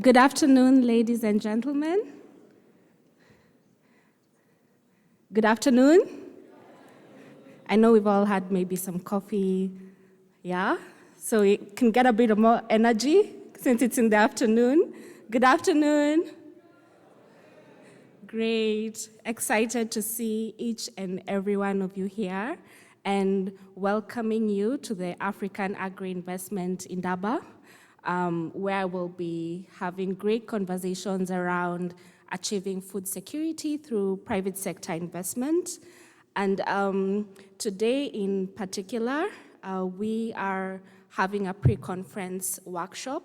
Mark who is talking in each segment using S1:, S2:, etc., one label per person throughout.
S1: Good afternoon, ladies and gentlemen. Good afternoon. I know we've all had maybe some coffee, yeah? So we can get a bit of more energy since it's in the afternoon. Good afternoon. Great. Excited to see each and every one of you here and welcoming you to the African Agri Investment Indaba, where we'll be having great conversations around achieving food security through private sector investment. And today in particular, we are having a pre-conference workshop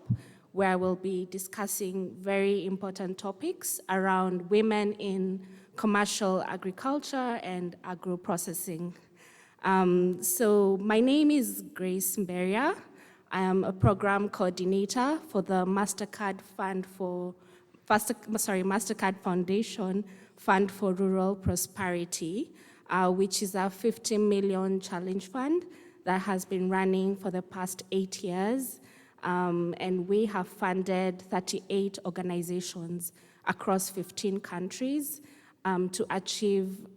S1: where we'll be discussing very important topics around women in commercial agriculture and agro-processing. So my name is Grace Mberia. I am a program coordinator for the MasterCard Foundation Fund for Rural Prosperity, which is a 50 million challenge fund that has been running for the past 8 years. And we have funded 38 organizations across 15 countries to achieve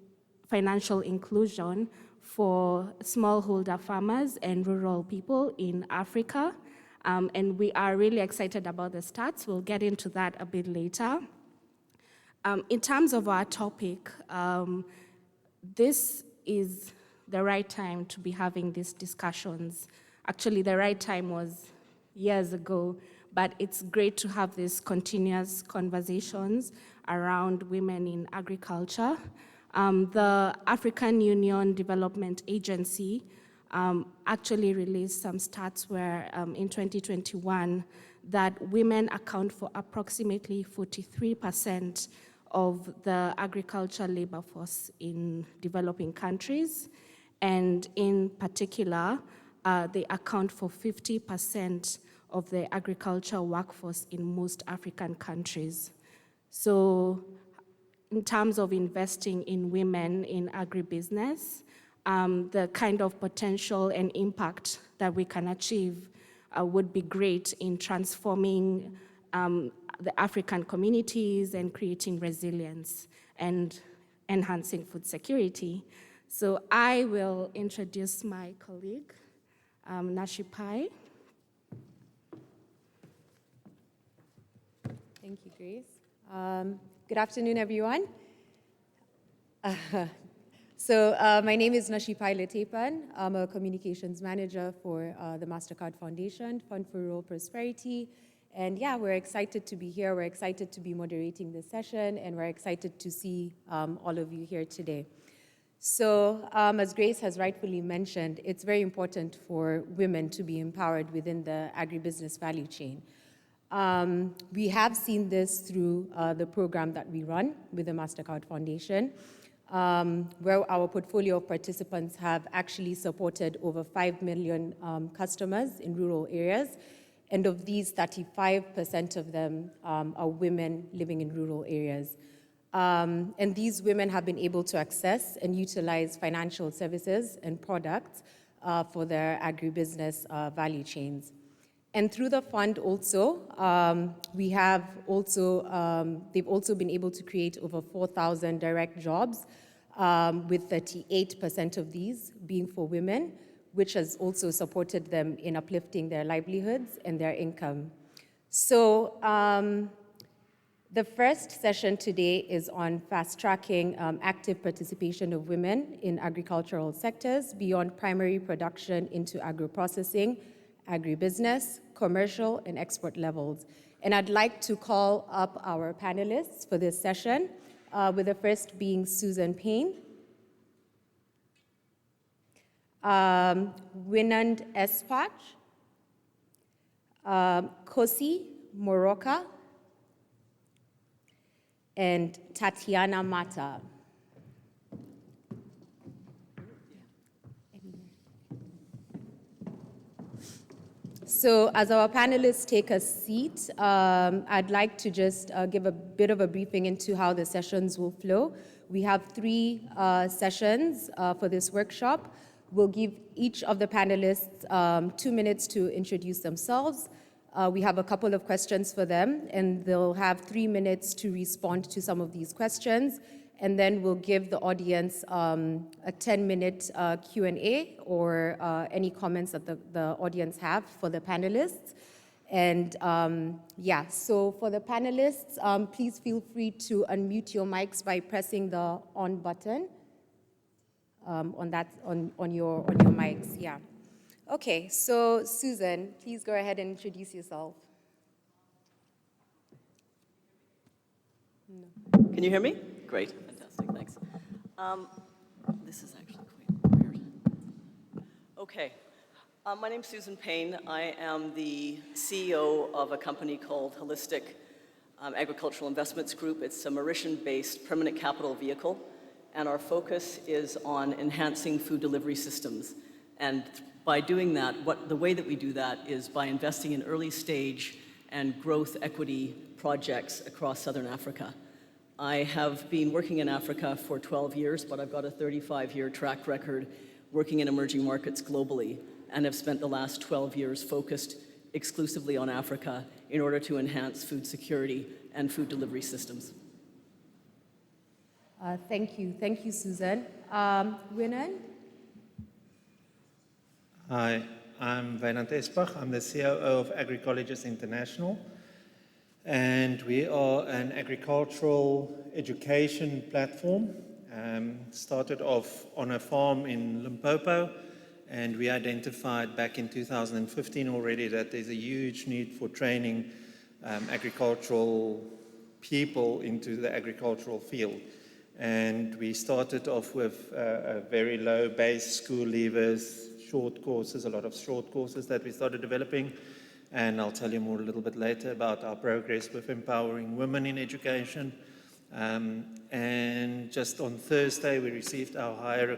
S1: financial inclusion for smallholder farmers and rural people in Africa. And we are really excited about the stats. We'll get into that a bit later. In terms of our topic, this is the right time to be having these discussions. Actually, the right time was years ago, but it's great to have these continuous conversations around women in agriculture. The African Union Development Agency actually released some stats where in 2021 that women account for approximately 43% of the agriculture labor force in developing countries. And in particular, they account for 50% of the agriculture workforce in most African countries. So in terms of investing in women in agribusiness, the kind of potential and impact that we can achieve would be great in transforming the African communities and creating resilience and enhancing food security. So I will introduce my colleague, Nashipai.
S2: Thank you, Grace. Good afternoon, everyone. My name is Nashipai Letepan. I'm a communications manager for the MasterCard Foundation Fund for Rural Prosperity. And yeah, we're excited to be here. We're excited to be moderating this session, and we're excited to see all of you here today. So as Grace has rightfully mentioned, it's very important for women to be empowered within the agribusiness value chain. We have seen this through the program that we run with the MasterCard Foundation, where our portfolio of participants have actually supported over 5 million customers in rural areas. And of these, 35% of them are women living in rural areas. And these women have been able to access and utilize financial services and products for their agribusiness value chains. And through the fund also, they've also been able to create over 4,000 direct jobs, with 38% of these being for women, which has also supported them in uplifting their livelihoods and their income. So the first session today is on fast-tracking active participation of women in agricultural sectors beyond primary production into agro-processing, agribusiness, commercial, and export levels. And I'd like to call up our panelists for this session, with the first being Susan Payne, Winand Espach, Kosi Moroka, and Tatiana Mata. So as our panelists take a seat, I'd like to just give a bit of a briefing into how the sessions will flow. We have 3 sessions for this workshop. We'll give each of the panelists 2 minutes to introduce themselves. We have a couple of questions for them, and they'll have 3 minutes to respond to some of these questions. And then we'll give the audience a 10-minute Q&A or any comments that the audience have for the panelists. And yeah, so for the panelists, please feel free to unmute your mics by pressing the on button on your mics, yeah. Okay, so Susan, please go ahead and introduce yourself.
S3: No. Can you hear me? Great, fantastic, thanks. This is actually quite weird. Okay, my name's Susan Payne. I am the CEO of a company called Holistic Agricultural Investments Group. It's a Mauritian-based permanent capital vehicle, and our focus is on enhancing food delivery systems. And by doing that, the way that we do that is by investing in early stage and growth equity projects across Southern Africa. I have been working in Africa for 12 years, but I've got a 35-year track record working in emerging markets globally, and have spent the last 12 years focused exclusively on Africa in order to enhance food security and food delivery systems.
S2: Thank you, Susan. Winan?
S4: Hi, I'm Wynand Esbach. I'm the COO of Agri-Colleges International, and we are an agricultural education platform. Started off on a farm in Limpopo, and we identified back in 2015 already that there's a huge need for training agricultural people into the agricultural field. And we started off with a very low base school leavers, short courses, a lot of short courses that we started developing. And I'll tell you more a little bit later about our progress with empowering women in education. And just on Thursday, we received our higher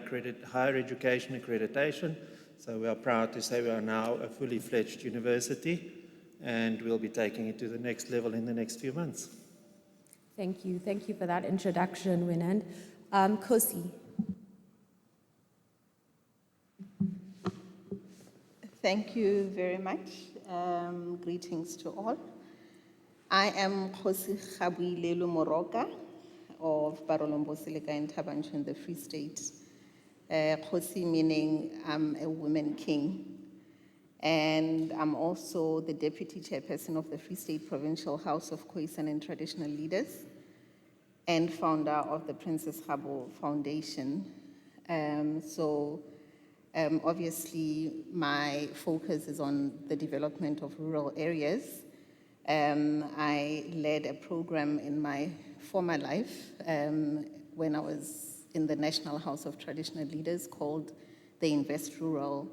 S4: education accreditation. So we are proud to say we are now a fully fledged university, and we'll be taking it to the next level in the next few months.
S2: Thank you for that introduction, Winan. Kosi.
S5: Thank you very much. Greetings to all. I am Khosi Khabuilelu Moroka of Barolombo Silika in Tabanchu in the Free State. Khosi meaning I'm a woman king. And I'm also the deputy chairperson of the Free State Provincial House of Khoisan and Traditional Leaders and founder of the Princess Khabo Foundation. Obviously, my focus is on the development of rural areas. I led a program in my former life when I was in the National House of Traditional Leaders called the Invest Rural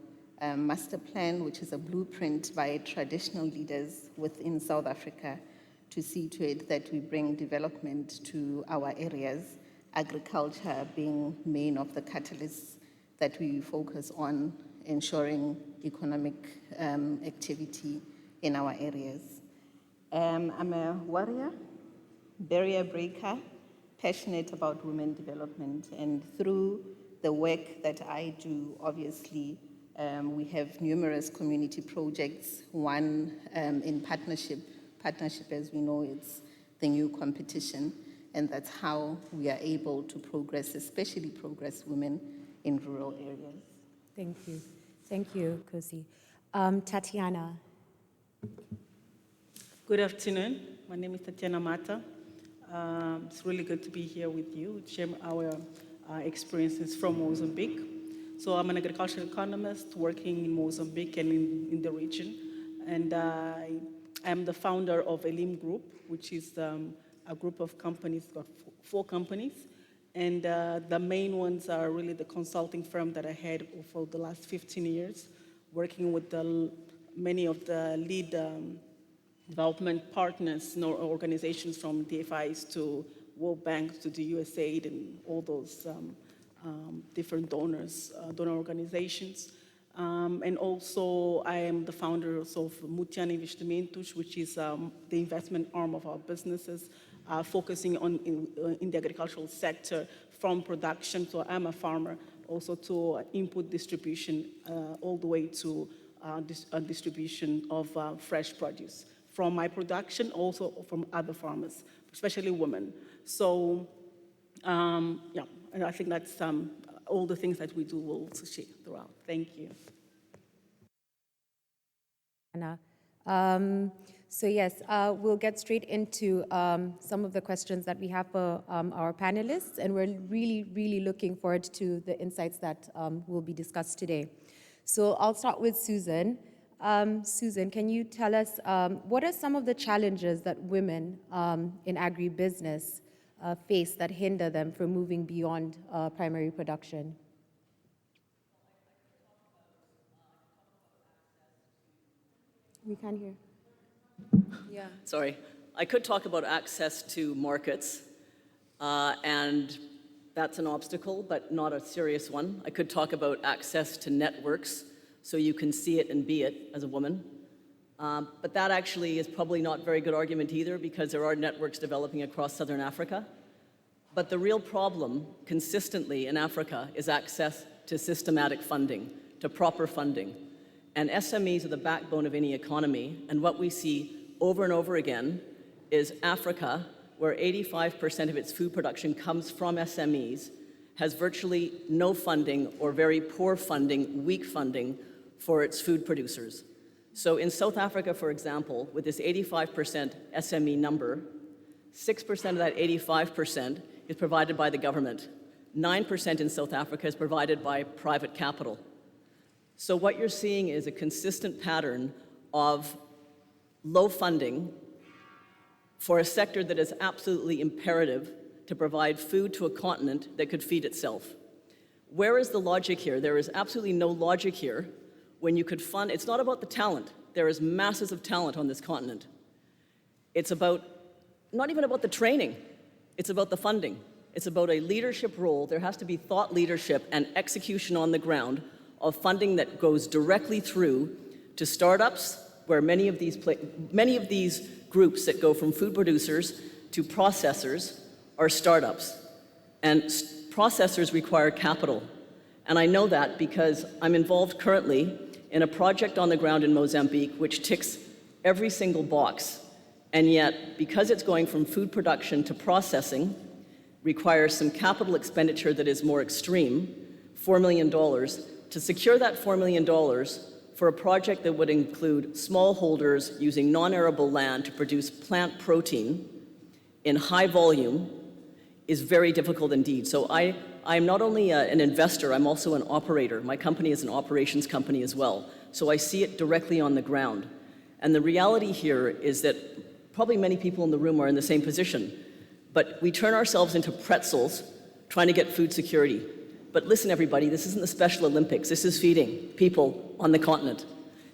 S5: Master Plan, which is a blueprint by traditional leaders within South Africa to see to it that we bring development to our areas, agriculture being main of the catalysts that we focus on ensuring economic activity in our areas. I'm a warrior, barrier breaker, passionate about women development, and through the work that I do, obviously, we have numerous community projects, one in partnership. Partnership, as we know, it's the new competition, and that's how we are able to progress, especially progress women in rural areas.
S2: Thank you, Kosi. Tatiana.
S6: Good afternoon. My name is Tatiana Mata. It's really good to be here with you, share our experiences from Mozambique. So I'm an agricultural economist working in Mozambique and in the region. And I am the founder of Elim Group, which is a group of companies, got 4 companies. And the main ones are really the consulting firm that I had for the last 15 years, working with many of the lead development partners, organizations from DFIs to World Bank to the USAID and all those different donor organizations. And also I am the founder of Mutiana Investimentos, which is the investment arm of our businesses, focusing on in the agricultural sector from production. So I'm a farmer, also to input distribution, all the way to distribution of fresh produce from my production, also from other farmers, especially women. So, yeah, and I think that's all the things that we do will also share throughout. Thank you.
S2: Anna. So yes, we'll get straight into some of the questions that we have for our panelists, and we're really looking forward to the insights that will be discussed today. So I'll start with Susan. Susan, can you tell us what are some of the challenges that women in agribusiness face that hinder them from moving beyond primary production? We can't hear. Yeah.
S3: Sorry. I could talk about access to markets, and that's an obstacle, but not a serious one. I could talk about access to networks, so you can see it and be it as a woman. But that actually is probably not a very good argument either, because there are networks developing across Southern Africa. But the real problem consistently in Africa is access to systematic funding, to proper funding. And SMEs are the backbone of any economy, and what we see over and over again is Africa, where 85% of its food production comes from SMEs, has virtually no funding or very poor funding, weak funding for its food producers. So in South Africa, for example, with this 85% SME number, 6% of that 85% is provided by the government. 9% in South Africa is provided by private capital. So what you're seeing is a consistent pattern of low funding for a sector that is absolutely imperative to provide food to a continent that could feed itself. Where is the logic here? There is absolutely no logic here when you could fund. It's not about the talent. There is masses of talent on this continent. It's about, not even about the training. It's about the funding. It's about a leadership role. There has to be thought leadership and execution on the ground of funding that goes directly through to startups, where many of these groups that go from food producers to processors are startups. And processors require capital. And I know that because I'm involved currently in a project on the ground in Mozambique which ticks every single box. And yet, because it's going from food production to processing, requires some capital expenditure that is more extreme, $4 million. To secure that $4 million for a project that would include smallholders using non-arable land to produce plant protein in high volume is very difficult indeed. So I'm not only an investor, I'm also an operator. My company is an operations company as well. So I see it directly on the ground. And the reality here is that probably many people in the room are in the same position. But we turn ourselves into pretzels trying to get food security. But listen, everybody, this isn't the Special Olympics. This is feeding people on the continent.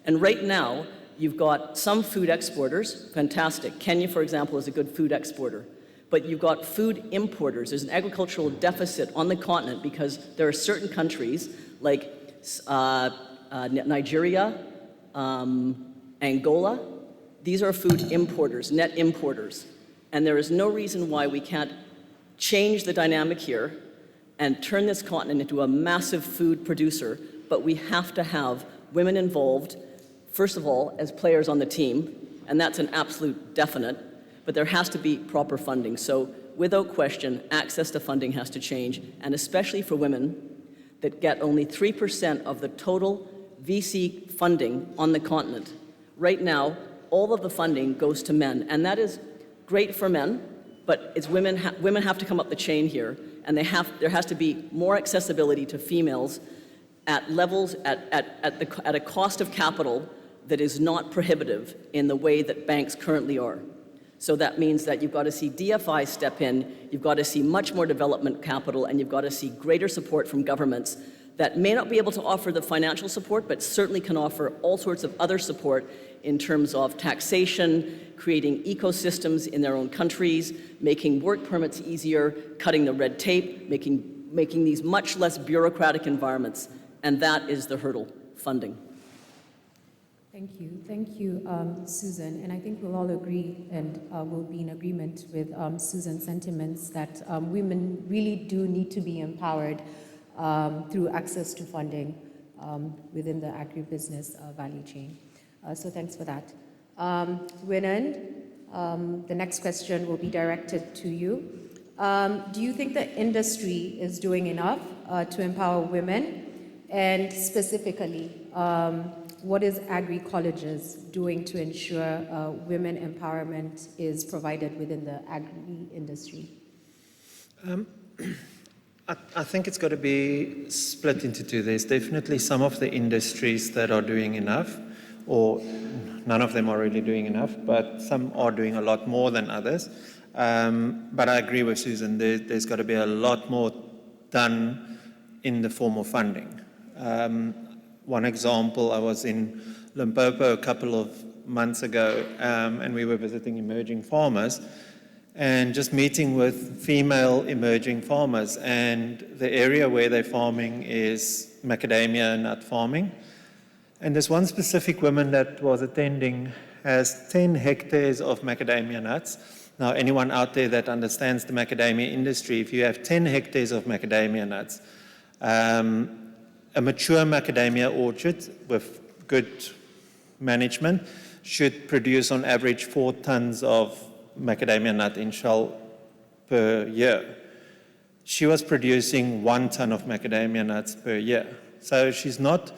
S3: And right now, you've got some food exporters, fantastic. Kenya, for example, is a good food exporter. But you've got food importers. There's an agricultural deficit on the continent because there are certain countries like Nigeria, Angola. These are food importers, net importers. And there is no reason why we can't change the dynamic here and turn this continent into a massive food producer, but we have to have women involved, first of all, as players on the team, and that's an absolute definite, but there has to be proper funding. So without question, access to funding has to change, and especially for women that get only 3% of the total VC funding on the continent. Right now, all of the funding goes to men, and that is great for men, but it's women have to come up the chain here, and there has to be more accessibility to females at levels, at a cost of capital that is not prohibitive in the way that banks currently are. So that means that you've got to see DFI step in, you've got to see much more development capital, and you've got to see greater support from governments that may not be able to offer the financial support, but certainly can offer all sorts of other support in terms of taxation, creating ecosystems in their own countries, making work permits easier, cutting the red tape, making these much less bureaucratic environments. And that is the hurdle, funding.
S2: Thank you, Susan. And I think we'll all agree and will be in agreement with Susan's sentiments that women really do need to be empowered through access to funding. within the agribusiness value chain. So thanks for that. Winand, the next question will be directed to you. Do you think the industry is doing enough to empower women? And specifically, what is Agri colleges doing to ensure women empowerment is provided within the agri industry?
S4: I think it's got to be split into two. There's definitely some of the industries that are doing enough, or none of them are really doing enough, but some are doing a lot more than others. But I agree with Susan, there's got to be a lot more done in the form of funding. One example, I was in Limpopo a couple of months ago, and we were visiting emerging farmers, and just meeting with female emerging farmers. And the area where they're farming is macadamia nut farming. And there's one specific woman that was attending has 10 hectares of macadamia nuts. Now, anyone out there that understands the macadamia industry, if you have 10 hectares of macadamia nuts, a mature macadamia orchard with good management should produce on average 4 tons of macadamia nut in shell per year. She was producing 1 ton of macadamia nuts per year. So she's not,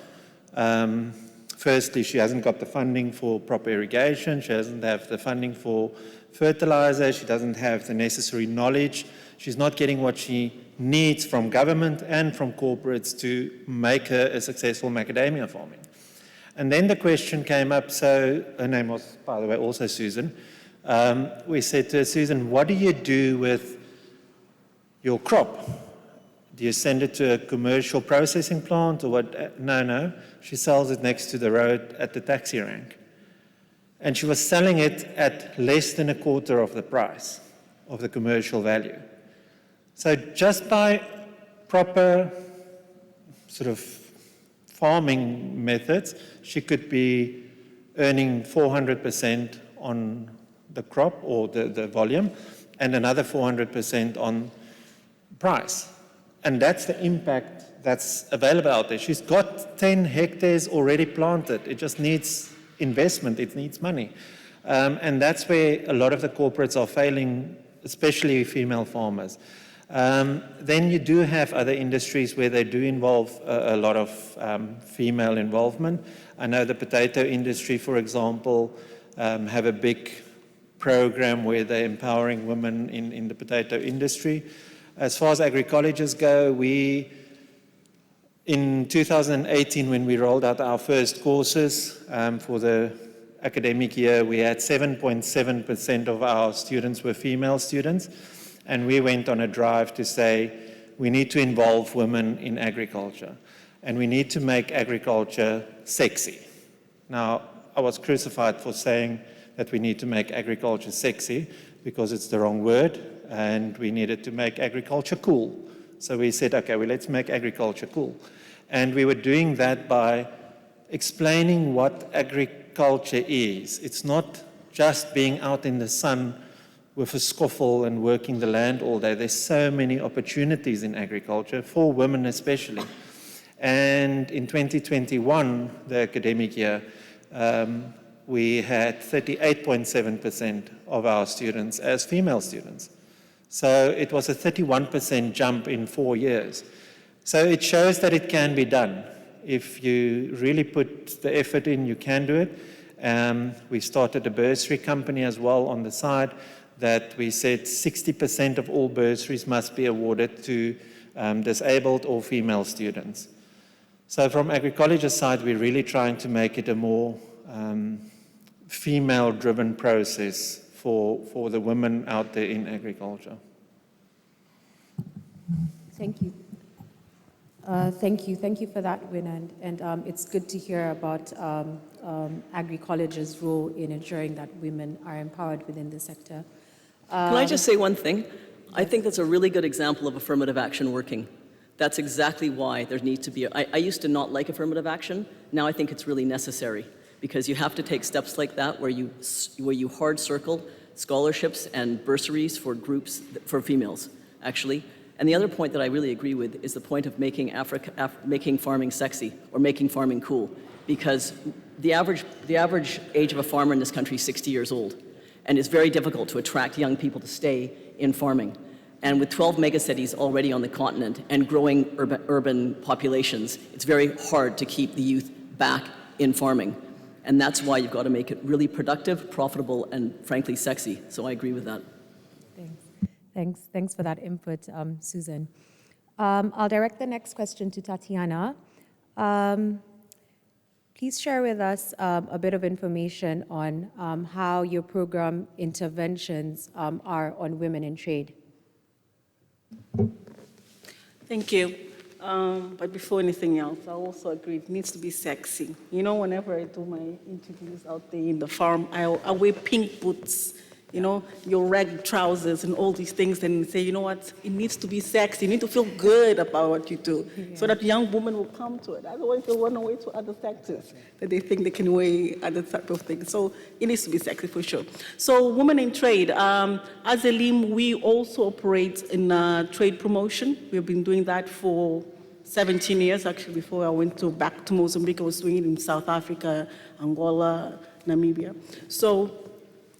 S4: firstly, she hasn't got the funding for proper irrigation, she doesn't have the funding for fertilizer, she doesn't have the necessary knowledge, she's not getting what she needs from government and from corporates to make her a successful macadamia farming. And then the question came up, so her name was, by the way, also Susan. We said to her, Susan, what do you do with your crop? Do you send it to a commercial processing plant or what? No. She sells it next to the road at the taxi rank. And she was selling it at less than a quarter of the price of the commercial value. So just by proper sort of farming methods, she could be earning 400% on the crop or the volume and another 400% on price. And that's the impact that's available out there. She's got 10 hectares already planted. It just needs investment. It needs money. And that's where a lot of the corporates are failing, especially female farmers. Then you do have other industries where they do involve a lot of female involvement. I know the potato industry, for example, have a big program where they're empowering women in the potato industry. As far as agri-colleges go, in 2018, when we rolled out our first courses for the academic year, we had 7.7% of our students were female students. And we went on a drive to say, we need to involve women in agriculture. And we need to make agriculture sexy. Now, I was crucified for saying that we need to make agriculture sexy because it's the wrong word. And we needed to make agriculture cool. So we said, okay, well, let's make agriculture cool. And we were doing that by explaining what agriculture is. It's not just being out in the sun with a scoffle and working the land all day. There's so many opportunities in agriculture, for women especially. And in 2021, the academic year, we had 38.7% of our students as female students. So it was a 31% jump in 4 years. So it shows that it can be done. If you really put the effort in, you can do it. We started a bursary company as well on the side that we said 60% of all bursaries must be awarded to disabled or female students. So from Agri-college's side, we're really trying to make it a more female-driven process for the women out there in agriculture.
S2: Thank you. Thank you for that, Winand. And it's good to hear about Agri-college's role in ensuring that women are empowered within the sector.
S3: Can I just say one thing? I think that's a really good example of affirmative action working. That's exactly why there needs to be, I used to not like affirmative action. Now I think it's really necessary because you have to take steps like that where you hard circle scholarships and bursaries for groups, for females, actually. And the other point that I really agree with is the point of making making farming sexy or making farming cool, because the average age of a farmer in this country is 60 years old, and it's very difficult to attract young people to stay in farming. And with 12 megacities already on the continent and growing urban populations, it's very hard to keep the youth back in farming. And that's why you've got to make it really productive, profitable, and frankly sexy. So I agree with that.
S2: Thanks for that input, Susan. I'll direct the next question to Tatiana. Please share with us a bit of information on how your program interventions are on women in trade.
S6: Thank you. But before anything else, I also agree it needs to be sexy. You know, whenever I do my interviews out there in the farm, I wear pink boots, you know, your red trousers and all these things, and say, you know what, it needs to be sexy. You need to feel good about what you do, so that young women will come to it. Otherwise, they'll run away to other sectors that they think they can wear other type of things. So it needs to be sexy for sure. So women in trade, as a LIM, we also operate in trade promotion. We've been doing that for 17 years, actually. Before I went back to Mozambique, I was doing it in South Africa, Angola, Namibia. So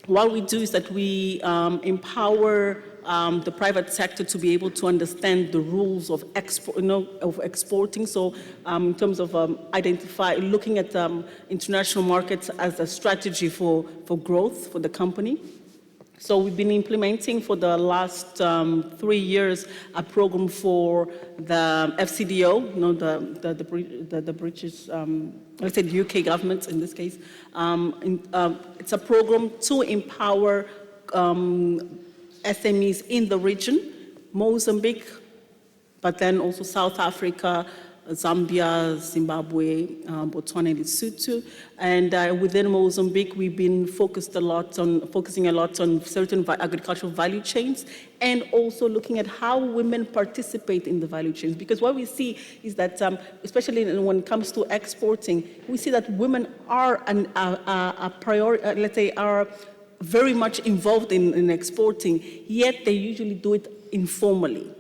S6: what we do is that we empower the private sector to be able to understand the rules of exporting. So in terms of looking at international markets as a strategy for growth for the company. So we've been implementing for the last 3 years a program for the FCDO, you know, the British, let's say the UK government in this case. It's a program to empower SMEs in the region, Mozambique, but then also South Africa, Zambia, Zimbabwe, Botswana, and Lesotho. And within Mozambique, we've been focusing a lot on certain agricultural value chains, and also looking at how women participate in the value chains. Because what we see is that, especially when it comes to exporting, we see that women are a priority, let's say, are very much involved in exporting, yet they usually do it informally.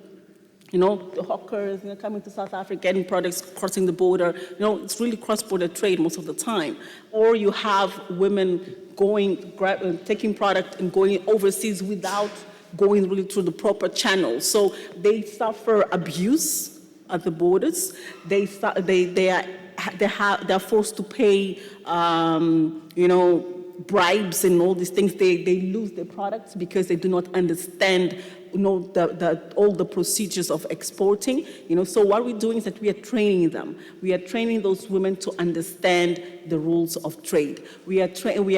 S6: You know, the hawkers, you know, coming to South Africa, getting products, crossing the border. You know, it's really cross-border trade most of the time. Or you have women taking product and going overseas without going really through the proper channels. So they suffer abuse at the borders. They're forced to pay, you know, bribes and all these things. They lose their products because they do not understand, you know, all the procedures of exporting. You know, so what we're doing is that we are training them. We are training those women to understand the rules of trade. We are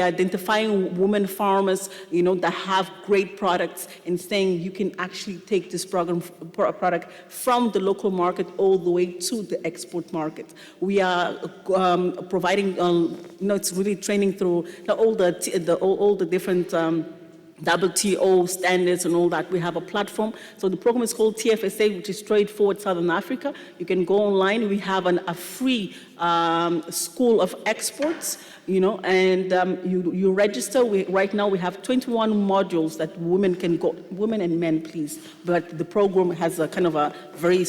S6: identifying women farmers, you know, that have great products, and saying you can actually take this product from the local market all the way to the export market. We are providing, you know, it's really training through all the different WTO standards and all that. We have a platform. So the program is called TFSA, which is Trade Forward Southern Africa. You can go online. We have a free school of exports, you know, and you register. Right now we have 21 modules that women can go, women and men, please. But the program has a kind of a very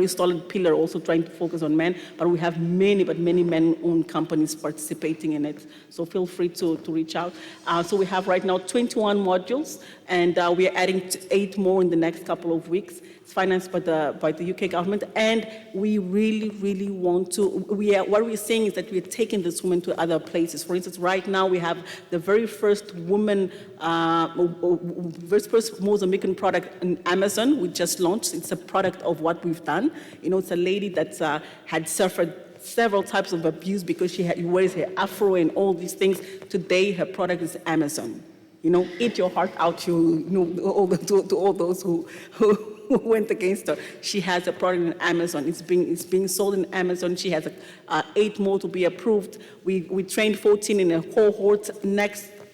S6: solid pillar, also trying to focus on men, but we have many men-owned companies participating in it. So feel free to reach out. So we have right now 21 modules, and we are adding 8 more in the next couple of weeks. It's financed by the UK government, and we really want to. What we're saying is that we're taking this woman to other places. For instance, right now we have the very first woman, first Mozambican product in Amazon. We just launched. It's a product of what we've done. You know, it's a lady that had suffered several types of abuse because she wears her afro and all these things. Today, her product is Amazon. You know, eat your heart out, to all those who went against her. She has a product in Amazon. It's being sold in Amazon. She has 8 more to be approved. We trained 14 in a cohort.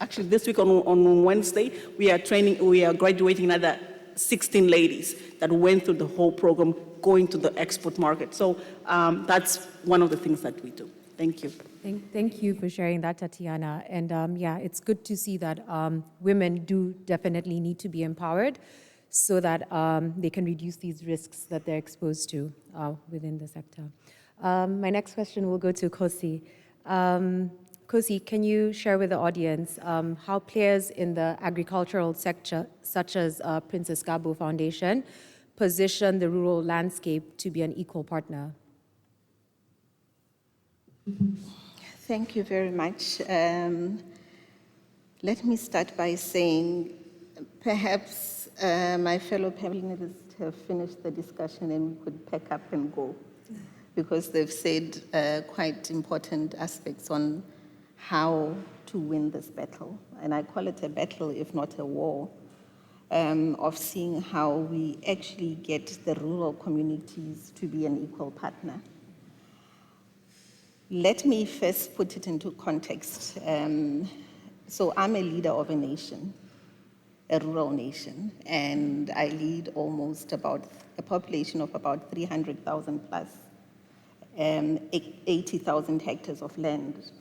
S6: Actually this week on Wednesday, we are graduating another 16 ladies that went through the whole program, going to the export market. So that's one of the things that we do. Thank you.
S2: Thank you for sharing that, Tatiana. And yeah, it's good to see that women do definitely need to be empowered. so that they can reduce these risks that they're exposed to within the sector. My next question will go to Kosi. Kosi, can you share with the audience how players in the agricultural sector, such as Princess Gabo Foundation, position the rural landscape to be an equal partner?
S5: Thank you very much. Let me start by saying perhaps my fellow panelists have finished the discussion and we could pack up and go, because they've said quite important aspects on how to win this battle. And I call it a battle, if not a war, of seeing how we actually get the rural communities to be an equal partner. Let me first put it into context. So I'm a leader of a nation, a rural nation, and I lead almost about a population of about 300,000 plus, 80,000 hectares of land.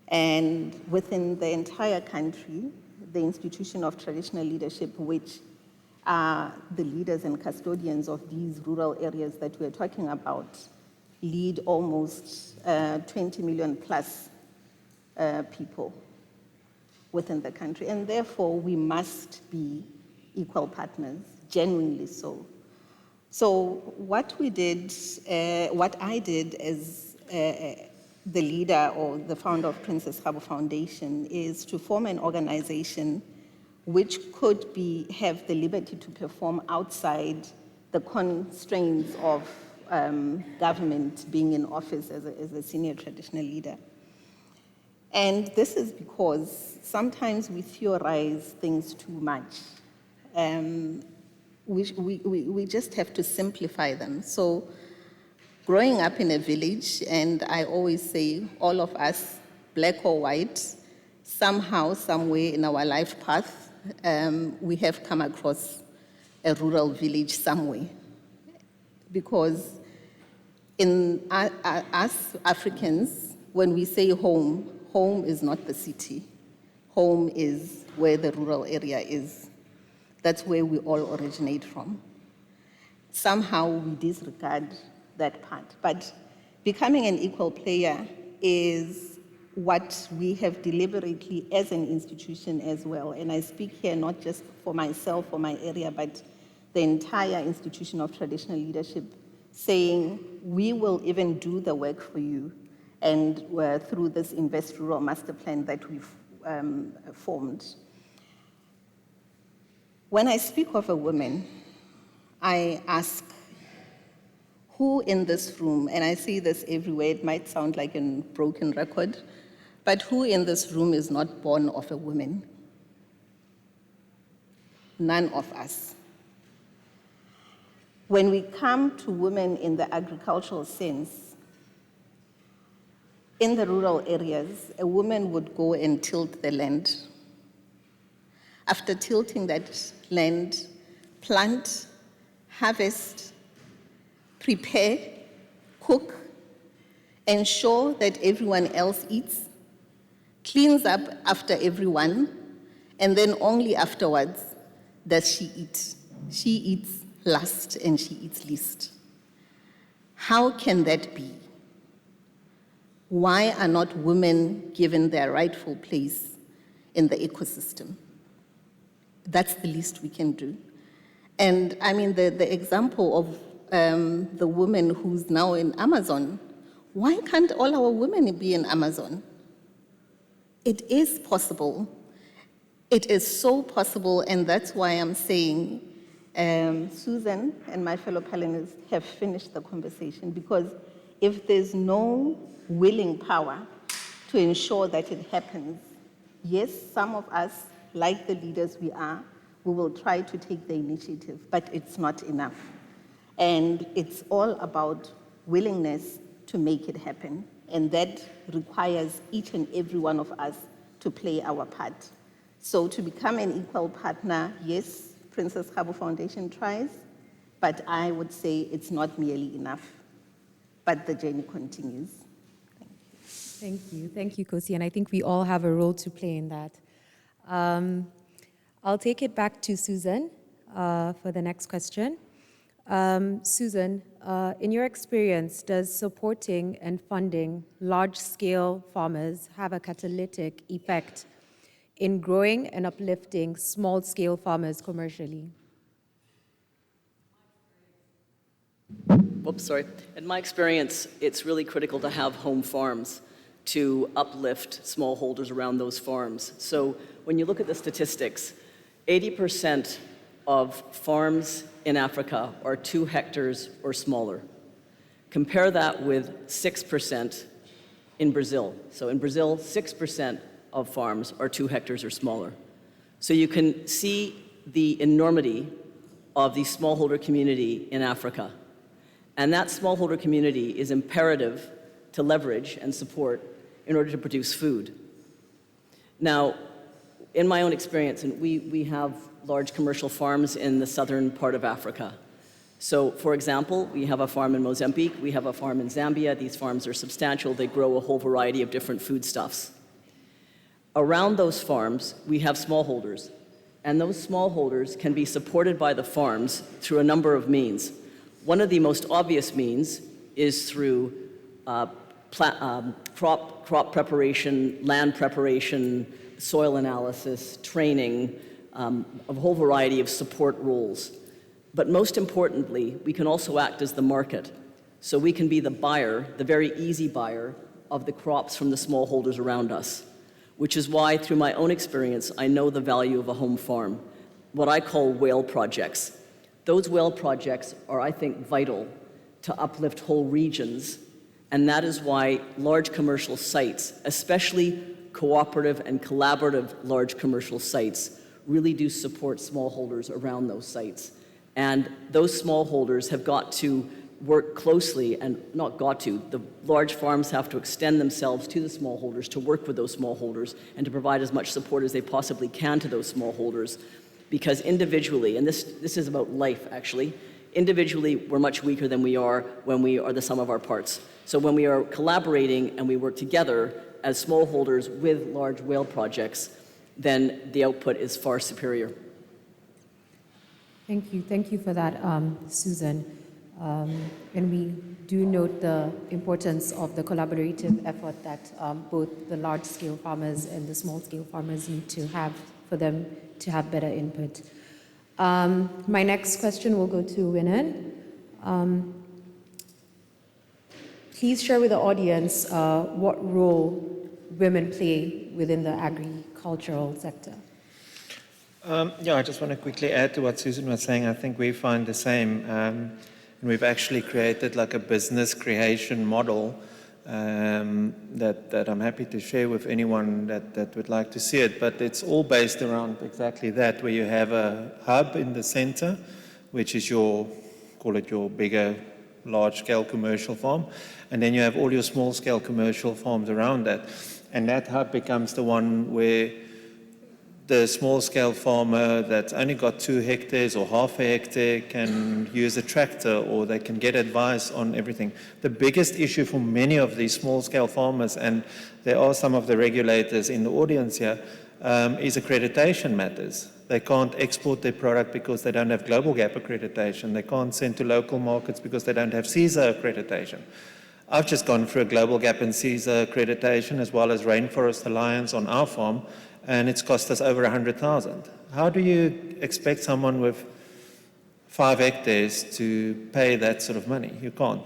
S5: And within the entire country, the institution of traditional leadership, which are the leaders and custodians of these rural areas that we're talking about, lead almost 20 million plus people within the country. And therefore, we must be equal partners, genuinely so. So what we did, what I did as the leader or the founder of Princess Gabo Foundation is to form an organization which could have the liberty to perform outside the constraints of government, being in office as a senior traditional leader. And this is because sometimes we theorize things too much. We just have to simplify them. So growing up in a village, and I always say all of us, black or white, somehow, somewhere in our life path, we have come across a rural village somewhere. Because in us Africans, when we say home, home is not the city. Home is where the rural area is. That's where we all originate from. Somehow we disregard that part. But becoming an equal player is what we have deliberately as an institution as well. And I speak here not just for myself or my area, but the entire institution of traditional leadership, saying we will even do the work for you, and through this Invest Rural Master Plan that we've formed. When I speak of a woman, I ask, who in this room, and I say this everywhere, it might sound like a broken record, but who in this room is not born of a woman? None of us. When we come to women in the agricultural sense, in the rural areas, a woman would go and tilt the land. After tilting that land, plant, harvest, prepare, cook, ensure that everyone else eats, cleans up after everyone, and then only afterwards does she eat. She eats last and she eats least. How can that be? Why are not women given their rightful place in the ecosystem? That's the least we can do. And I mean, the example of the woman who's now in Amazon, why can't all our women be in Amazon? It is possible. It is so possible, and that's why I'm saying Susan and my fellow panelists have finished the conversation, because if there's no willing power to ensure that it happens, yes, some of us, like the leaders we are, we will try to take the initiative, but it's not enough. And it's all about willingness to make it happen. And that requires each and every one of us to play our part. So to become an equal partner, yes, Princess Gabo Foundation tries, but I would say it's not merely enough. But the journey continues.
S2: Thank you. Thank you, Kosi. And I think we all have a role to play in that. I'll take it back to Susan. for the next question. Susan, in your experience, does supporting and funding large-scale farmers have a catalytic effect in growing and uplifting small-scale farmers commercially?
S3: Whoops, sorry. In my experience, it's really critical to have home farms to uplift smallholders around those farms. So when you look at the statistics, 80% of farms in Africa are 2 hectares or smaller. Compare that with 6% in Brazil. So in Brazil, 6% of farms are 2 hectares or smaller. So you can see the enormity of the smallholder community in Africa. And that smallholder community is imperative to leverage and support in order to produce food. Now, in my own experience, and we have large commercial farms in the southern part of Africa. So, for example, we have a farm in Mozambique, we have a farm in Zambia. These farms are substantial. They grow a whole variety of different foodstuffs. Around those farms, we have smallholders, and those smallholders can be supported by the farms through a number of means. One of the most obvious means is through crop preparation, land preparation, soil analysis, training, a whole variety of support roles. But most importantly, we can also act as the market. So we can be the buyer, the very easy buyer, of the crops from the smallholders around us, which is why, through my own experience, I know the value of a home farm, what I call whale projects. Those whale projects are, I think, vital to uplift whole regions, and that is why large commercial sites, especially cooperative and collaborative large commercial sites, really do support smallholders around those sites. And those smallholders have got to work closely, and not got to, the large farms have to extend themselves to the smallholders to work with those smallholders and to provide as much support as they possibly can to those smallholders. Because individually, and this is about life actually, individually we're much weaker than we are when we are the sum of our parts. So when we are collaborating and we work together as smallholders with large whale projects, then the output is far superior.
S2: Thank you for that, Susan. And we do note the importance of the collaborative effort that both the large-scale farmers and the small-scale farmers need to have for them to have better input. My next question will go to Winan. Please share with the audience what role women play within the agricultural sector.
S4: I just want to quickly add to what Susan was saying. I think we find the same. And we've actually created like a business creation model that I'm happy to share with anyone that would like to see it. But it's all based around exactly that, where you have a hub in the center, which is call it your bigger, large-scale commercial farm. And then you have all your small-scale commercial farms around that. And that hub becomes the one where the small-scale farmer that's only got 2 hectares or half a hectare can use a tractor, or they can get advice on everything. The biggest issue for many of these small-scale farmers, and there are some of the regulators in the audience here, is accreditation matters. They can't export their product because they don't have Global Gap accreditation. They can't send to local markets because they don't have CESA accreditation. I've just gone through a Global Gap and CESA accreditation as well as Rainforest Alliance on our farm, and it's cost us over 100,000. How do you expect someone with 5 hectares to pay that sort of money? You can't.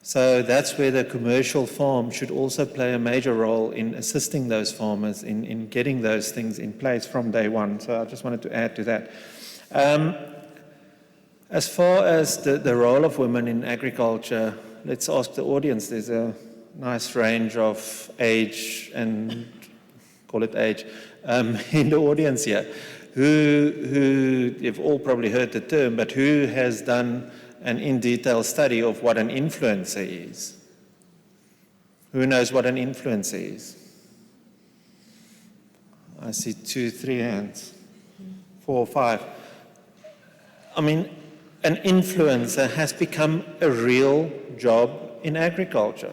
S4: So that's where the commercial farm should also play a major role in assisting those farmers in getting those things in place from day one. So I just wanted to add to that. As far as the role of women in agriculture, let's ask the audience. There's a nice range of age and call it age, in the audience here, who you've all probably heard the term, but who has done an in-detail study of what an influencer is? Who knows what an influencer is? I see 2, 3 hands, 4, 5. I mean, an influencer has become a real job in agriculture.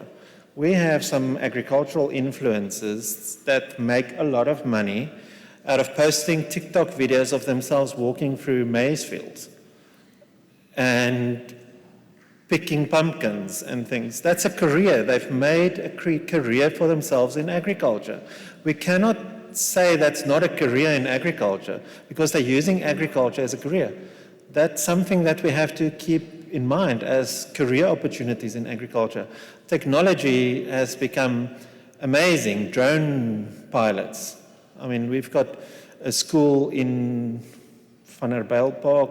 S4: We have some agricultural influencers that make a lot of money out of posting TikTok videos of themselves walking through maize fields and picking pumpkins and things. That's a career. They've made a career for themselves in agriculture. We cannot say that's not a career in agriculture because they're using agriculture as a career. That's something that we have to keep in mind as career opportunities in agriculture. Technology has become amazing. Drone pilots. I mean, we've got a school in Van der Bijl Park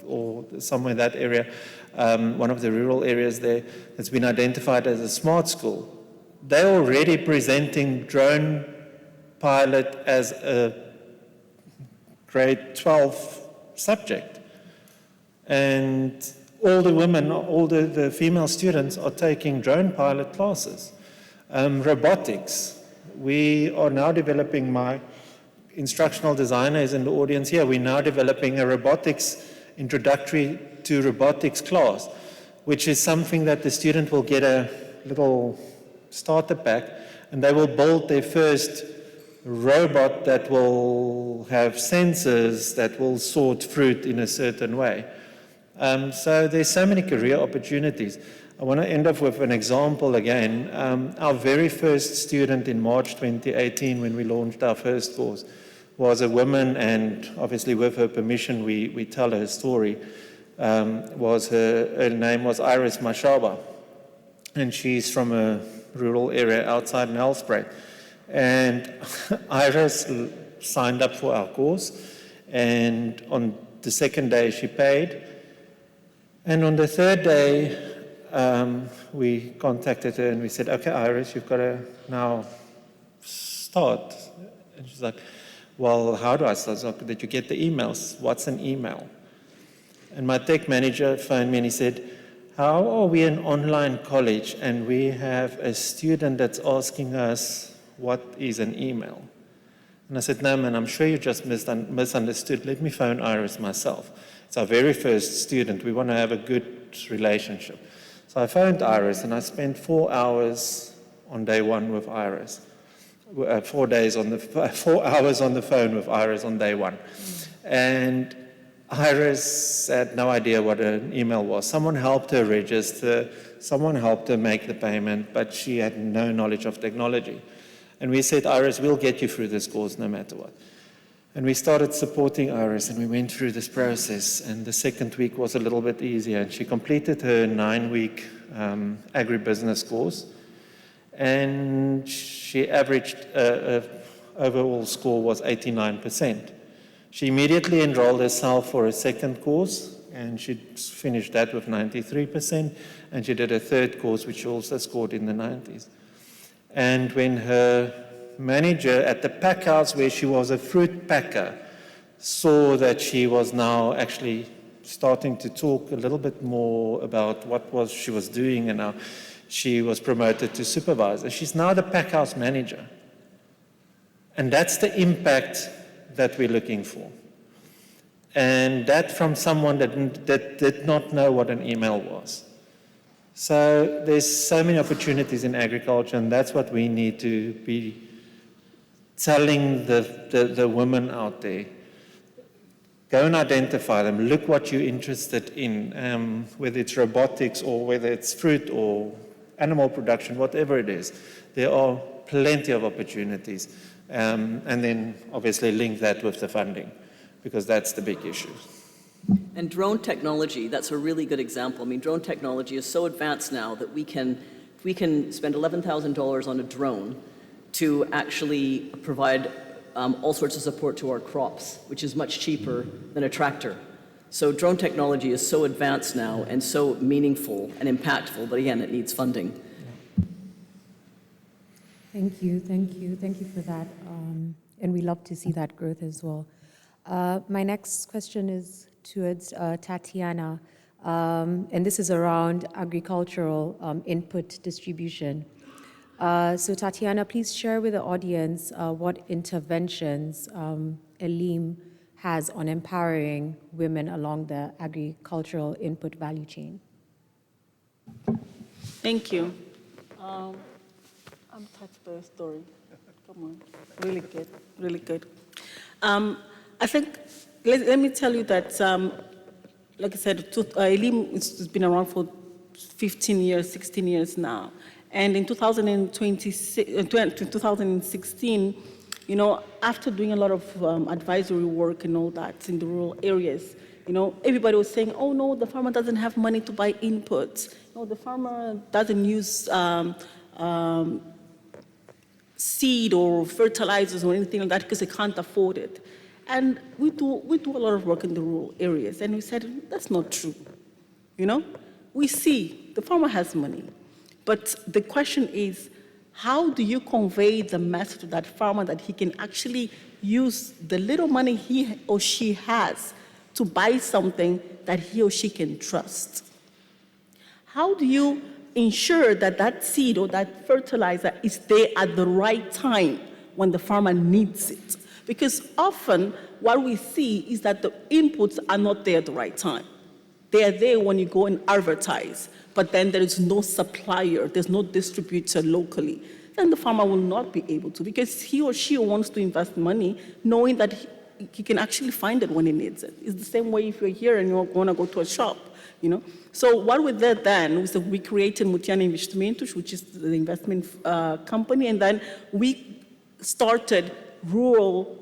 S4: or somewhere in that area, one of the rural areas there, that's been identified as a smart school. They're already presenting drone pilot as a grade 12 subject. And all the women, all the female students are taking drone pilot classes. Robotics. We are now developing, my instructional designer is in the audience here, we're now developing a robotics introductory to robotics class, which is something that the student will get a little starter pack, and they will build their first robot that will have sensors that will sort fruit in a certain way. So there's so many career opportunities. I want to end off with an example again. Our very first student in March 2018, when we launched our first course, was a woman, and obviously with her permission we tell her story. Her name was Iris Mashaba, and she's from a rural area outside Nelspruit. And Iris signed up for our course, and on the second day she paid, and on the third day we contacted her and we said, okay, Iris, you've got to now start. And she's like, well, how do I start? Like, did you get the emails? What's an email? And my tech manager phoned me and he said, how are we an online college and we have a student that's asking us what is an email? And I said, no, man, I'm sure you just misunderstood. Let me phone Iris myself. It's our very first student. We want to have a good relationship. So I phoned Iris and I spent 4 hours on day one with Iris. 4 hours on the phone with Iris on day one. And Iris had no idea what an email was. Someone helped her register, someone helped her make the payment, but she had no knowledge of technology. And we said, Iris, we'll get you through this course no matter what. And we started supporting Iris, and we went through this process, and the second week was a little bit easier, and she completed her 9-week agribusiness course, and she averaged, overall score was 89%. She immediately enrolled herself for a second course, and she finished that with 93%, and she did a third course, which she also scored in the 90s. And when her manager at the pack house where she was a fruit packer saw that she was now actually starting to talk a little bit more about what she was doing, and now she was promoted to supervisor. She's now the pack house manager. And that's the impact that we're looking for. And that from someone that did not know what an email was. So there's so many opportunities in agriculture, and that's what we need to be telling the women out there. Go and identify them. Look what you're interested in, whether it's robotics or whether it's fruit or animal production, whatever it is. There are plenty of opportunities. And then obviously link that with the funding, because that's the big issue.
S3: And drone technology, that's a really good example. I mean, drone technology is so advanced now that we can spend $11,000 on a drone to actually provide all sorts of support to our crops, which is much cheaper than a tractor. So drone technology is so advanced now and so meaningful and impactful, but again, it needs funding.
S2: Thank you for that. And we love to see that growth as well. My next question is towards Tatiana, and this is around agricultural input distribution. So Tatiana, please share with the audience what interventions ELIM has on empowering women along the agricultural input value chain.
S6: Thank you. I'm touched by your story. Come on, really good, really good. I think, let me tell you that, like I said, Elim has been around for 15 years, 16 years now. And in 2016, you know, after doing a lot of advisory work and all that in the rural areas, you know, everybody was saying, oh no, the farmer doesn't have money to buy inputs. No, the farmer doesn't use seed or fertilizers or anything like that because they can't afford it. And we do a lot of work in the rural areas, and we said, that's not true. You know, we see the farmer has money, but the question is, how do you convey the message to that farmer that he can actually use the little money he or she has to buy something that he or she can trust? How do you ensure that that seed or that fertilizer is there at the right time when the farmer needs it? Because often what we see is that the inputs are not there at the right time. They are there when you go and advertise, but then there is no supplier, there's no distributor locally. Then the farmer will not be able to, because he or she wants to invest money knowing that he can actually find it when he needs it. It's the same way if you're here and you want to go to a shop, you know. So what we did then was that we created Mutiana Investimentos, which is the investment company, and then we started rural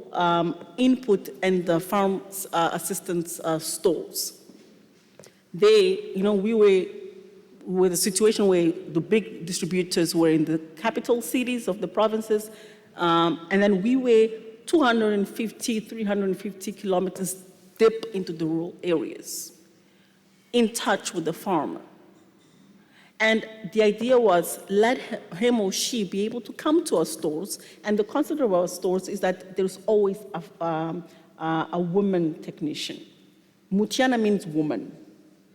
S6: input and the farm assistance stores. You know, we were with a situation where the big distributors were in the capital cities of the provinces, and then we were 250, 350 kilometers deep into the rural areas, in touch with the farmer. And the idea was, let him or she be able to come to our stores, and the concept of our stores is that there's always a woman technician. Mutiana means woman,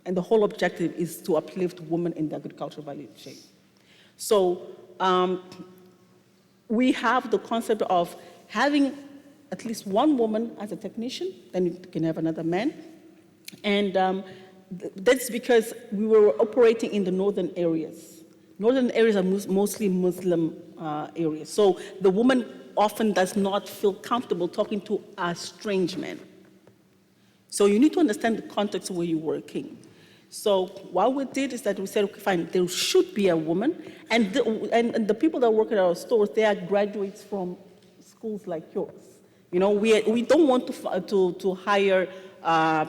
S6: and the whole objective is to uplift women in the agricultural value chain. So we have the concept of having at least one woman as a technician, then you can have another man. And that's because we were operating in the northern areas. Northern areas are mostly Muslim areas. So the woman often does not feel comfortable talking to a strange man. So you need to understand the context where you're working. So what we did is that we said, okay, fine, there should be a woman. And the people that work at our stores, they are graduates from schools like yours. You know, we don't want to hire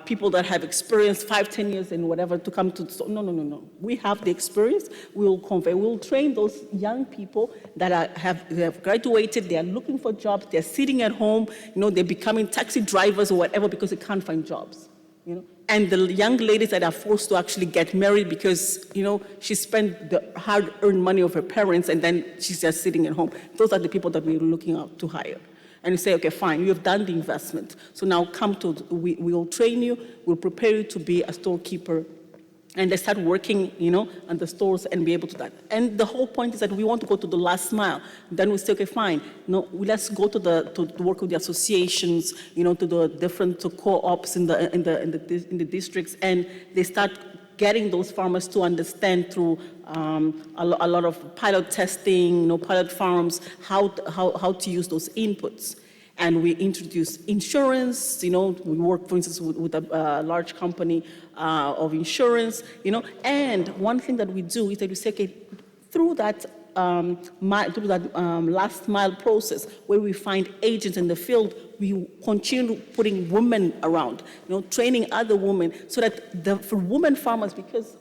S6: people that have experience 5, 10 years and whatever to come to the store. No. We have the experience. We'll convey. We'll train those young people that have graduated. They are looking for jobs. They're sitting at home. You know, they're becoming taxi drivers or whatever because they can't find jobs. You know, and the young ladies that are forced to actually get married because, you know, she spent the hard-earned money of her parents and then she's just sitting at home. Those are the people that we're looking out to hire. And you say, okay, fine, you have done the investment. So now we will train you, we'll prepare you to be a storekeeper. And they start working, you know, on the stores and be able to that. And the whole point is that we want to go to the last mile. Then we say, okay, fine, no, let's go to work with the associations, you know, to the different co-ops in the districts, and they start getting those farmers to understand through a lot of pilot testing, you know, pilot farms, how to use those inputs. And we introduce insurance, you know, we work, for instance, with a large company of insurance, you know, and one thing that we do is that we say, okay, through that last mile process where we find agents in the field, we continue putting women around, you know, training other women so that for women farmers, because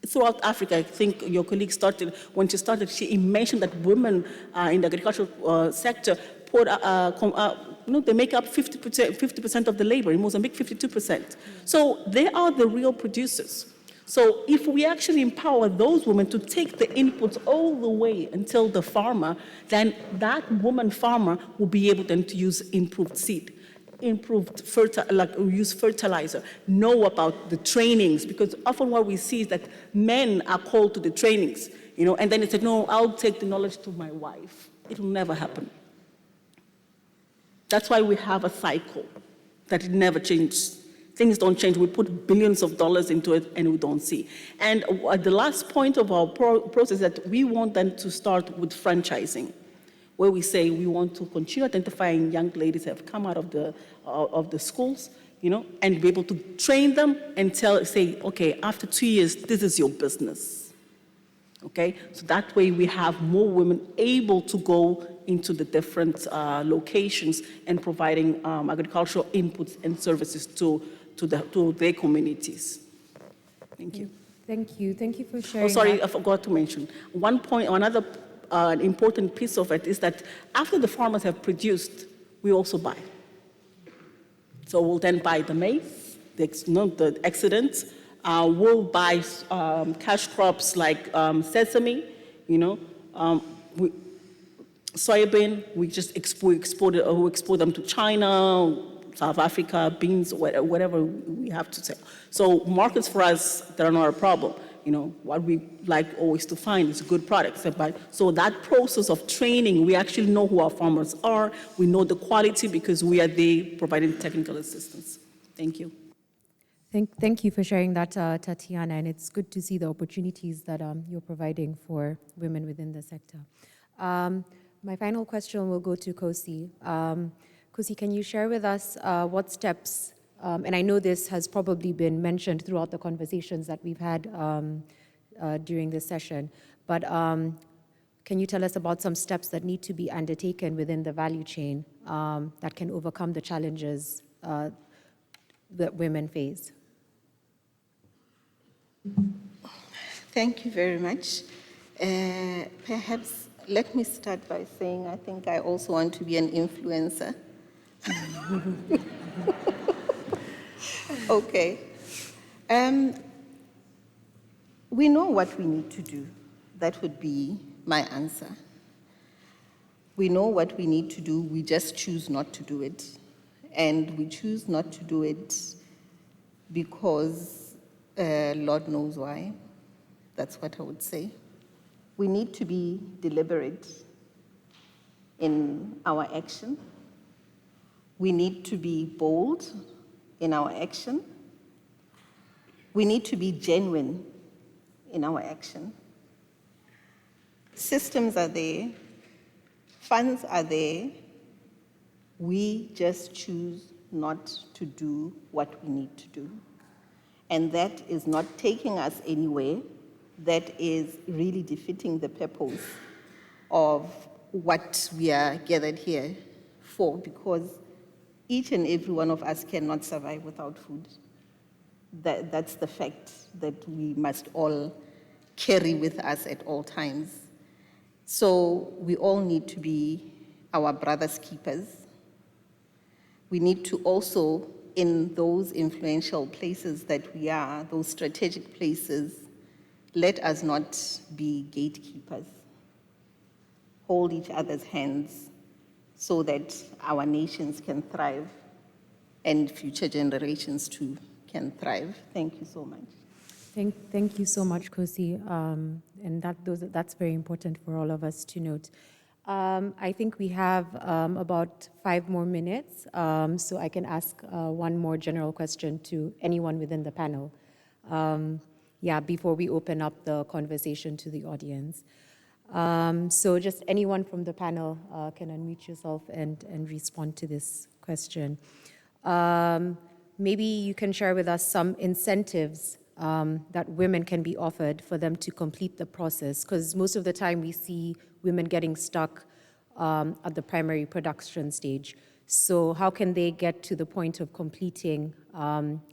S6: throughout Africa, I think your colleague started, when she started, she mentioned that women in the agricultural sector they make up 50% of the labor. In Mozambique, 52%. So they are the real producers. So if we actually empower those women to take the inputs all the way until the farmer, then that woman farmer will be able then to use improved seed, use fertilizer, know about the trainings, because often what we see is that men are called to the trainings, you know, and then they say, no, I'll take the knowledge to my wife. It will never happen. That's why we have a cycle, that it never changes. Things don't change. We put billions of dollars into it and we don't see. And the last point of our process is that we want them to start with franchising, where we say we want to continue identifying young ladies that have come out of the schools, and be able to train them and say, okay, after 2 years, this is your business. Okay, so that way we have more women able to go into the different locations and providing agricultural inputs and services to their communities. Thank you.
S2: Thank you. Thank you for sharing.
S6: Oh, sorry,
S2: that.
S6: I forgot to mention. One point, another important piece of it is that after the farmers have produced, we also buy. So we'll then buy the maize, the excedents. We'll buy cash crops like sesame, soybean. We just export them to China, South Africa, beans, whatever we have to sell. So markets for us, they're not a problem. What we like always to find is good products. So that process of training, we actually know who our farmers are. We know the quality because we are there providing technical assistance. Thank you.
S2: Thank you for sharing that, Tatiana, and it's good to see the opportunities that you're providing for women within the sector. My final question will go to Kosi. Kosi, can you share with us what steps, and I know this has probably been mentioned throughout the conversations that we've had during this session, but can you tell us about some steps that need to be undertaken within the value chain that can overcome the challenges that women face?
S5: Thank you very much. Perhaps let me start by saying I think I also want to be an influencer. Okay. We know what we need to do. That would be my answer. We know what we need to do, we just choose not to do it. And we choose not to do it because Lord knows why. That's what I would say. We need to be deliberate in our action. We need to be bold in our action. We need to be genuine in our action. Systems are there, funds are there. We just choose not to do what we need to do. And that is not taking us anywhere. That is really defeating the purpose of what we are gathered here for, because each and every one of us cannot survive without food. That's the fact that we must all carry with us at all times. So we all need to be our brother's keepers. We need to also, in those influential places that we are, those strategic places, let us not be gatekeepers. Hold each other's hands so that our nations can thrive and future generations too can thrive. Thank you so much.
S2: Thank you so much, Kosi. And that's very important for all of us to note. I think we have about 5 more minutes, so I can ask one more general question to anyone within the panel. Before we open up the conversation to the audience. So just anyone from the panel can unmute yourself and respond to this question. Maybe you can share with us some incentives that women can be offered for them to complete the process, because most of the time we see women getting stuck at the primary production stage. So how can they get to the point of completing,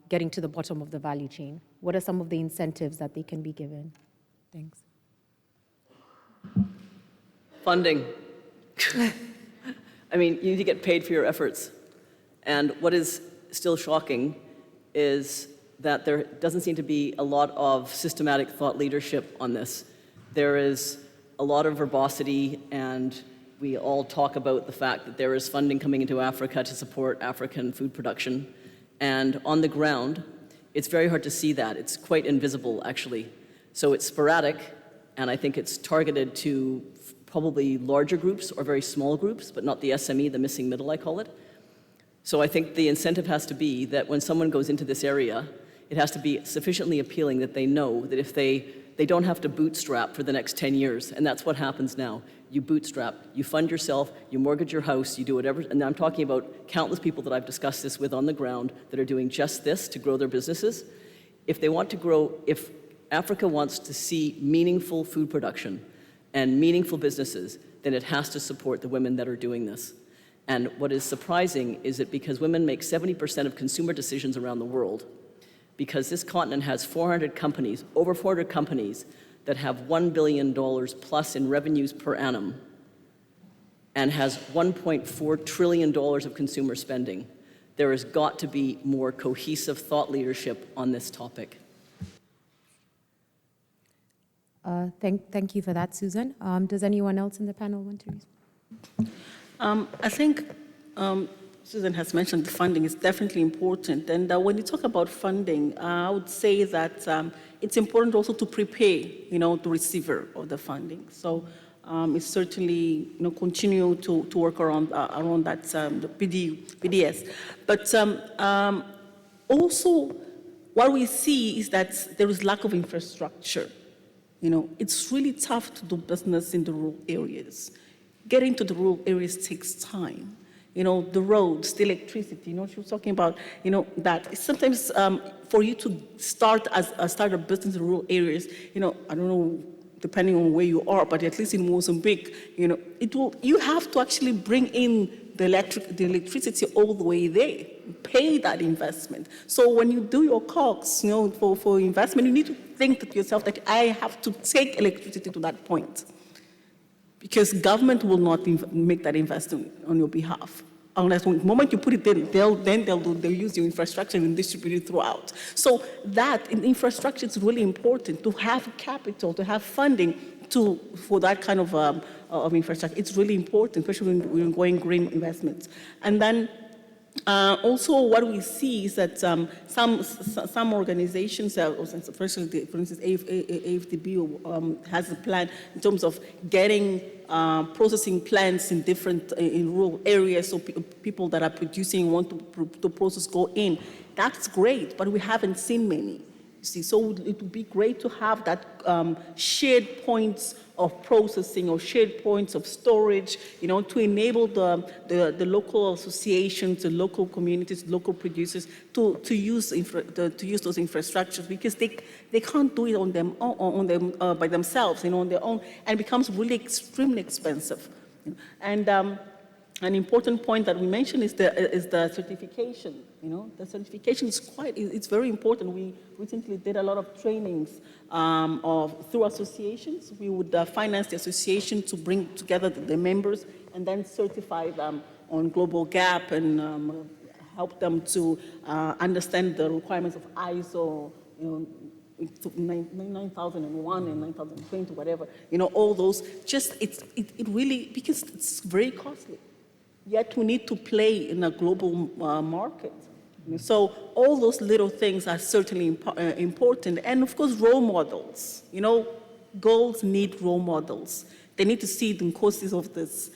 S2: getting to the bottom of the value chain? What are some of the incentives that they can be given? Thanks.
S3: Funding. I mean, you need to get paid for your efforts. And what is still shocking is that there doesn't seem to be a lot of systematic thought leadership on this. There is a lot of verbosity, and we all talk about the fact that there is funding coming into Africa to support African food production. And on the ground, it's very hard to see that. It's quite invisible, actually. So it's sporadic, and I think it's targeted to probably larger groups or very small groups, but not the SME, the missing middle, I call it. So I think the incentive has to be that when someone goes into this area, it has to be sufficiently appealing that they know that if they they don't have to bootstrap for the next 10 years, and that's what happens now. You bootstrap, you fund yourself, you mortgage your house, you do whatever, and I'm talking about countless people that I've discussed this with on the ground that are doing just this to grow their businesses. If they want to grow, if Africa wants to see meaningful food production and meaningful businesses, then it has to support the women that are doing this. And what is surprising is that because women make 70% of consumer decisions around the world, because this continent has 400 companies, over 400 companies, that have $1 billion plus in revenues per annum and has $1.4 trillion of consumer spending. There has got to be more cohesive thought leadership on this topic.
S2: Thank you for that, Susan. Does anyone else in the panel want to respond?
S6: I think Susan has mentioned the funding is definitely important. And when you talk about funding, I would say that it's important also to prepare, the receiver of the funding. So it's certainly, continue to work around that, the PDS. But also, what we see is that there is lack of infrastructure. It's really tough to do business in the rural areas. Getting to the rural areas takes time. The roads, the electricity, she was talking about, that. Sometimes for you to start a business in rural areas, I don't know, depending on where you are, but at least in Mozambique, you have to actually bring in the electricity all the way there, pay that investment. So when you do your COGS, for investment, you need to think to yourself that I have to take electricity to that point, because government will not make that investment on your behalf. Unless the moment you put it in, they'll use your infrastructure and distribute it throughout. So that in infrastructure is really important, to have capital, to have funding for that kind of infrastructure. It's really important, especially when we're going green investments. And then also what we see is that some organizations, for instance, AFDB has a plan in terms of getting processing plants in rural areas, so people that are producing want to process go in. That's great, but we haven't seen many. You see, so it would be great to have that shared points of processing or shared points of storage, to enable the local associations, the local communities, local producers to use those infrastructures, because they can't do it by themselves, on their own, and it becomes really extremely expensive. And an important point that we mentioned is the certification. The certification it's very important. We recently did a lot of trainings through associations. We would finance the association to bring together the members and then certify them on Global Gap and help them to understand the requirements of ISO, 9001 and 9020, whatever. All those. It really, because it's very costly. Yet we need to play in a global market. So all those little things are certainly important. And of course, role models. Girls need role models. They need to see the causes of this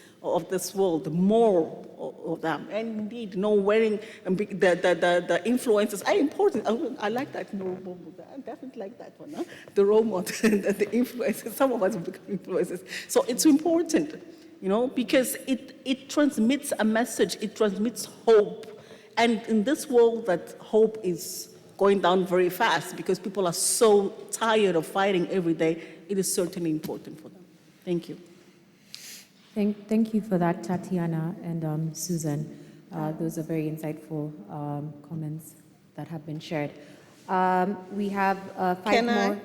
S6: world, more of them. And indeed, wearing the influences are important. I like that. I definitely like that one. Huh? The role model, the influences. Some of us become influencers. So it's important, because it transmits a message. It transmits hope. And in this world that hope is going down very fast because people are so tired of fighting every day, it is certainly important for them. Thank you.
S2: Thank you for that, Tatiana and Susan. Those are very insightful comments that have been shared. We have 5
S5: Can
S2: more.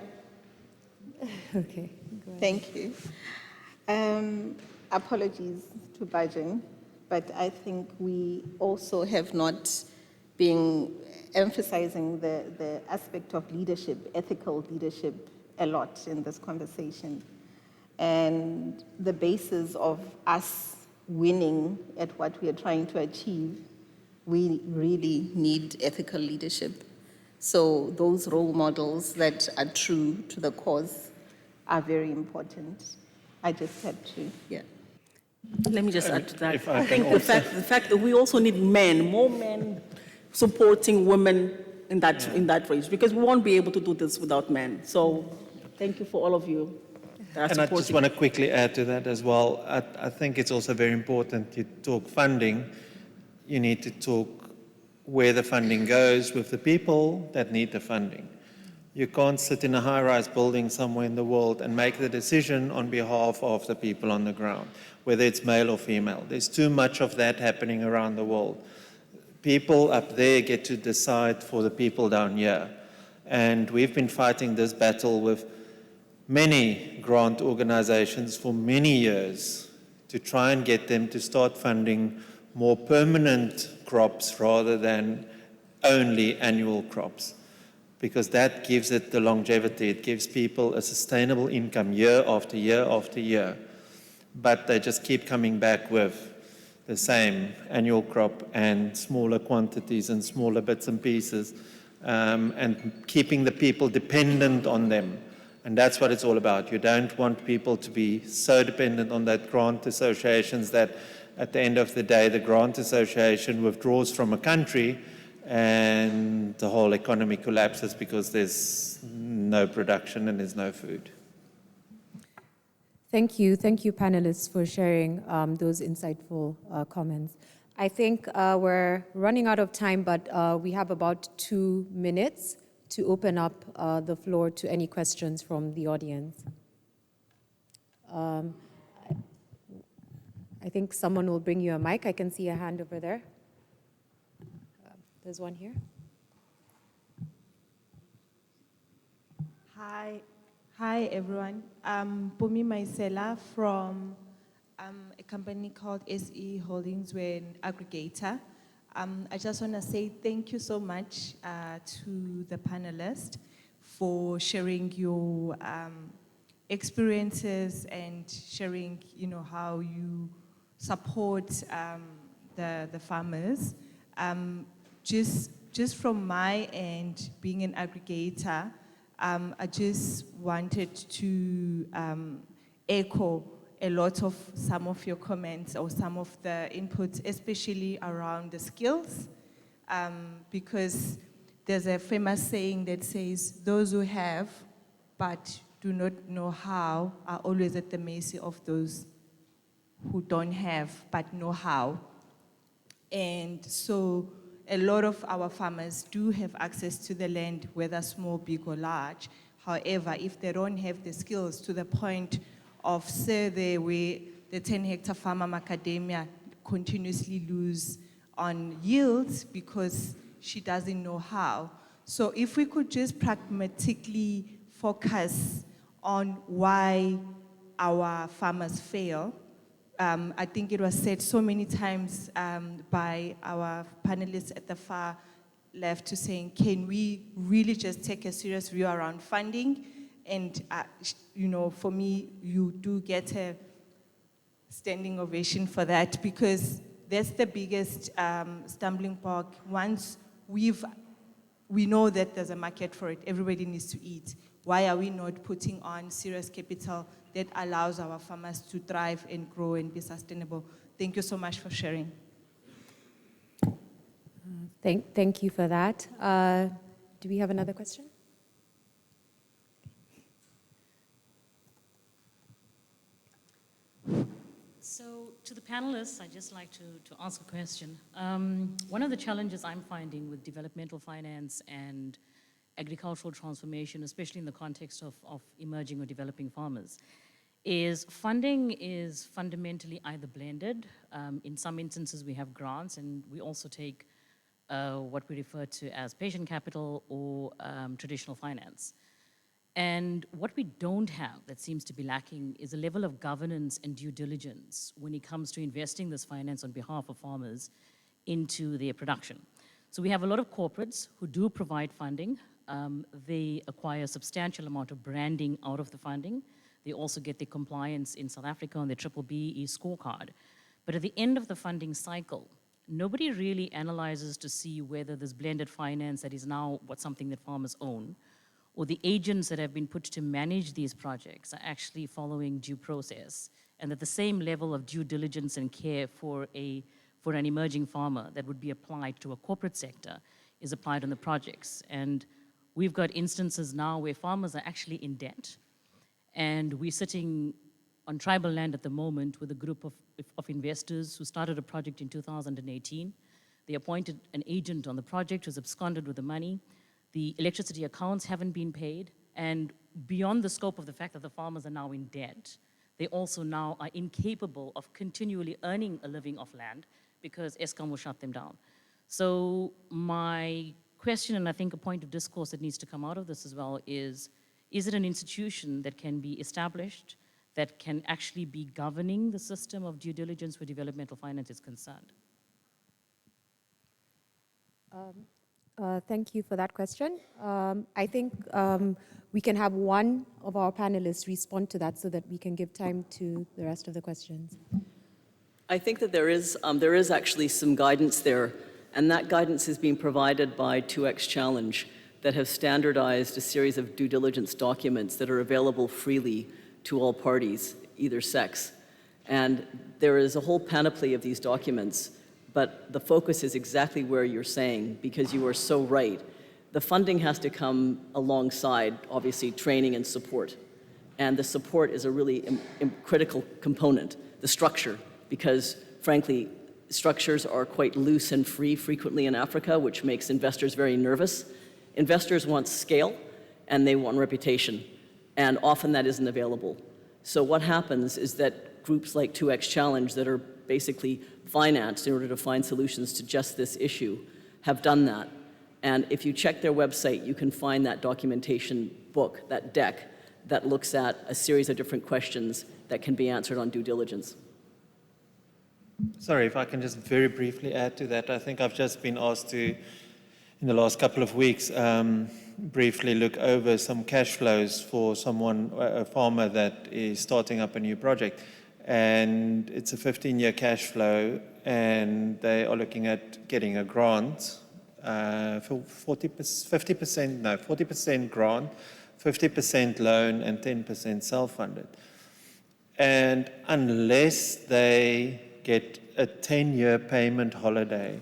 S2: Okay. Go ahead.
S5: Thank you. Apologies to Bajing, but I think we also have not been emphasizing the aspect of leadership, ethical leadership, a lot in this conversation. And the basis of us winning at what we are trying to achieve, we really need ethical leadership. So those role models that are true to the cause are very important. I just had to, yeah.
S6: Let me just add to that.
S4: If I
S6: I think
S4: can
S6: the fact that we also need more men supporting women in that range, because we won't be able to do this without men. So thank you for all of you that are
S4: And I just
S6: supporting.
S4: want to quickly add to that as well. I think it's also very important you talk funding. You need to talk where the funding goes with the people that need the funding. You can't sit in a high-rise building somewhere in the world and make the decision on behalf of the people on the ground, whether it's male or female. There's too much of that happening around the world. People up there get to decide for the people down here. And we've been fighting this battle with many grant organizations for many years to try and get them to start funding more permanent crops rather than only annual crops, because that gives it the longevity. It gives people a sustainable income year after year after year. But they just keep coming back with the same annual crop and smaller quantities and smaller bits and pieces, and keeping the people dependent on them. And that's what it's all about. You don't want people to be so dependent on that grant associations that at the end of the day, the grant association withdraws from a country and the whole economy collapses because there's no production and there's no food.
S2: Thank you, panelists, for sharing those insightful comments. I think we're running out of time, but we have about 2 minutes to open up the floor to any questions from the audience. I think someone will bring you a mic. I can see a hand over there. There's one here.
S7: Hi everyone. I'm Bumi Maisela from a company called SE Holdings. We're an aggregator. I just want to say thank you so much to the panelists for sharing your experiences and sharing, how you support the farmers. Just from my end, being an aggregator, I just wanted to echo a lot of some of your comments or some of the inputs, especially around the skills, because there's a famous saying that says, those who have but do not know how are always at the mercy of those who don't have but know how. And so a lot of our farmers do have access to the land, whether small, big, or large. However, if they don't have the skills to the point of, say, the 10-hectare farmer macadamia continuously lose on yields because she doesn't know how. So if we could just pragmatically focus on why our farmers fail. I think it was said so many times by our panelists at the far left to saying, can we really just take a serious view around funding? And, for me, you do get a standing ovation for that, because that's the biggest stumbling block. Once we know that there's a market for it, everybody needs to eat. Why are we not putting on serious capital that allows our farmers to thrive and grow and be sustainable? Thank you so much for sharing.
S2: Thank you for that. Do we have another question?
S8: So to the panelists, I'd just like to ask a question. One of the challenges I'm finding with developmental finance and agricultural transformation, especially in the context of emerging or developing farmers, is funding is fundamentally either blended. In some instances, we have grants, and we also take what we refer to as patient capital or traditional finance. And what we don't have that seems to be lacking is a level of governance and due diligence when it comes to investing this finance on behalf of farmers into their production. So we have a lot of corporates who do provide funding. They acquire a substantial amount of branding out of the funding. They also get their compliance in South Africa on their BBBE scorecard. But at the end of the funding cycle, nobody really analyzes to see whether this blended finance that is now something that farmers own, or the agents that have been put to manage these projects are actually following due process, and that the same level of due diligence and care for an emerging farmer that would be applied to a corporate sector is applied on the projects. And we've got instances now where farmers are actually in debt And we're sitting on tribal land at the moment with a group of investors who started a project in 2018. They appointed an agent on the project who's absconded with the money. The electricity accounts haven't been paid. And beyond the scope of the fact that the farmers are now in debt, they also now are incapable of continually earning a living off land because Eskom will shut them down. So my question, and I think a point of discourse that needs to come out of this as well, is it an institution that can be established that can actually be governing the system of due diligence where developmental finance is concerned?
S2: Thank you for that question. I think we can have one of our panelists respond to that so that we can give time to the rest of the questions.
S3: I think that there is actually some guidance there, and that guidance is being provided by 2X Challenge that have standardized a series of due diligence documents that are available freely to all parties, either sex. And there is a whole panoply of these documents, but the focus is exactly where you're saying, because you are so right. The funding has to come alongside, obviously, training and support. And the support is a really critical component, the structure, because frankly, structures are quite loose and free frequently in Africa, which makes investors very nervous. Investors want scale and they want reputation, and often that isn't available. So what happens is that groups like 2X Challenge that are basically financed in order to find solutions to just this issue have done that. And if you check their website, you can find that documentation book, that deck, that looks at a series of different questions that can be answered on due diligence.
S4: Sorry, if I can just very briefly add to that. I think I've just been asked to, in the last couple of weeks, briefly look over some cash flows for someone, a farmer that is starting up a new project. And it's a 15-year cash flow, and they are looking at getting a grant for 40% grant, 50% loan, and 10% self-funded. And unless they get a 10-year payment holiday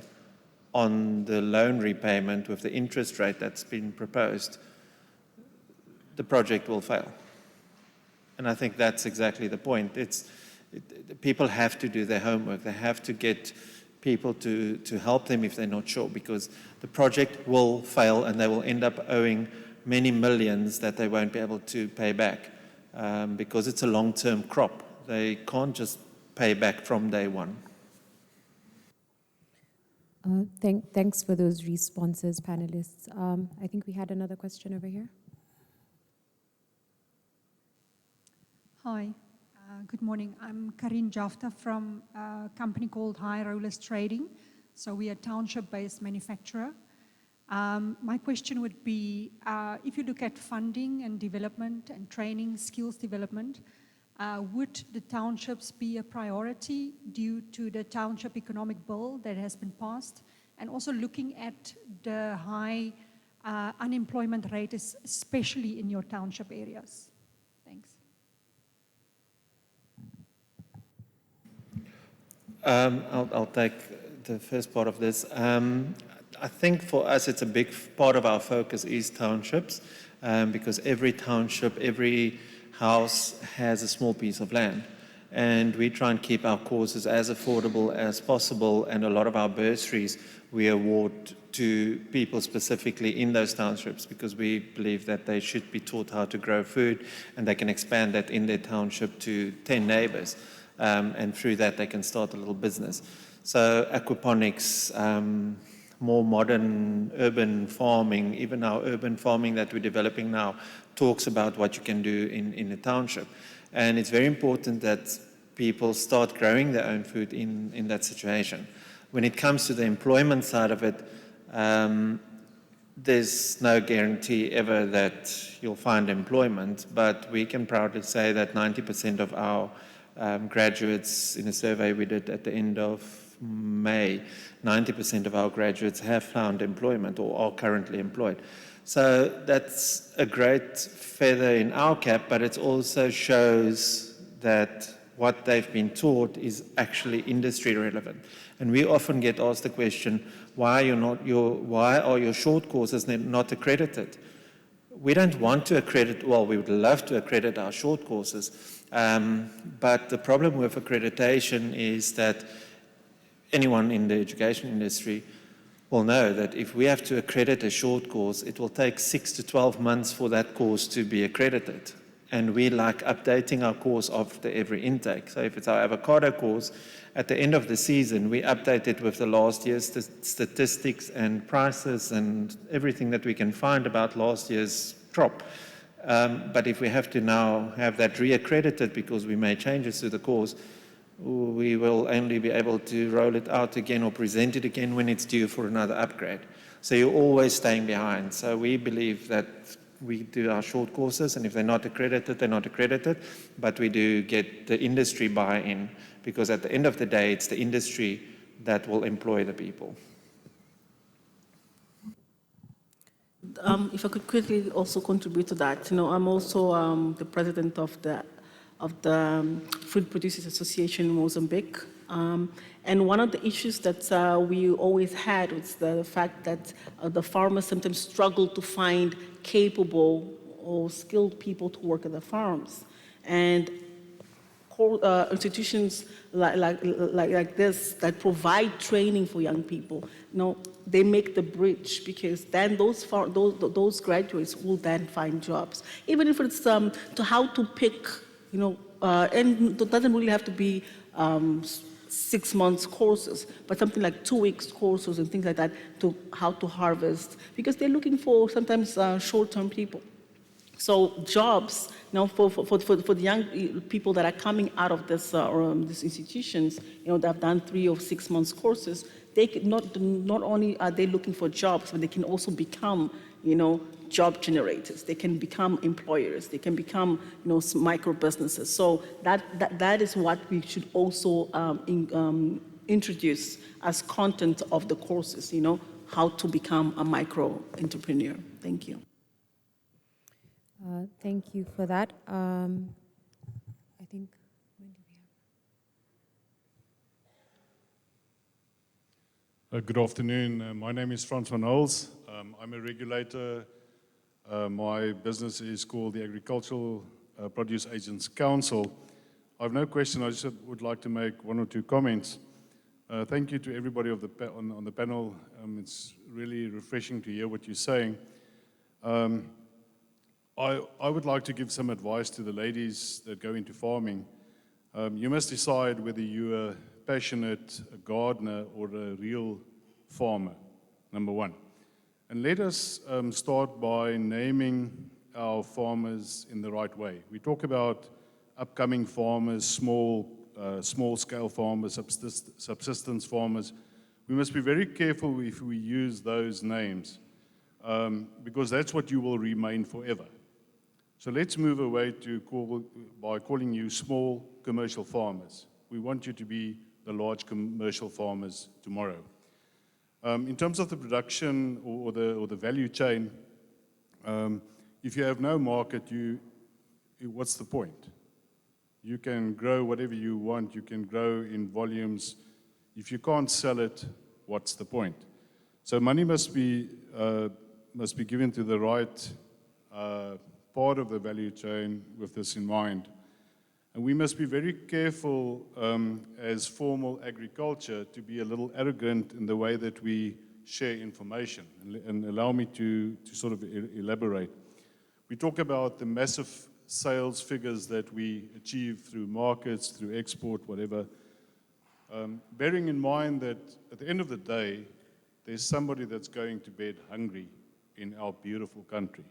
S4: on the loan repayment with the interest rate that's been proposed, the project will fail. And I think that's exactly the point. People have to do their homework. They have to get people to help them if they're not sure, because the project will fail and they will end up owing many millions that they won't be able to pay back because it's a long-term crop. They can't just pay back from day one.
S2: Thanks for those responses, panelists. I think we had another question over here.
S9: Hi, good morning. I'm Karin Jafta from a company called High Rollers Trading. So we are a township-based manufacturer. My question would be, if you look at funding and development and training, skills development, would the townships be a priority due to the township economic bill that has been passed? And also looking at the high unemployment rate, especially in your township areas. Thanks.
S4: I'll take the first part of this. I think for us, it's a big part of our focus is townships, because every township, every house has a small piece of land. And we try and keep our courses as affordable as possible, and a lot of our bursaries we award to people specifically in those townships, because we believe that they should be taught how to grow food, and they can expand that in their township to 10 neighbors. And through that, they can start a little business. So aquaponics, more modern urban farming, even our urban farming that we're developing now, talks about what you can do in a township. And it's very important that people start growing their own food in that situation. When it comes to the employment side of it, there's no guarantee ever that you'll find employment, but we can proudly say that 90% of our graduates, in a survey we did at the end of May, 90% of our graduates have found employment or are currently employed. So that's a great feather in our cap, but it also shows that what they've been taught is actually industry relevant. And we often get asked the question, why are your short courses not accredited? we don't want to accredit, well, we would love to accredit our short courses, but the problem with accreditation is that anyone in the education industry will know that if we have to accredit a short course, it will take 6 to 12 months for that course to be accredited. And we like updating our course after every intake. So if it's our avocado course, at the end of the season, we update it with the last year's statistics and prices and everything that we can find about last year's crop. But if we have to now have that reaccredited because we made changes to the course, we will only be able to roll it out again or present it again when it's due for another upgrade. So you're always staying behind. So we believe that we do our short courses, and if they're not accredited, they're not accredited, but we do get the industry buy-in, because at the end of the day, it's the industry that will employ the people.
S6: If I could quickly also contribute to that, I'm also the president of the Food Producers Association in Mozambique. And one of the issues that we always had was the fact that the farmers sometimes struggle to find capable or skilled people to work at the farms. And institutions like this that provide training for young people, they make the bridge, because then those graduates will then find jobs. Even if it's to how to pick, and it doesn't really have to be 6 months courses, but something like 2 weeks courses and things like that, to how to harvest, because they're looking for sometimes short-term people. So jobs, for the young people that are coming out of these institutions, that have done 3 or 6 months courses, they can not only are they looking for jobs, but they can also become, job generators. They can become employers. They can become, micro businesses. So that is what we should also introduce as content of the courses. How to become a micro entrepreneur. Thank you.
S2: Thank you for that. I think, when do we have?
S10: Good afternoon. My name is Frans van Hulst. I'm a regulator. My business is called the Agricultural Produce Agents Council. I have no question. I just would like to make 1 or 2 comments. Thank you to everybody on the panel. It's really refreshing to hear what you're saying. I would like to give some advice to the ladies that go into farming. You must decide whether you're a passionate gardener or a real farmer, number 1. And let us start by naming our farmers in the right way. We talk about upcoming farmers, small-scale farmers, subsistence farmers. We must be very careful if we use those names, because that's what you will remain forever. So let's move away by calling you small commercial farmers. We want you to be the large commercial farmers tomorrow. In terms of the production or the value chain, if you have no market, what's the point? You can grow whatever you want. You can grow in volumes. If you can't sell it, what's the point? So money must be given to the right part of the value chain with this in mind. And we must be very careful as formal agriculture to be a little arrogant in the way that we share information. And allow me to sort of elaborate. We talk about the massive sales figures that we achieve through markets, through export, whatever. Bearing in mind that at the end of the day, there's somebody that's going to bed hungry in our beautiful country.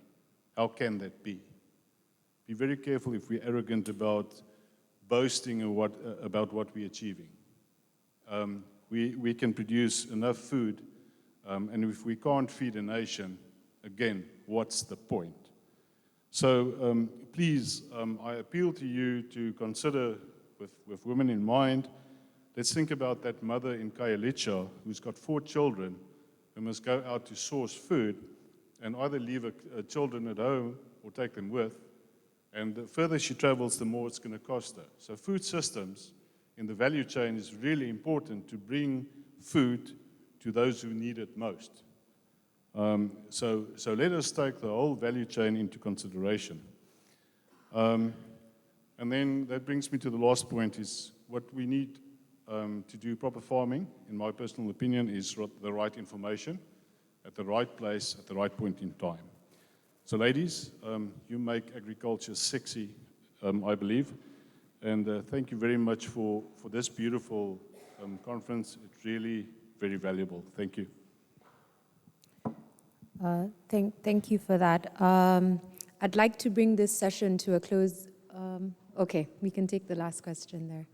S10: How can that be? Be very careful if we're arrogant about boasting about what we're achieving. We can produce enough food, and if we can't feed a nation, again, what's the point? So please, I appeal to you to consider, with women in mind, let's think about that mother in Khayelitsha who's got 4 children who must go out to source food and either leave her children at home or take them with. And the further she travels, the more it's going to cost her. So food systems in the value chain is really important to bring food to those who need it most. So let us take the whole value chain into consideration. And then that brings me to the last point is what we need to do proper farming, in my personal opinion, is the right information at the right place at the right point in time. So ladies, you make agriculture sexy, I believe. And thank you very much for this beautiful conference. It's really very valuable. Thank you.
S2: Thank you for that. I'd like to bring this session to a close. Okay, we can take the last question there.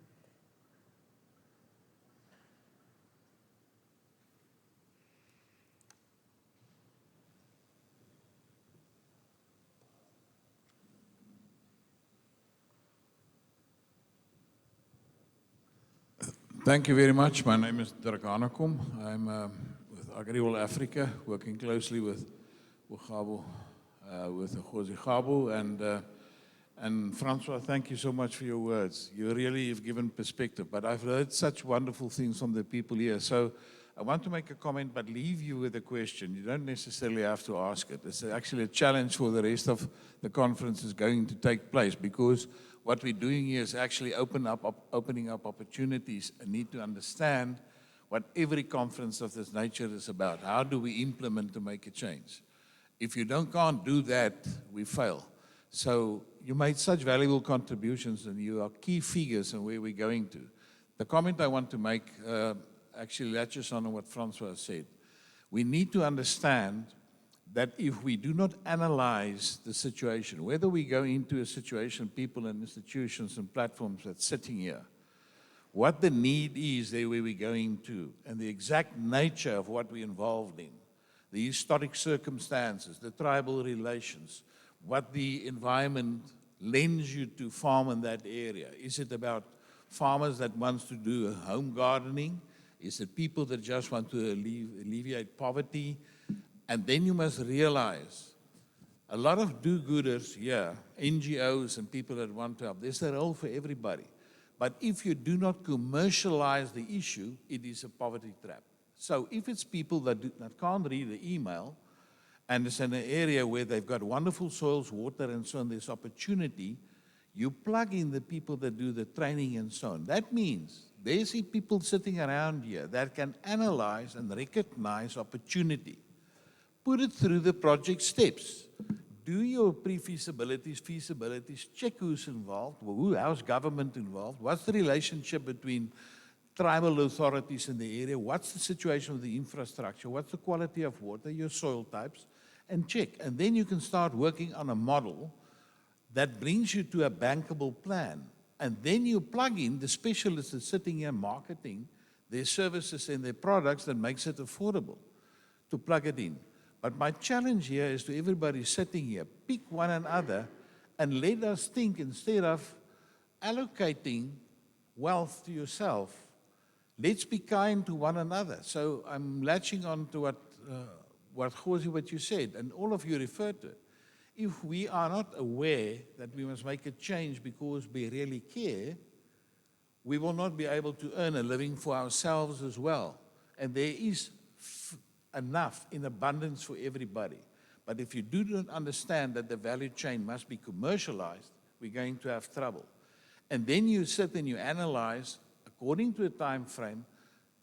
S11: Thank you very much. My name is Dirk Hanekom. I'm with Agri Africa, working closely with Gabo, with Jose Gabo. And Francois, thank you so much for your words. You really have given perspective. But I've heard such wonderful things from the people here. So I want to make a comment, but leave you with a question. You don't necessarily have to ask it. It's actually a challenge for the rest of the conference is going to take place, because what we're doing here is actually opening up opportunities and need to understand what every conference of this nature is about. How do we implement to make a change? If you can't do that, we fail. So you made such valuable contributions, and you are key figures in where we're going to. The comment I want to make actually latches on what Francois said. We need to understand that if we do not analyze the situation, whether we go into a situation, people and institutions and platforms that's sitting here, what the need is there where we're going to, and the exact nature of what we're involved in, the historic circumstances, the tribal relations, what the environment lends you to farm in that area. Is it about farmers that wants to do home gardening? Is it people that just want to alleviate poverty? And then you must realize a lot of do-gooders here, NGOs and people that want to help, there's a role for everybody. But if you do not commercialize the issue, it is a poverty trap. So if it's people that can't read the email, and it's in an area where they've got wonderful soils, water, and so on, there's opportunity, you plug in the people that do the training and so on. That means there's people sitting around here that can analyze and recognize opportunity. Put it through the project steps. Do your pre-feasibilities, feasibilities, check who's involved, how's government involved, what's the relationship between tribal authorities in the area, what's the situation with the infrastructure, what's the quality of water, your soil types, and check. And then you can start working on a model that brings you to a bankable plan. And then you plug in the specialists that's sitting here marketing their services and their products that makes it affordable to plug it in. But my challenge here is to everybody sitting here, pick one another and let us think, instead of allocating wealth to yourself, let's be kind to one another. So I'm latching on to what you said, and all of you referred to it. If we are not aware that we must make a change because we really care, we will not be able to earn a living for ourselves as well. And there is enough in abundance for everybody. But if you do not understand that the value chain must be commercialized, we're going to have trouble. And then you sit and you analyze, according to a time frame,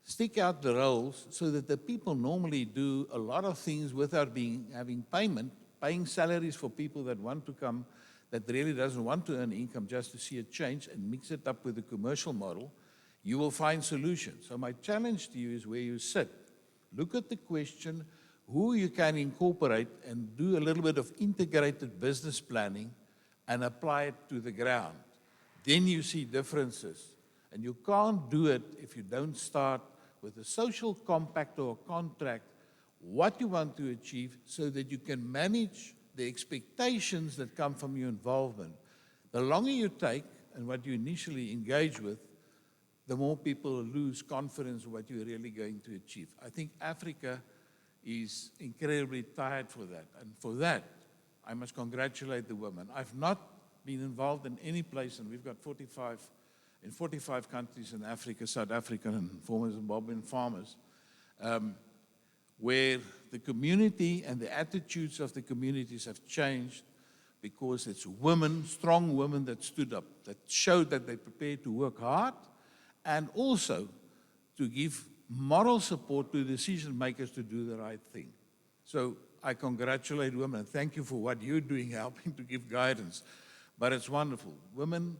S11: stick out the roles so that the people normally do a lot of things without having paying salaries for people that want to come, that really doesn't want to earn income just to see a change, and mix it up with the commercial model, you will find solutions. So my challenge to you is where you sit. Look at the question, who you can incorporate and do a little bit of integrated business planning and apply it to the ground. Then you see differences. And you can't do it if you don't start with a social compact or a contract, what you want to achieve, so that you can manage the expectations that come from your involvement. The longer you take and what you initially engage with, the more people lose confidence in what you're really going to achieve. I think Africa is incredibly tired for that. And for that, I must congratulate the women. I've not been involved in any place, and we've got 45 countries in Africa, South African and former Zimbabwean farmers. where the community and the attitudes of the communities have changed because it's women, strong women that stood up, that showed that they're prepared to work hard and also to give moral support to decision makers to do the right thing. So I congratulate women and thank you for what you're doing, helping to give guidance. But it's wonderful. Women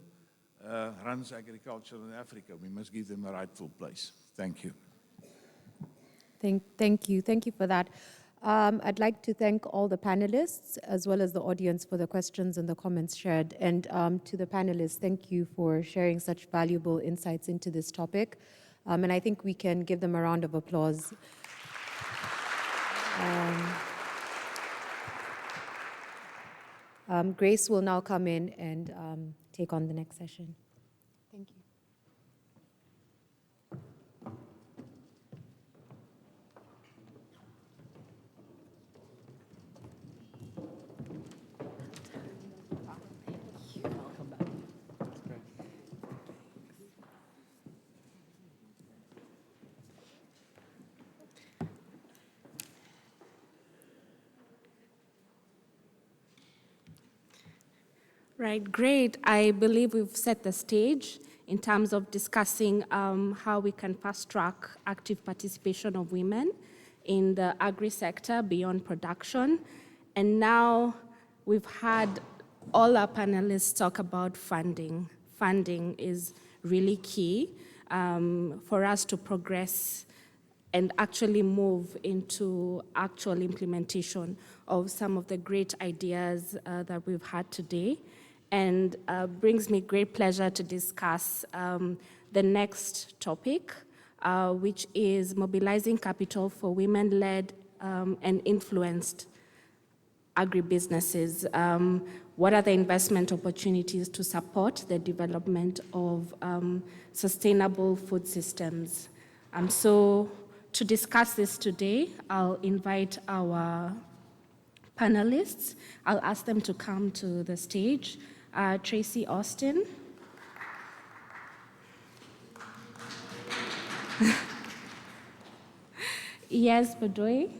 S11: runs agriculture in Africa. We must give them a rightful place. Thank you.
S2: Thank you for that. I'd like to thank all the panelists as well as the audience for the questions and the comments shared. And to the panelists, thank you for sharing such valuable insights into this topic. And I think we can give them a round of applause. Grace will now come in and take on the next session. Thank you.
S1: Right, great. I believe we've set the stage in terms of discussing how we can fast-track active participation of women in the agri sector beyond production. And now we've had all our panelists talk about funding. Funding is really key for us to progress and actually move into actual implementation of some of the great ideas that we've had today. And brings me great pleasure to discuss the next topic, which is mobilizing capital for women-led and influenced agribusinesses. What are the investment opportunities to support the development of sustainable food systems? So to discuss this today, I'll invite our panelists. I'll ask them to come to the stage. Tracy Austin. Yes, Badoy.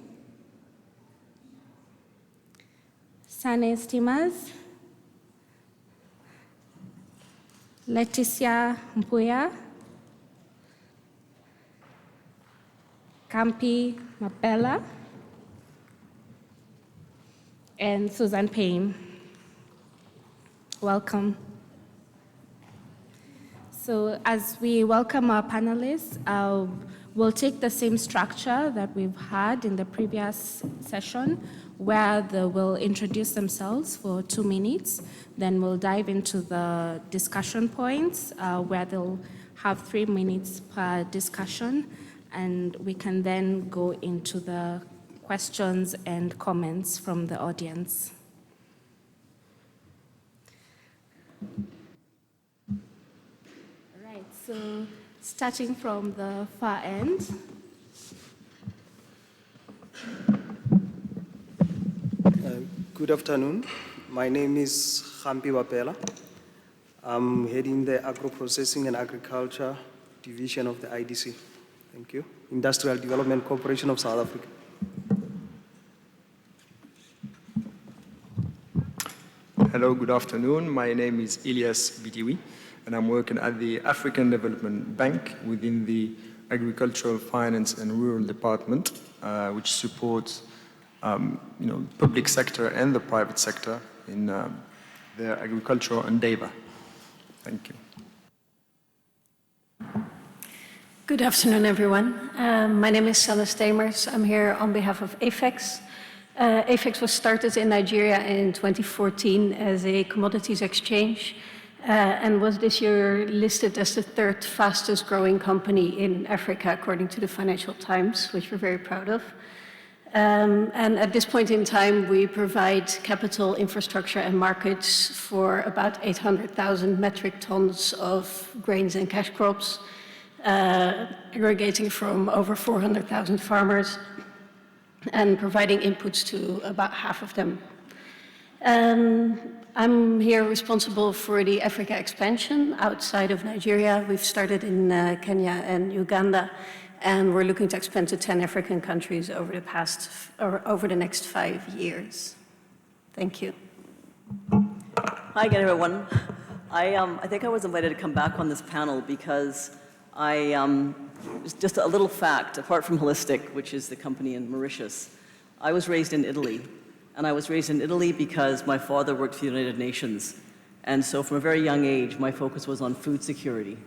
S1: Sane Stimas. Leticia Mpuya. Campi Mapela. And Susan Payne. Welcome. So as we welcome our panelists, we'll take the same structure that we've had in the previous session, where they will introduce themselves for 2 minutes. Then we'll dive into the discussion points, where they'll have 3 minutes per discussion, and we can then go into the questions and comments from the audience. Right, so starting from the far end.
S12: Good afternoon. My name is Campi Mapela. I'm heading the Agro-processing and Agriculture Division of the IDC. Thank you. Industrial Development Corporation of South Africa.
S13: Hello, good afternoon. My name is Ilyas Bidiwi, and I'm working at the African Development Bank within the Agricultural Finance and Rural Department, which supports public sector and the private sector in their agricultural endeavor. Thank you.
S14: Good afternoon, everyone. My name is Sana Stamers. I'm here on behalf of AFEX. AFEX was started in Nigeria in 2014 as a commodities exchange and was this year listed as the 3rd fastest growing company in Africa, according to the Financial Times, which we're very proud of. And at this point in time, we provide capital, infrastructure, and markets for about 800,000 metric tons of grains and cash crops, aggregating from over 400,000 farmers, and providing inputs to about half of them. I'm here responsible for the Africa expansion outside of Nigeria. We've started in Kenya and Uganda, and we're looking to expand to 10 African countries over the next 5 years. Thank you.
S3: Hi again, everyone. I think I was invited to come back on this panel because just a little fact, apart from Holistic, which is the company in Mauritius, I was raised in Italy. And I was raised in Italy because my father worked for the United Nations. And so from a very young age, my focus was on food security.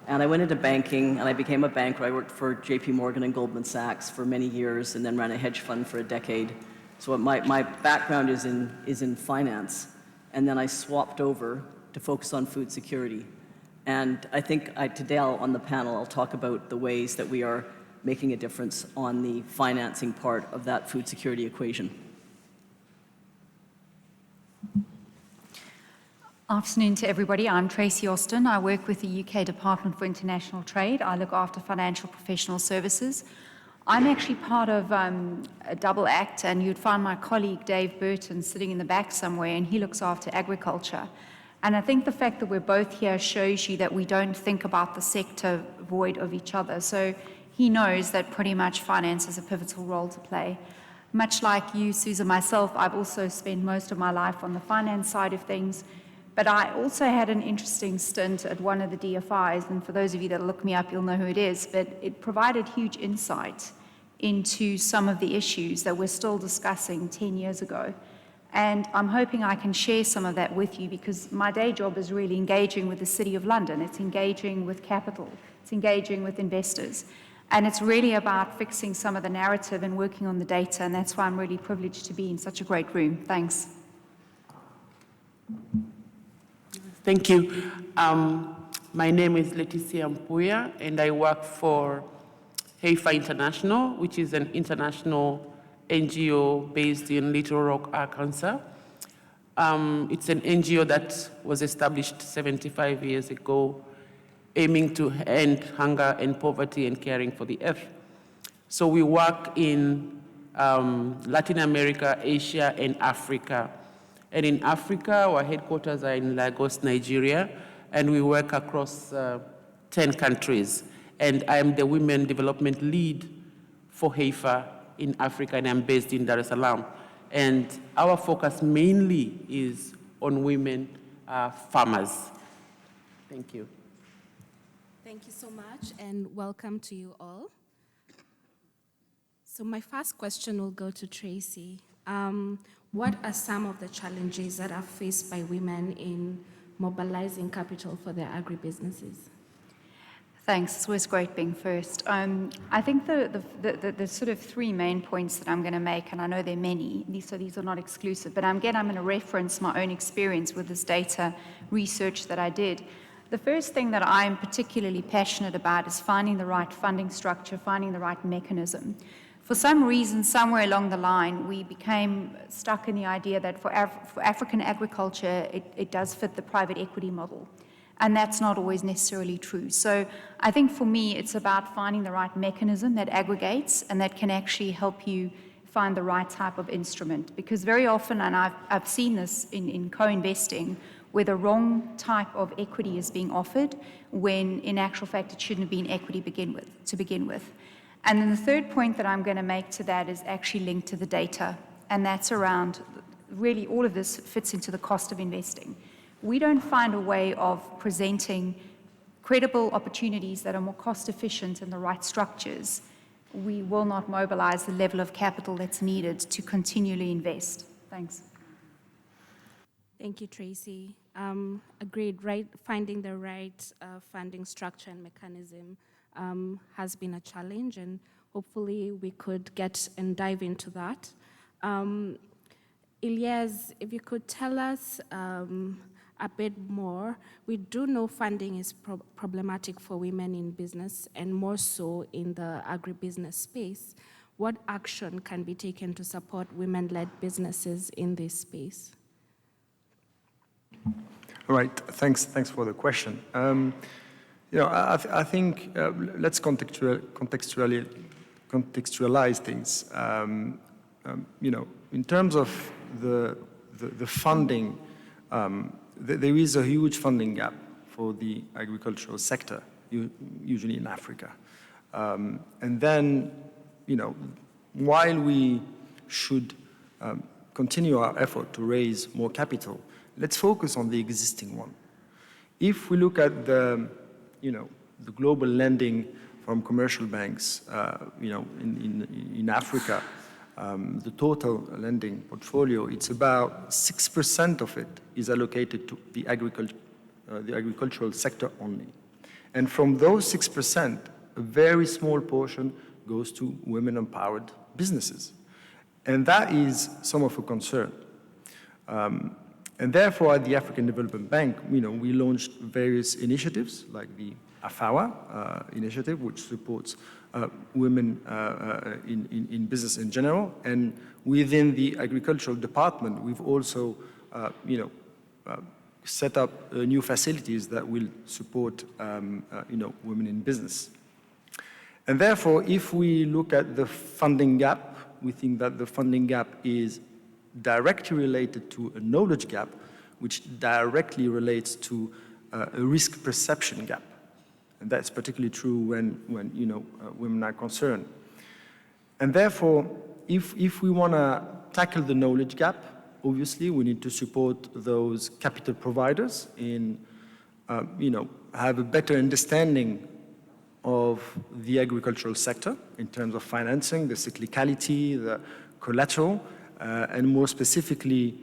S3: And I went into banking, and I became a banker. I worked for JP Morgan and Goldman Sachs for many years, and then ran a hedge fund for a decade. So my background is in finance. And then I swapped over to focus on food security. And I think today on the panel, I'll talk about the ways that we are making a difference on the financing part of that food security equation.
S15: Afternoon to everybody. I'm Tracy Austin. I work with the UK Department for International Trade. I look after financial professional services. I'm actually part of a double act, and you'd find my colleague Dave Burton sitting in the back somewhere, and he looks after agriculture. And I think the fact that we're both here shows you that we don't think about the sector void of each other. So he knows that pretty much finance has a pivotal role to play. Much like you, Susan, myself, I've also spent most of my life on the finance side of things. But I also had an interesting stint at one of the DFIs, and for those of you that look me up, you'll know who it is, but it provided huge insight into some of the issues that we're still discussing 10 years ago. And I'm hoping I can share some of that with you, because my day job is really engaging with the City of London. It's engaging with capital. It's engaging with investors. And it's really about fixing some of the narrative and working on the data, and that's why I'm really privileged to be in such a great room. Thanks.
S16: Thank you. My name is Leticia Mpuya, and I work for HEIFA International, which is an international NGO based in Little Rock, Arkansas. It's an NGO that was established 75 years ago, aiming to end hunger and poverty and caring for the earth. So we work in Latin America, Asia, and Africa. And in Africa, our headquarters are in Lagos, Nigeria, and we work across 10 countries. And I'm the Women Development Lead for HEIFA in Africa, and I'm based in Dar es Salaam. And our focus mainly is on women farmers. Thank you.
S1: Thank you so much, and welcome to you all. So my first question will go to Tracy. What are some of the challenges that are faced by women in mobilizing capital for their agribusinesses?
S15: Thanks. It's always great being first. I think the sort of three main points that I'm going to make, and I know there are many, so these are not exclusive, but I'm going to reference my own experience with this data research that I did. The first thing that I'm particularly passionate about is finding the right funding structure, finding the right mechanism. For some reason, somewhere along the line, we became stuck in the idea that for African agriculture, it does fit the private equity model. And that's not always necessarily true. So I think for me, it's about finding the right mechanism that aggregates and that can actually help you find the right type of instrument. Because very often, and I've seen this in co-investing, where the wrong type of equity is being offered, when in actual fact, it shouldn't have been equity to begin with. And then the third point that I'm going to make to that is actually linked to the data. And that's around, really all of this fits into the cost of investing. We don't find a way of presenting credible opportunities that are more cost efficient and the right structures. We will not mobilize the level of capital that's needed to continually invest. Thanks.
S1: Thank you, Tracy. Agreed, right? Finding the right funding structure and mechanism has been a challenge, and hopefully we could get and dive into that. Ilyas, if you could tell us a bit more. We do know funding is problematic for women in business, and more so in the agribusiness space. What action can be taken to support women-led businesses in this space?
S13: All right, thanks for the question. I think let's contextualize things. In terms of the funding, there is a huge funding gap for the agricultural sector, usually in Africa. And then, while we should continue our effort to raise more capital, let's focus on the existing one. If we look at the global lending from commercial banks, in Africa, the total lending portfolio, it's about 6% of it is allocated to the agricultural sector only. And from those 6%, a very small portion goes to women-empowered businesses. And that is some of a concern. And therefore, at the African Development Bank, we launched various initiatives like the AFAWA initiative, which supports women in business in general. And within the agricultural department, we've also, set up new facilities that will support, women in business. And therefore, if we look at the funding gap, we think that the funding gap is directly related to a knowledge gap, which directly relates to a risk perception gap. And that's particularly true when women are concerned. And therefore, if we want to tackle the knowledge gap, obviously we need to support those capital providers in, have a better understanding of the agricultural sector in terms of financing, the cyclicality, the collateral, and more specifically,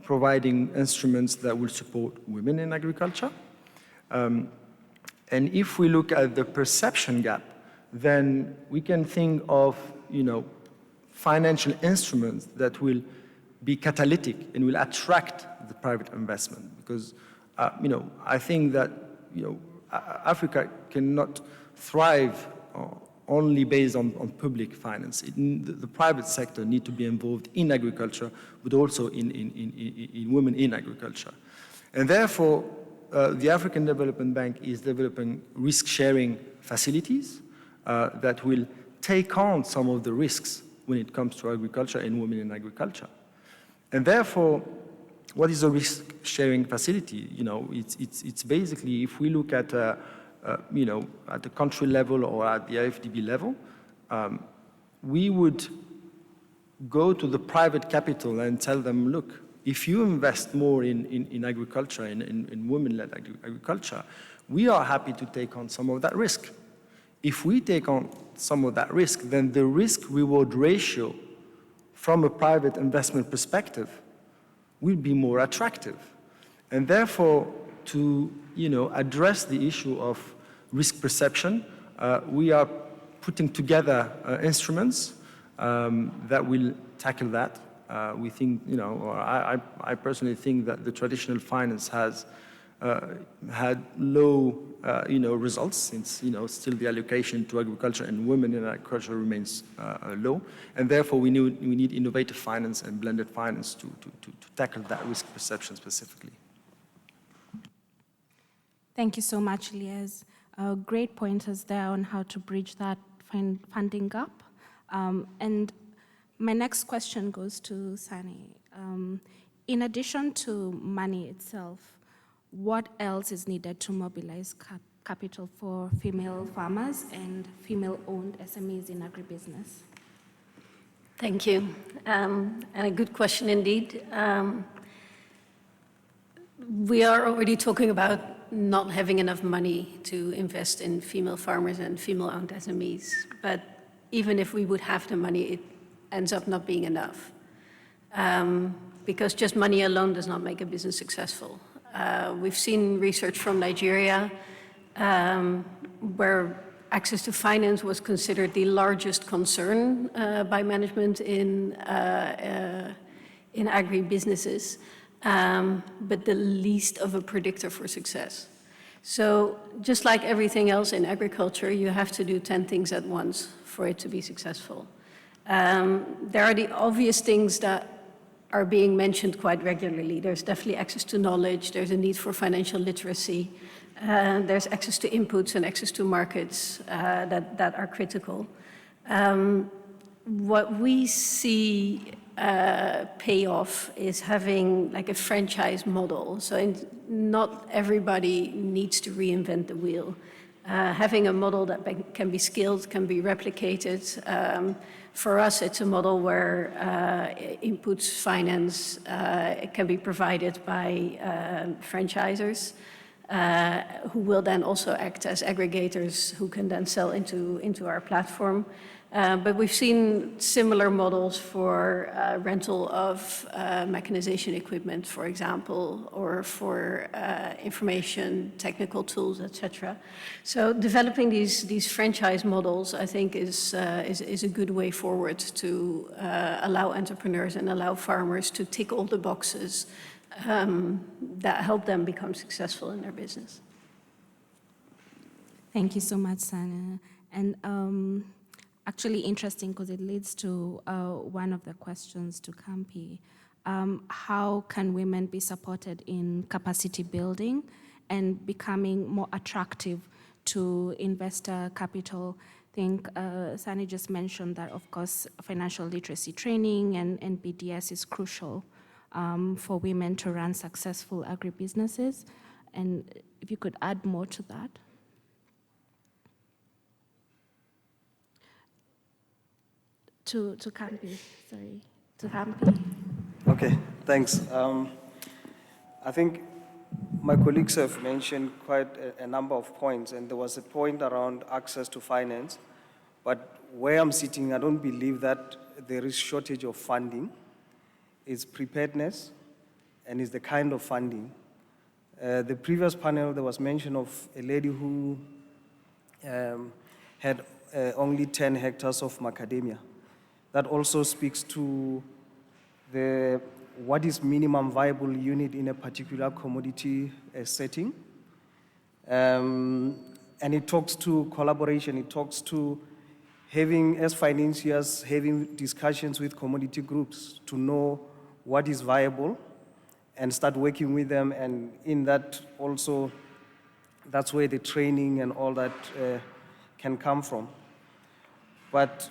S13: providing instruments that will support women in agriculture. And if we look at the perception gap, then we can think of, financial instruments that will be catalytic and will attract the private investment. Because, I think that, Africa cannot thrive only based on public finance. The private sector need to be involved in agriculture, but also in women in agriculture. And therefore, the African Development Bank is developing risk-sharing facilities that will take on some of the risks when it comes to agriculture and women in agriculture. And therefore, what is a risk-sharing facility? It's basically, if we look at at the country level or at the IFDB level, we would go to the private capital and tell them, look, if you invest more in agriculture, in women-led agriculture, we are happy to take on some of that risk. If we take on some of that risk, then the risk-reward ratio from a private investment perspective will be more attractive. And therefore, to address the issue of risk perception, we are putting together instruments that will tackle that. We think, I personally think that the traditional finance has had low, results since, still the allocation to agriculture and women in agriculture remains low. And therefore, we need innovative finance and blended finance to tackle that risk perception specifically.
S1: Thank you so much, Elias. Great pointers there on how to bridge that funding gap. And my next question goes to Sani. In addition to money itself, what else is needed to mobilize capital for female farmers and female-owned SMEs in agribusiness?
S14: Thank you. And a good question indeed. We are already talking about not having enough money to invest in female farmers and female-owned SMEs. But even if we would have the money, it ends up not being enough. Because just money alone does not make a business successful. We've seen research from Nigeria where access to finance was considered the largest concern by management in agri-businesses, but the least of a predictor for success. So just like everything else in agriculture, you have to do 10 things at once for it to be successful. There are the obvious things that are being mentioned quite regularly. There's definitely access to knowledge, there's a need for financial literacy, there's access to inputs and access to markets that are critical. What we see pay off is having like a franchise model. So not everybody needs to reinvent the wheel. Having a model that can be scaled, can be replicated. For us, it's a model where input finance can be provided by franchisors, who will then also act as aggregators who can then sell into our platform. But we've seen similar models for rental of mechanization equipment, for example, or for information, technical tools, etc. So developing these franchise models, I think, is a good way forward to allow entrepreneurs and allow farmers to tick all the boxes that help them become successful in their business.
S1: Thank you so much, Sana. And actually interesting because it leads to one of the questions to Kampi. How can women be supported in capacity building and becoming more attractive to investor capital? I think Sani just mentioned that, of course, financial literacy training and BDS is crucial for women to run successful agribusinesses. And if you could add more to that. To Kampi, sorry, to Kampi.
S12: Okay, thanks. I think my colleagues have mentioned quite a number of points, and there was a point around access to finance. But where I'm sitting, I don't believe that there is shortage of funding. It's preparedness, and it's the kind of funding. The previous panel, there was mention of a lady who had only 10 hectares of macadamia. That also speaks to what is minimum viable unit in a particular commodity setting. And it talks to collaboration, it talks to having, as financiers, having discussions with commodity groups to know what is viable and start working with them. And in that also, that's where the training and all that can come from. But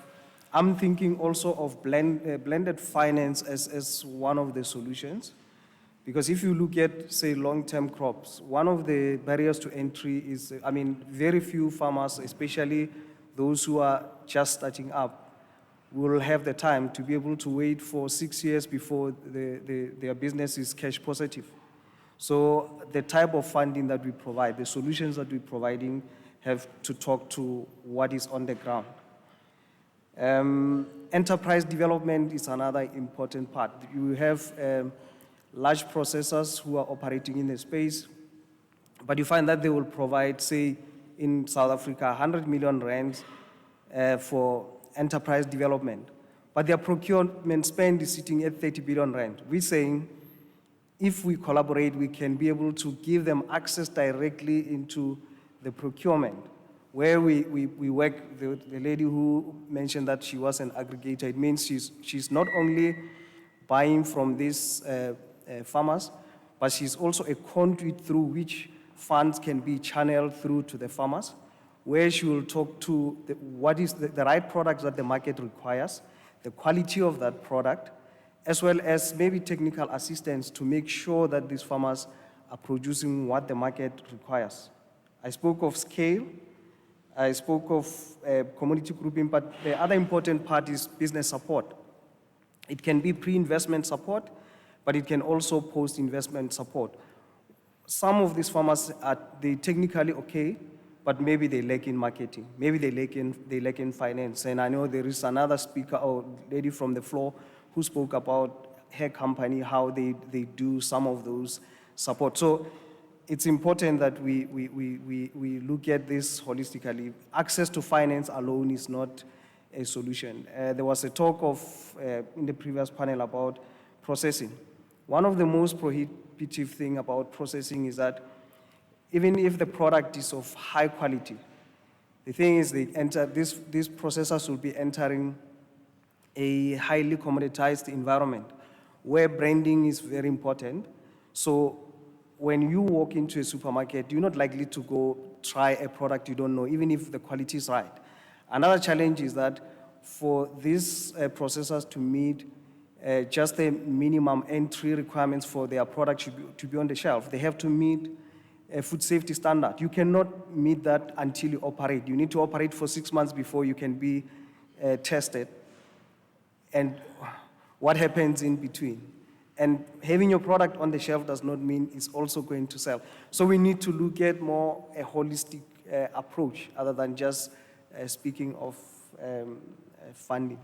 S12: I'm thinking also of blended finance as one of the solutions. Because if you look at, say, long-term crops, one of the barriers to entry is, very few farmers, especially those who are just starting up, will have the time to be able to wait for 6 years before their business is cash positive. So the type of funding that we provide, the solutions that we're providing have to talk to what is on the ground. Enterprise development is another important part. You have large processors who are operating in the space, but you find that they will provide, say, in South Africa, 100 million rands for enterprise development. But their procurement spend is sitting at 30 billion rand. We're saying if we collaborate, we can be able to give them access directly into the procurement. Where we work, the lady who mentioned that she was an aggregator, it means she's not only buying from these farmers, but she's also a conduit through which funds can be channeled through to the farmers, where she will talk to what is the right products that the market requires, the quality of that product, as well as maybe technical assistance to make sure that these farmers are producing what the market requires. I spoke of scale, I spoke of commodity grouping, but the other important part is business support. It can be pre-investment support, but it can also post-investment support. Some of these farmers they technically okay, but maybe they lack in marketing. Maybe they lack in finance. And I know there is another speaker or lady from the floor who spoke about her company, how they do some of those support. So it's important that we look at this holistically. Access to finance alone is not a solution. There was a talk in the previous panel about processing. One of the most prohibitive things about processing is that even if the product is of high quality, the thing is these processors will be entering a highly commoditized environment where branding is very important. So when you walk into a supermarket, you're not likely to go try a product you don't know, even if the quality is right. Another challenge is that for these processors to meet just the minimum entry requirements for their product to be on the shelf, they have to meet food safety standard. You cannot meet that until you operate. You need to operate for 6 months before you can be tested. And what happens in between? And having your product on the shelf does not mean it's also going to sell. So we need to look at more a holistic approach other than just speaking of funding.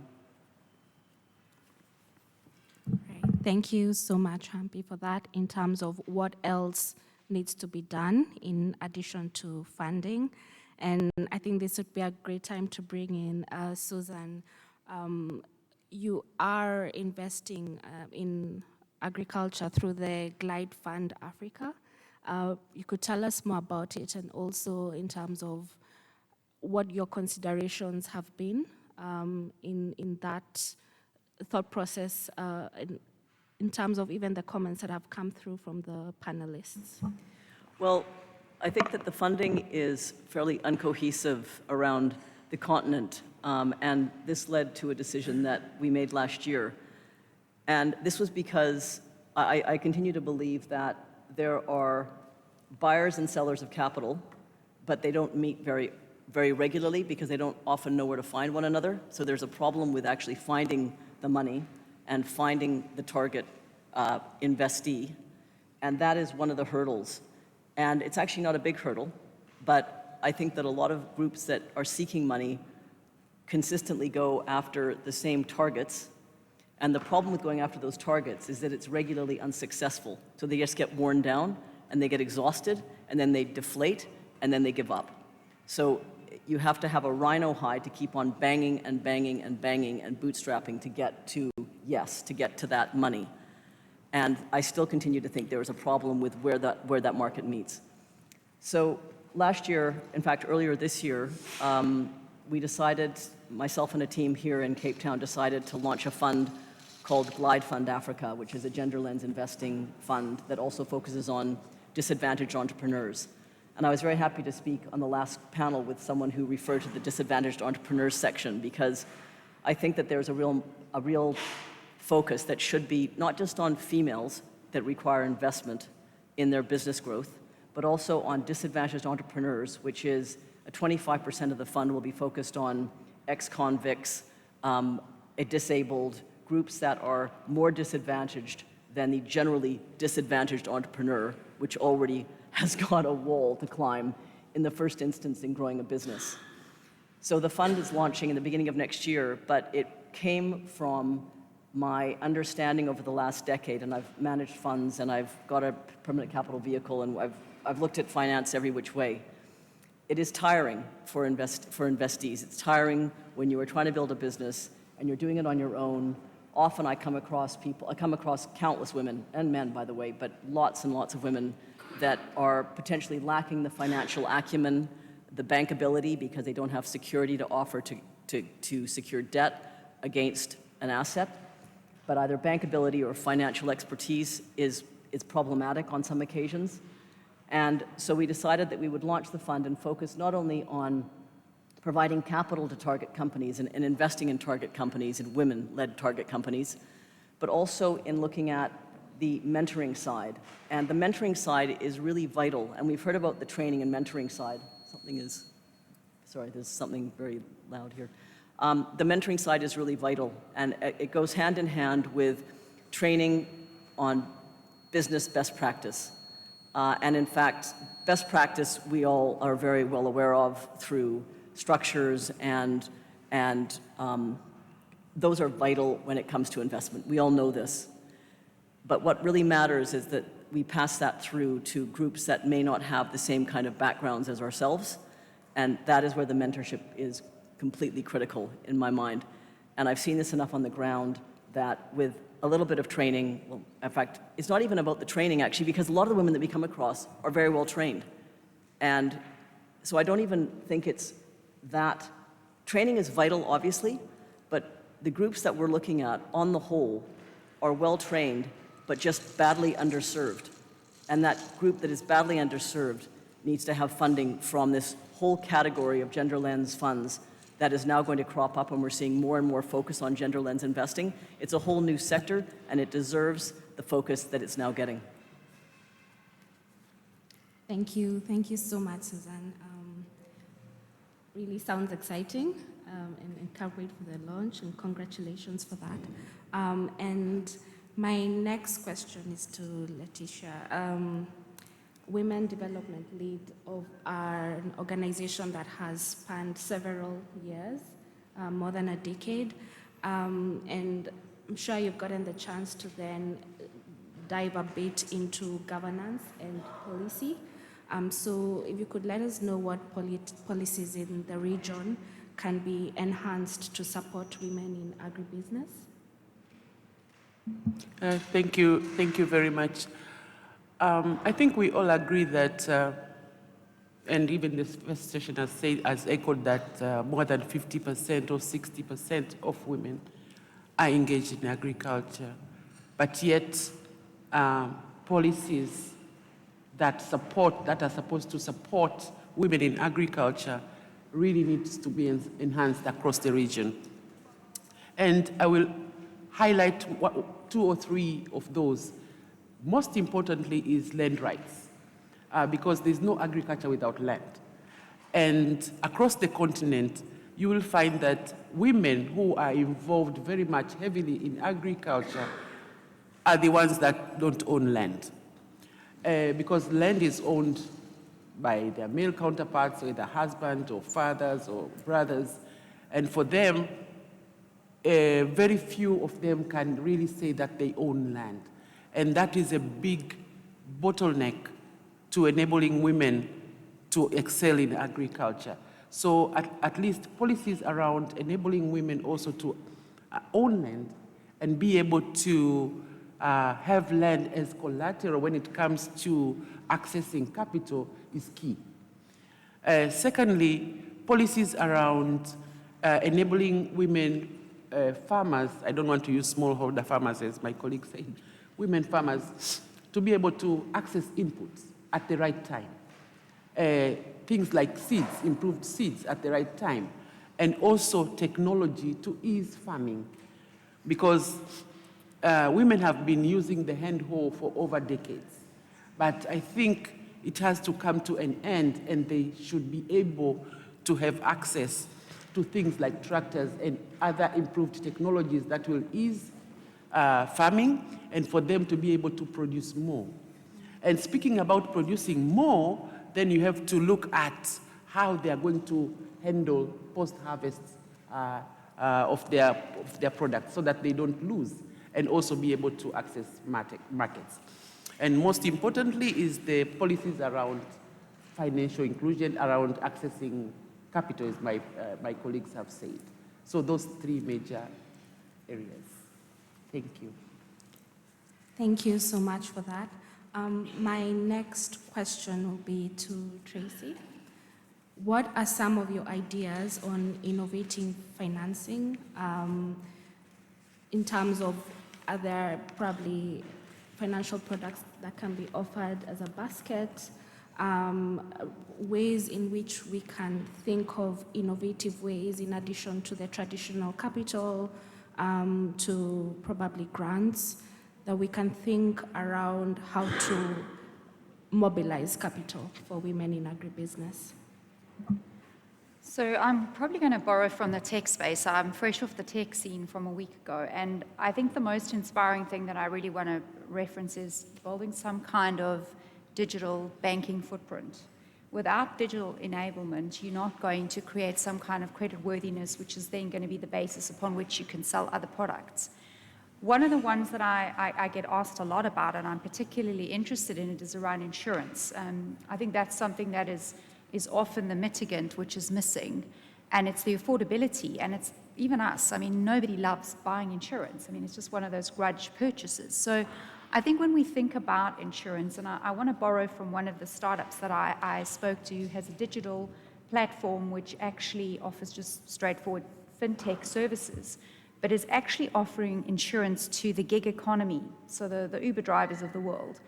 S1: Right. Thank you so much, Hampi, for that in terms of what else needs to be done in addition to funding. And I think this would be a great time to bring in Susan. You are investing in agriculture through the Glide Fund Africa. You could tell us more about it, and also in terms of what your considerations have been in that thought process, in terms of even the comments that have come through from the panelists.
S3: Well, I think that the funding is fairly uncohesive around the continent, and this led to a decision that we made last year. And this was because I continue to believe that there are buyers and sellers of capital, but they don't meet very regularly because they don't often know where to find one another. So there's a problem with actually finding the money and finding the target investee. And that is one of the hurdles. And it's actually not a big hurdle, but I think that a lot of groups that are seeking money consistently go after the same targets. And the problem with going after those targets is that it's regularly unsuccessful. So they just get worn down and they get exhausted and then they deflate and then they give up. So you have to have a rhino hide to keep on banging and banging and banging and bootstrapping to get to yes, to get to that money. And I still continue to think there is a problem with where that market meets. So last year, in fact, earlier this year, we decided, myself and a team here in Cape Town decided to launch a fund called Glide Fund Africa, which is a gender lens investing fund that also focuses on disadvantaged entrepreneurs. And I was very happy to speak on the last panel with someone who referred to the disadvantaged entrepreneurs section, because I think that there's a real focus that should be not just on females that require investment in their business growth, but also on disadvantaged entrepreneurs, which is 25% of the fund will be focused on ex-convicts, disabled groups that are more disadvantaged than the generally disadvantaged entrepreneur, which already has got a wall to climb in the first instance in growing a business. So the fund is launching in the beginning of next year, but it came from my understanding over the last decade, and I've managed funds and I've got a permanent capital vehicle and I've looked at finance every which way. It is tiring for investees. It's tiring when you are trying to build a business and you're doing it on your own. Often I come across countless women, and men by the way, but lots and lots of women that are potentially lacking the financial acumen, the bankability, because they don't have security to offer to secure debt against an asset. But either bankability or financial expertise is problematic on some occasions. And so we decided that we would launch the fund and focus not only on providing capital to target companies and investing in target companies and women-led target companies, but also in looking at the mentoring side. And the mentoring side is really vital. And we've heard about the training and mentoring side. Sorry, there's something very loud here. The mentoring side is really vital, and it goes hand in hand with training on business best practice. And in fact, best practice we all are very well aware of through structures, and those are vital when it comes to investment. We all know this. But what really matters is that we pass that through to groups that may not have the same kind of backgrounds as ourselves, and that is where the mentorship is completely critical in my mind. And I've seen this enough on the ground that with a little bit of training, well, in fact, it's not even about the training actually, because a lot of the women that we come across are very well trained. And so I don't even think it's that. Training is vital, obviously, but the groups that we're looking at, on the whole, are well trained, but just badly underserved. And that group that is badly underserved needs to have funding from this whole category of gender lens funds that is now going to crop up, and we're seeing more and more focus on gender lens investing. It's a whole new sector, and it deserves the focus that it's now getting.
S1: Thank you so much, Susan. Really sounds exciting, and can't wait for the launch, and congratulations for that. And my next question is to Letitia. Women Development Lead of an organization that has spanned several years, more than a decade, and I'm sure you've gotten the chance to then dive a bit into governance and policy. So if you could let us know what policies in the region can be enhanced to support women in agribusiness.
S16: Thank you very much. I think we all agree that, and even this first session has echoed that more than 50% or 60% of women are engaged in agriculture, but yet policies that are supposed to support women in agriculture really needs to be enhanced across the region. And I will highlight 2 or 3 of those. Most importantly is land rights, because there's no agriculture without land. And across the continent, you will find that women who are involved very much heavily in agriculture are the ones that don't own land. Because land is owned by their male counterparts, either husband or fathers or brothers. And for them, very few of them can really say that they own land. And that is a big bottleneck to enabling women to excel in agriculture. So at least policies around enabling women also to own land and be able to have land as collateral when it comes to accessing capital is key. Secondly, policies around enabling women farmers, I don't want to use smallholder farmers as my colleague said, women farmers to be able to access inputs at the right time. Things like seeds, improved seeds at the right time, and also technology to ease farming, because women have been using the hand hoe for over decades. But I think it has to come to an end, and they should be able to have access to things like tractors and other improved technologies that will ease farming and for them to be able to produce more. And speaking about producing more, then you have to look at how they are going to handle post-harvest of their products so that they don't lose and also be able to access markets. And most importantly is the policies around financial inclusion, around accessing capital, as my colleagues have said. So those 3 major areas. Thank you.
S1: Thank you so much for that. My next question will be to Tracy. What are some of your ideas on innovating financing in terms of are there probably financial products that can be offered as a basket, ways in which we can think of innovative ways in addition to the traditional capital, to probably grants, that we can think around how to mobilize capital for women in agribusiness?
S15: So I'm probably going to borrow from the tech space. I'm fresh off the tech scene from a week ago, and I think the most inspiring thing that I really want to reference is building some kind of digital banking footprint. Without digital enablement, you're not going to create some kind of credit worthiness, which is then going to be the basis upon which you can sell other products. One of the ones that I get asked a lot about, and I'm particularly interested in it, is around insurance. I think that's something that is often the mitigant which is missing, and it's the affordability, and it's even us. I mean, nobody loves buying insurance. I mean, it's just one of those grudge purchases. So I think when we think about insurance, and I want to borrow from one of the startups that I spoke to, who has a digital platform which actually offers just straightforward fintech services, but is actually offering insurance to the gig economy, so the Uber drivers of the world.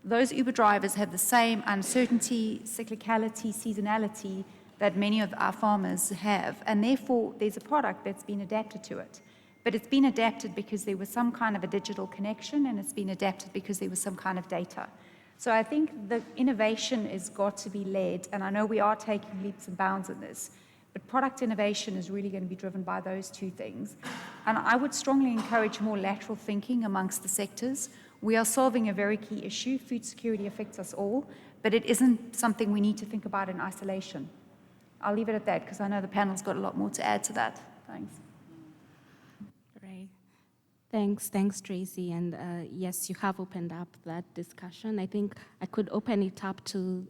S15: Those Uber drivers have the same uncertainty, cyclicality, seasonality that many of our farmers have, and therefore there's a product that's been adapted to it. But it's been adapted because there was some kind of a digital connection, and it's been adapted because there was some kind of data. So I think the innovation has got to be led, and I know we are taking leaps and bounds in this, but product innovation is really going to be driven by those two things. And I would strongly encourage more lateral thinking amongst the sectors. We are solving a very key issue. Food security affects us all, but it isn't something we need to think about in isolation. I'll leave it at that because I know the panel's got a lot more to add to that. Thanks.
S1: Right. Thanks, Tracy. And yes, you have opened up that discussion. I think I could open it up to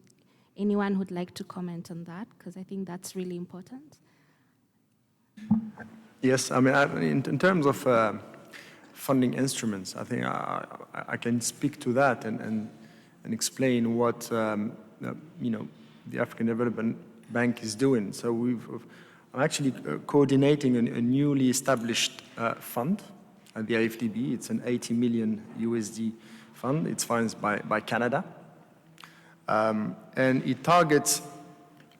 S1: anyone who'd like to comment on that, because I think that's really important.
S13: Yes, I mean, in terms of funding instruments, I think I can speak to that and explain what you know, the African Development Bank is doing. So I'm actually coordinating a newly established fund at the AFDB. It's an 80 million USD fund. It's financed by Canada. And it targets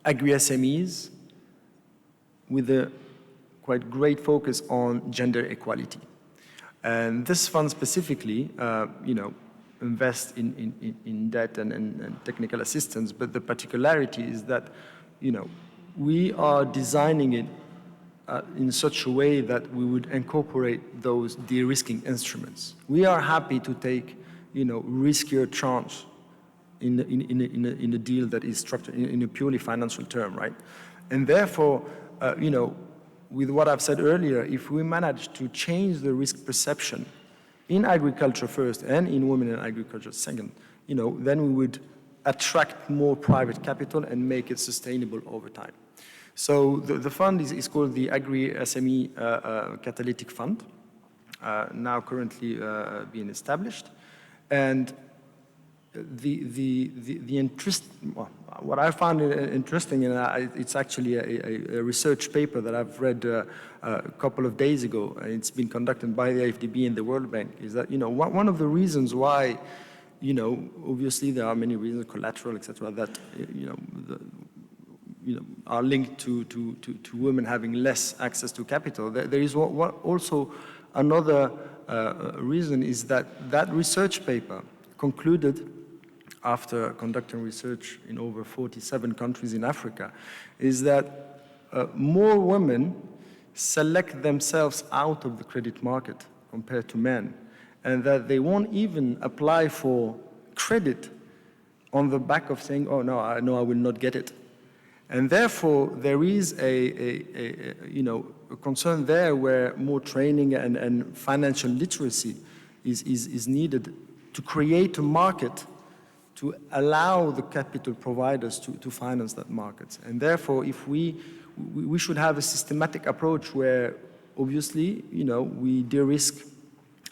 S13: agri-SMEs with a quite great focus on gender equality. And this fund specifically, you know, invests in debt and technical assistance, but the particularity is that, you know, we are designing it in such a way that we would incorporate those de-risking instruments. We are happy to take, you know, riskier tranche in a deal that is structured in a purely financial term, right? And therefore, you know, with what I've said earlier, if we manage to change the risk perception in agriculture first and in women in agriculture second, you know, then we would attract more private capital and make it sustainable over time. So the fund is called the Agri-SME Catalytic Fund, now currently being established. And the interest, well, what I found interesting, and it's actually a research paper that I've read a couple of days ago, and it's been conducted by the AFDB and the World Bank, is that, you know, one of the reasons why, you know, obviously there are many reasons, collateral, etc., that, you know, are linked to women having less access to capital. There is also another reason is that research paper concluded, after conducting research in over 47 countries in Africa, is that more women select themselves out of the credit market compared to men, and that they won't even apply for credit on the back of saying, oh, no, I will not get it. And therefore, there is you know, a concern there where more training and financial literacy is needed to create a market to allow the capital providers to finance that market. And therefore, if we should have a systematic approach where, obviously, you know, we de-risk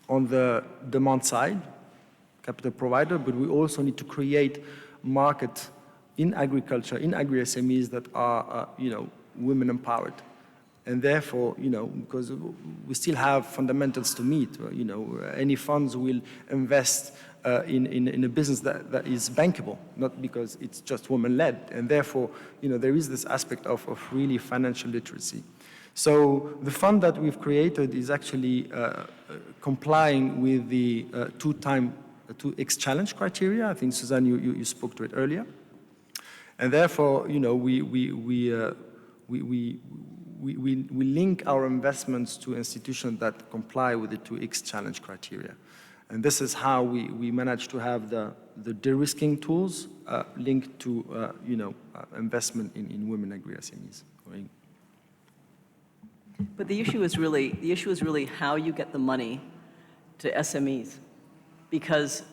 S13: on the demand side, capital provider, but we also need to create market in agriculture, in agri-SMEs that are, you know, women empowered. And therefore, you know, because we still have fundamentals to meet, you know, any funds will invest in a business that is bankable, not because it's just woman-led. And therefore, you know, there is this aspect of really financial literacy. So the fund that we've created is actually complying with the 2x challenge criteria. I think, Suzanne, you spoke to it earlier. And therefore, you know, we link our investments to institutions that comply with the 2x challenge criteria. And this is how we manage to have the de-risking tools linked to, you know, investment in women agri-SMEs.
S3: But the issue is really how you get the money to SMEs, because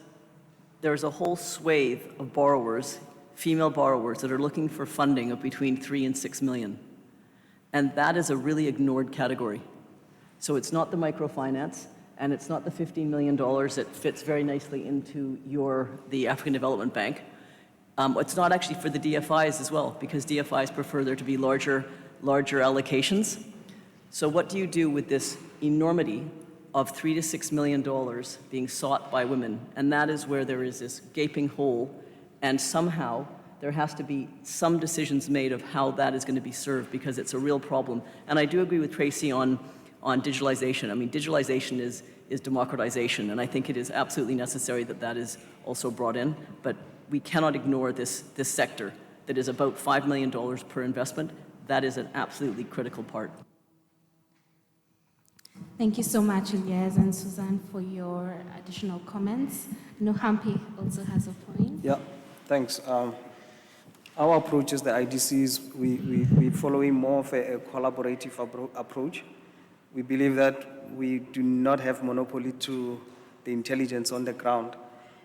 S3: there's a whole swathe of borrowers, female borrowers, that are looking for funding of between 3 and 6 million. And that is a really ignored category. So it's not the microfinance, and it's not the $15 million that fits very nicely into the African Development Bank. It's not actually for the DFIs as well, because DFIs prefer there to be larger allocations. So what do you do with this enormity of $3 to $6 million being sought by women? And that is where there is this gaping hole, and somehow there has to be some decisions made of how that is going to be served, because it's a real problem. And I do agree with Tracy on digitalization. I mean, digitalization is is democratization, and I think it is absolutely necessary that that is also brought in, but we cannot ignore this sector that is about $5 million per investment. That is an absolutely critical part.
S1: Thank you so much, Ilyas and Suzanne, for your additional comments. I know Hampi also has a point.
S12: Yeah, thanks. Our approach as the IDCs, we're following more of a collaborative approach. We believe that we do not have monopoly to the intelligence on the ground.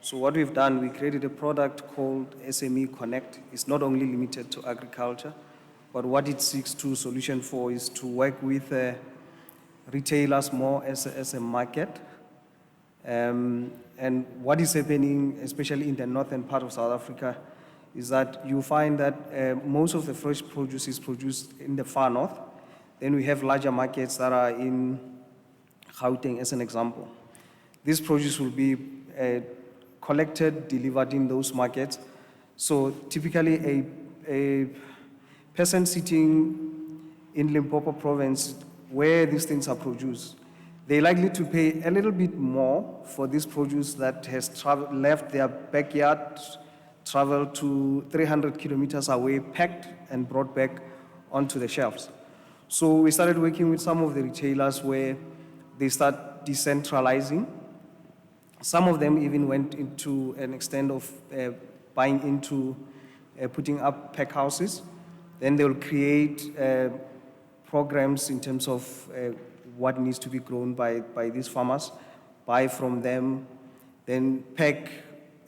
S12: So what we've done, we created a product called SME Connect. It's not only limited to agriculture, but what it seeks to solution for is to work with retailers more as a market. And what is happening, especially in the northern part of South Africa, is that you find that most of the fresh produce is produced in the far north. Then we have larger markets that are in Gauteng, as an example. This produce will be collected, delivered in those markets. So typically a person sitting in Limpopo province where these things are produced, they're likely to pay a little bit more for this produce that has left their backyard, traveled to 300 kilometers away, packed and brought back onto the shelves. So we started working with some of the retailers where they start decentralizing. Some of them even went into an extent of buying into putting up pack houses. Then they will create programs in terms of what needs to be grown by these farmers, buy from them, then pack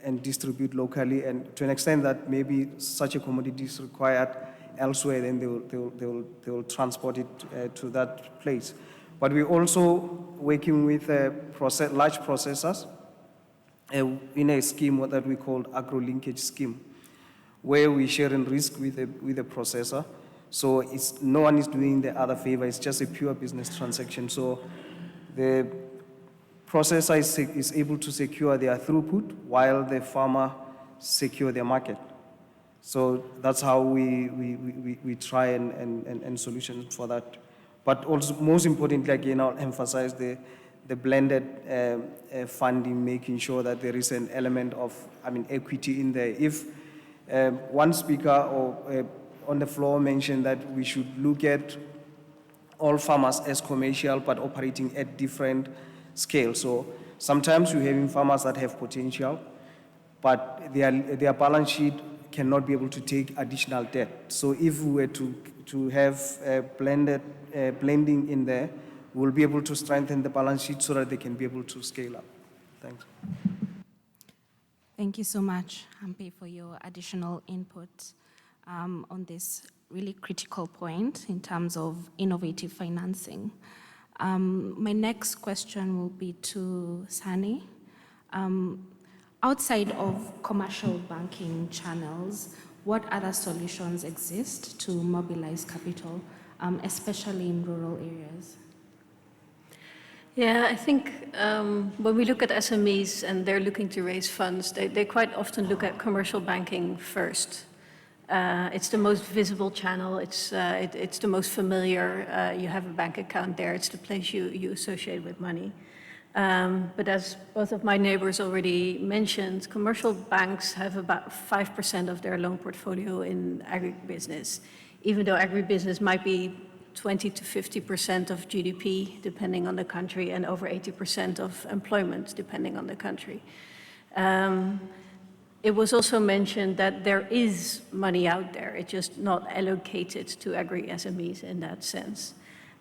S12: and distribute locally, and to an extent that maybe such a commodity is required elsewhere, then they will transport it to that place. But we're also working with large processors in a scheme that we call agro-linkage scheme, where we share in risk with the processor. So no one is doing the other favor, it's just a pure business transaction. So the processor is able to secure their throughput while the farmer secure their market. So that's how we try and solution for that. But also, most importantly, again, I'll emphasize the blended funding, making sure that there is an element of, equity in there. If one speaker or on the floor mentioned that we should look at all farmers as commercial but operating at different scales. So sometimes you're having farmers that have potential, but their balance sheet cannot be able to take additional debt. So if we were to have blending in there, we'll be able to strengthen the balance sheet so that they can be able to scale up. Thanks.
S1: Thank you so much, Hampi, for your additional input on this really critical point in terms of innovative financing. My next question will be to Sani. Outside of commercial banking channels, what other solutions exist to mobilize capital, especially in rural areas?
S14: Yeah, I think when we look at SMEs and they're looking to raise funds, they quite often look at commercial banking first. It's the most visible channel, it's the most familiar. You have a bank account there, it's the place you associate with money. But as both of my neighbors already mentioned, commercial banks have about 5% of their loan portfolio in agribusiness, even though agribusiness might be 20 to 50% of GDP, depending on the country, and over 80% of employment, depending on the country. It was also mentioned that there is money out there, it's just not allocated to agri-SMEs in that sense.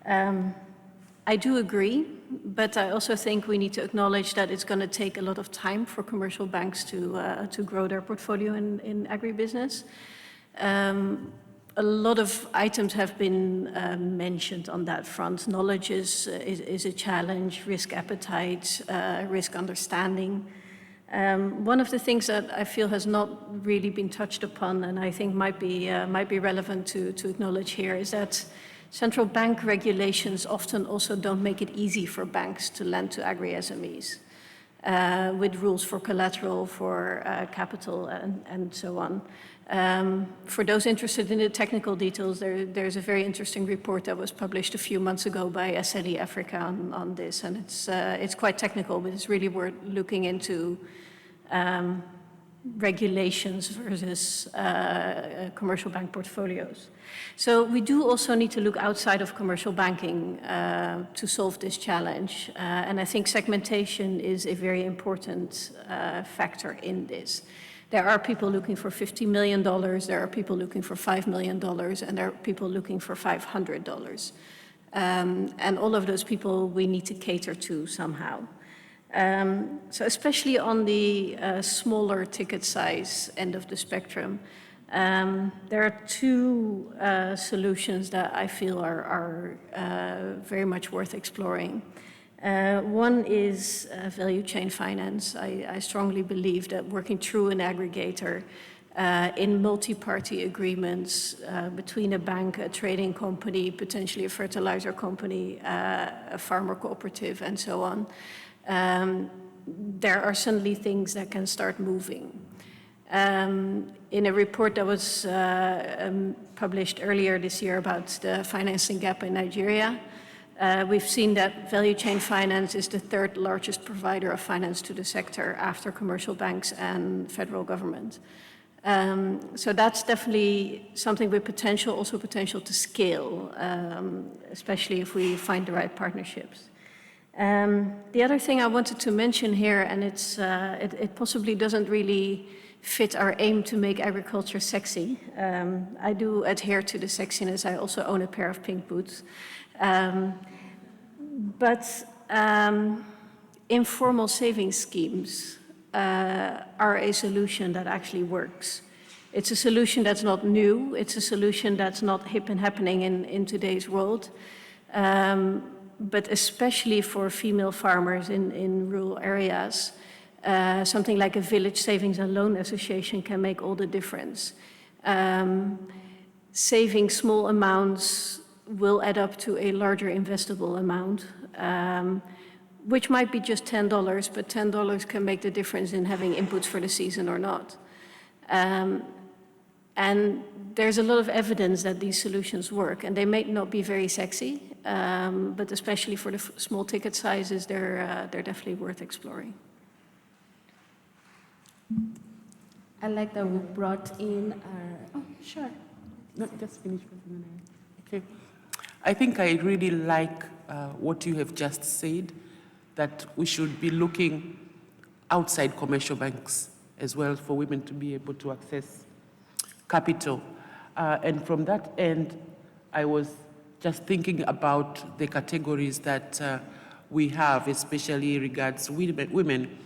S14: I do agree, but I also think we need to acknowledge that it's going to take a lot of time for commercial banks to grow their portfolio in agribusiness. A lot of items have been mentioned on that front. Knowledge is a challenge, risk appetite, risk understanding. One of the things that I feel has not really been touched upon, and I think might be relevant to acknowledge here, is that central bank regulations often also don't make it easy for banks to lend to agri-SMEs. with rules for collateral, for capital, and so on. For those interested in the technical details, there's a very interesting report that was published a few months ago by SLE Africa on this, and it's quite technical, but it's really worth looking into regulations versus commercial bank portfolios. So we do also need to look outside of commercial banking to solve this challenge, and I think segmentation is a very important factor in this. There are people looking for $50 million, there are people looking for $5 million, and there are people looking for $500. And all of those people we need to cater to somehow. So especially on the smaller ticket size end of the spectrum, there are two solutions that I feel are very much worth exploring. One is value chain finance. I strongly believe that working through an aggregator in multi-party agreements between a bank, a trading company, potentially a fertilizer company, a farmer cooperative, and so on, there are suddenly things that can start moving. In a report that was published earlier this year about the financing gap in Nigeria, we've seen that value chain finance is the third largest provider of finance to the sector after commercial banks and federal government. So that's definitely something with potential, also potential to scale, especially if we find the right partnerships. The other thing I wanted to mention here, and it possibly doesn't really fit our aim to make agriculture sexy. I do adhere to the sexiness. I also own a pair of pink boots. But informal savings schemes are a solution that actually works. It's a solution that's not new. It's a solution that's not hip and happening in today's world. But especially for female farmers in rural areas, something like a village savings and loan association can make all the difference. Saving small amounts will add up to a larger investable amount, which might be just $10, but $10 can make the difference in having inputs for the season or not. And there's a lot of evidence that these solutions work, and they may not be very sexy, but especially for the small ticket sizes, they're definitely worth exploring.
S1: I like that we brought in our... Oh, sure.
S16: No, just finish with me. Okay. I think I really like what you have just said, that we should be looking outside commercial banks as well for women to be able to access capital. And from that end, I was just thinking about the categories that we have, especially regards women.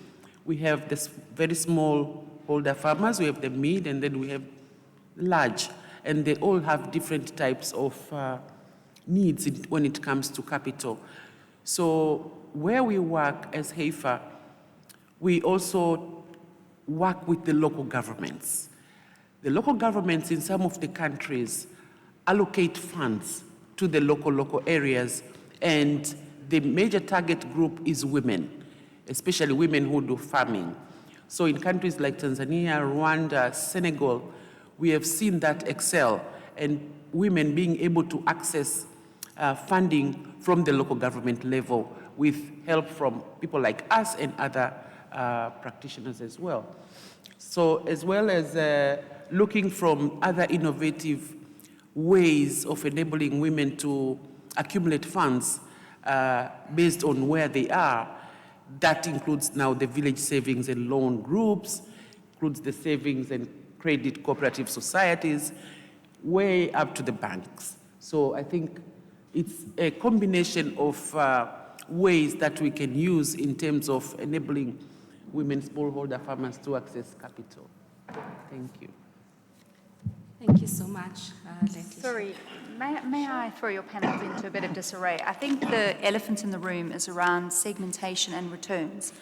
S16: We have this very small holder farmers, we have the mid, and then we have large. And they all have different types of needs when it comes to capital. So where we work as HEIFA, we also work with the local governments. The local governments in some of the countries allocate funds to the local areas, and the major target group is women, especially women who do farming. So in countries like Tanzania, Rwanda, Senegal, we have seen that excel, and women being able to access funding from the local government level with help from people like us and other practitioners as well. So as well as looking from other innovative ways of enabling women to accumulate funds based on where they are. That includes now the village savings and loan groups, includes the savings and credit cooperative societies, way up to the banks. So I think it's a combination of ways that we can use in terms of enabling women smallholder farmers to access capital. Thank you.
S1: Thank you so much, Letitia.
S15: Sorry, may I throw your panel into a bit of disarray? I think the elephant in the room is around segmentation and returns.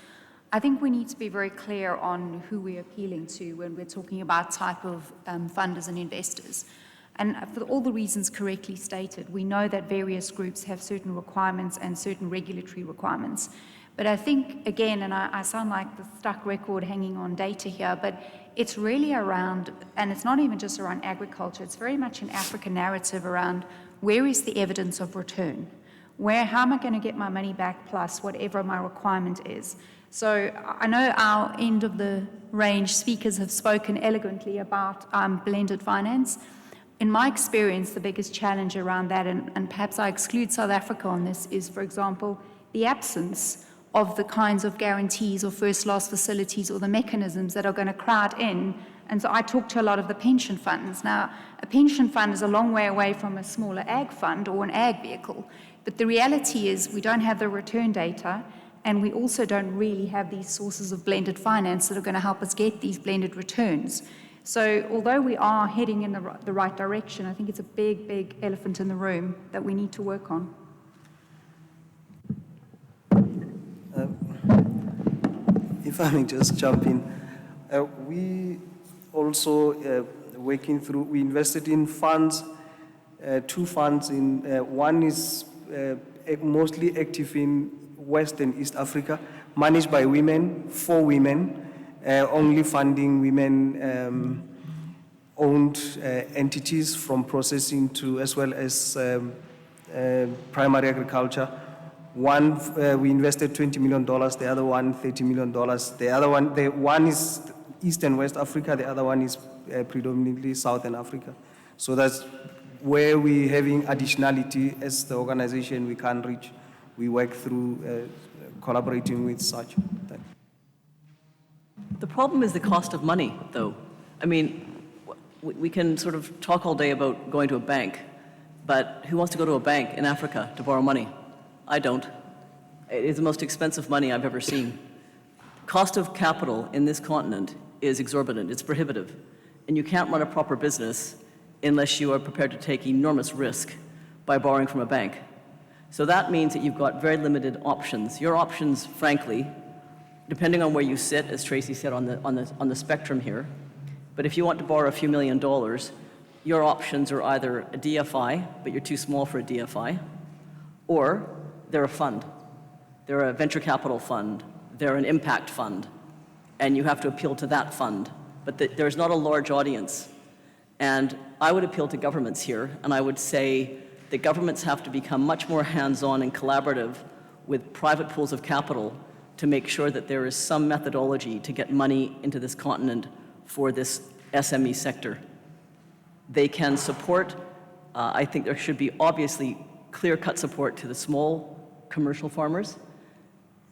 S15: I think we need to be very clear on who we're appealing to when we're talking about type of funders and investors. And for all the reasons correctly stated, we know that various groups have certain requirements and certain regulatory requirements. But I think, again, and I sound like the stuck record hanging on data here, but it's really around, and it's not even just around agriculture, it's very much an African narrative around where is the evidence of return? How am I going to get my money back plus whatever my requirement is? So I know our end of the range speakers have spoken elegantly about blended finance. In my experience, the biggest challenge around that, and perhaps I exclude South Africa on this, is, for example, the absence of the kinds of guarantees or first loss facilities or the mechanisms that are going to crowd in. And so I talk to a lot of the pension funds. Now, a pension fund is a long way away from a smaller ag fund or an ag vehicle. But the reality is we don't have the return data, and we also don't really have these sources of blended finance that are going to help us get these blended returns. So although we are heading in the right direction, I think it's a big, big elephant in the room that we need to work on.
S12: If I may just jump in, we also working through, we invested in funds, two funds. One is mostly active in West and East Africa, managed by women, for women, only funding women-owned entities from processing to as well as primary agriculture. One, we invested $20 million, the other one, $30 million. The one is East and West Africa, the other one is predominantly Southern Africa. So that's where we're having additionality as the organization we can reach. We work through collaborating with such.
S3: The problem is the cost of money, though. I mean, we can sort of talk all day about going to a bank, but who wants to go to a bank in Africa to borrow money? I don't. It is the most expensive money I've ever seen. Cost of capital in this continent is exorbitant, it's prohibitive. And you can't run a proper business unless you are prepared to take enormous risk by borrowing from a bank. So that means that you've got very limited options. Your options, frankly, depending on where you sit, as Tracy said, on the spectrum here, but if you want to borrow a few $1 million, your options are either a DFI, but you're too small for a DFI, or they're a fund. They're a venture capital fund. They're an impact fund. And you have to appeal to that fund. But there's not a large audience. And I would appeal to governments here, and I would say that governments have to become much more hands-on and collaborative with private pools of capital to make sure that there is some methodology to get money into this continent for this SME sector. They can support, I think there should be obviously clear-cut support to the small commercial farmers.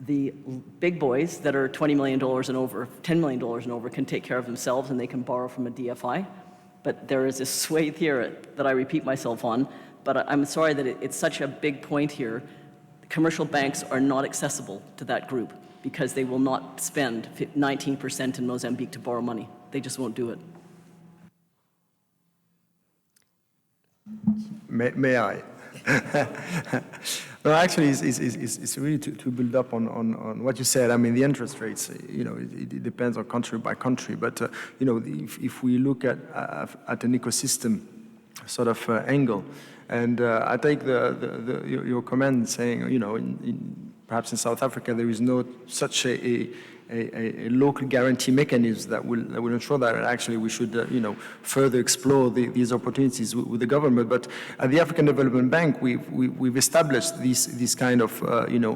S3: The big boys that are $20 million and over, $10 million and over can take care of themselves and they can borrow from a DFI. But there is this swathe here that I repeat myself on, but I'm sorry that it's such a big point here. Commercial banks are not accessible to that group because they will not spend 19% in Mozambique to borrow money. They just won't do it.
S13: May I? No, actually, it's really to build up on what you said. I mean, the interest rates, it depends on country by country. But, if we look at an ecosystem sort of angle, and I take your comment saying, perhaps in South Africa, there is no such a local guarantee mechanism that will ensure that actually we should, further explore these opportunities with the government. But at the African Development Bank, we've established this kind of,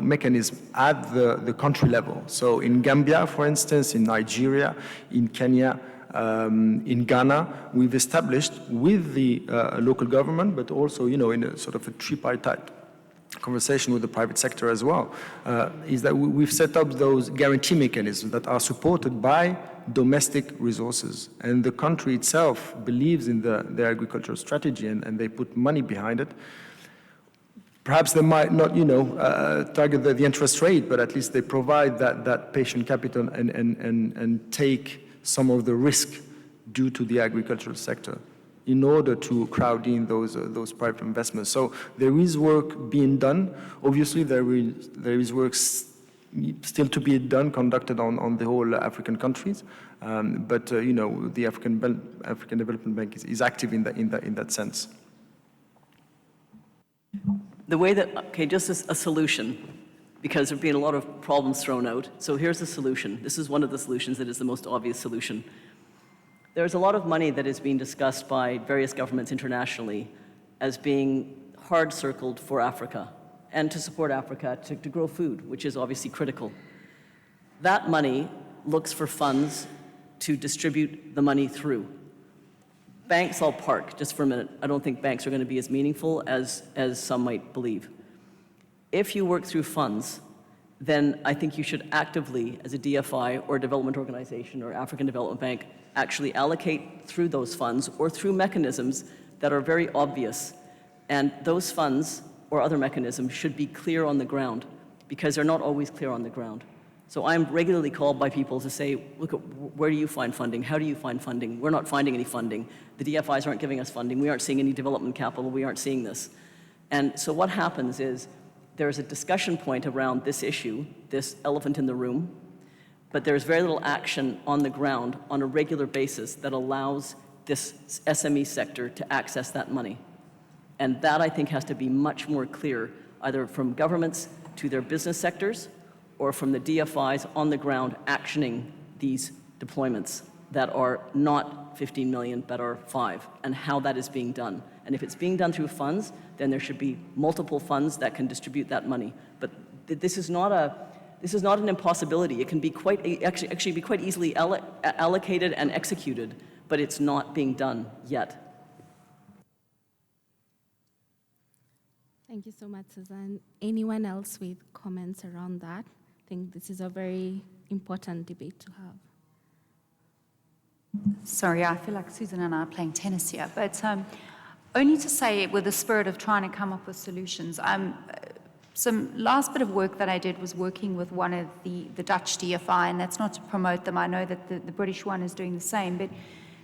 S13: mechanism at the country level. So in Gambia, for instance, in Nigeria, in Kenya, in Ghana, we've established with the local government, but also, in a sort of a tripartite conversation with the private sector as well, is that we've set up those guarantee mechanisms that are supported by domestic resources. And the country itself believes in their agricultural strategy and they put money behind it. Perhaps they might not, target the interest rate, but at least they provide that patient capital and take some of the risk due to the agricultural sector in order to crowd in those private investments. So there is work being done. Obviously, there is work still to be done, conducted on the whole African countries. But the African Development Bank is active in that sense.
S3: The way that, just as a solution, because there have been a lot of problems thrown out. So here's the solution. This is one of the solutions that is the most obvious solution. There's a lot of money that is being discussed by various governments internationally as being hard-circled for Africa and to support Africa to grow food, which is obviously critical. That money looks for funds to distribute the money through. Banks, I'll park just for a minute. I don't think banks are going to be as meaningful as some might believe. If you work through funds, then I think you should actively, as a DFI or a development organization or African Development Bank, actually allocate through those funds or through mechanisms that are very obvious. And those funds or other mechanisms should be clear on the ground, because they're not always clear on the ground. So I'm regularly called by people to say, look, where do you find funding? How do you find funding? We're not finding any funding. The DFIs aren't giving us funding. We aren't seeing any development capital. We aren't seeing this. And so what happens is there's a discussion point around this issue, this elephant in the room, but there's very little action on the ground on a regular basis that allows this SME sector to access that money. And that, I think, has to be much more clear, either from governments to their business sectors or from the DFIs on the ground actioning these deployments that are not 15 million, but are 5, and how that is being done. And if it's being done through funds, then there should be multiple funds that can distribute that money. But this is not an impossibility. It can be actually be quite easily allocated and executed, but it's not being done yet.
S1: Thank you so much, Susan. Anyone else with comments around that? I think this is a very important debate to have.
S15: Sorry, I feel like Susan and I are playing tennis here, but only to say, with the spirit of trying to come up with solutions, some last bit of work that I did was working with one of the Dutch DFI, and that's not to promote them. I know that the British one is doing the same, but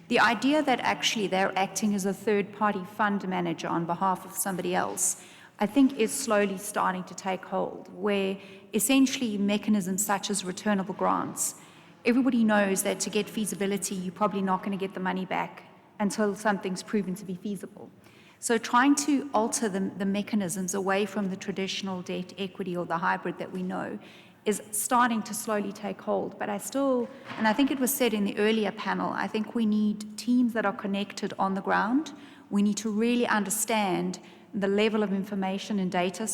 S15: the idea that actually they're acting as a third-party fund manager on behalf of somebody else, I think is slowly starting to take hold, where essentially mechanisms such as returnable grants, everybody knows that to get feasibility, you're probably not going to get the money back until something's proven to be feasible. So trying to alter the mechanisms away from the traditional debt, equity, or the hybrid that we know is starting to slowly take hold. But I still, and I think it was said in the earlier panel, I think we need teams that are connected on the ground. We need to really understand the level of information and data,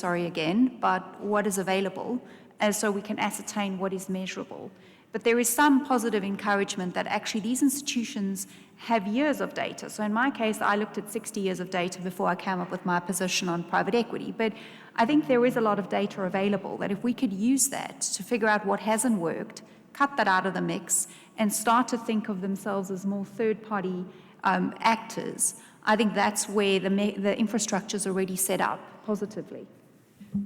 S15: but what is available, and so we can ascertain what is measurable. But there is some positive encouragement that actually these institutions have years of data. So in my case, I looked at 60 years of data before I came up with my position on private equity. But I think there is a lot of data available that if we could use that to figure out what hasn't worked, cut that out of the mix, and start to think of themselves as more third-party actors, I think that's where the infrastructure is already set up positively.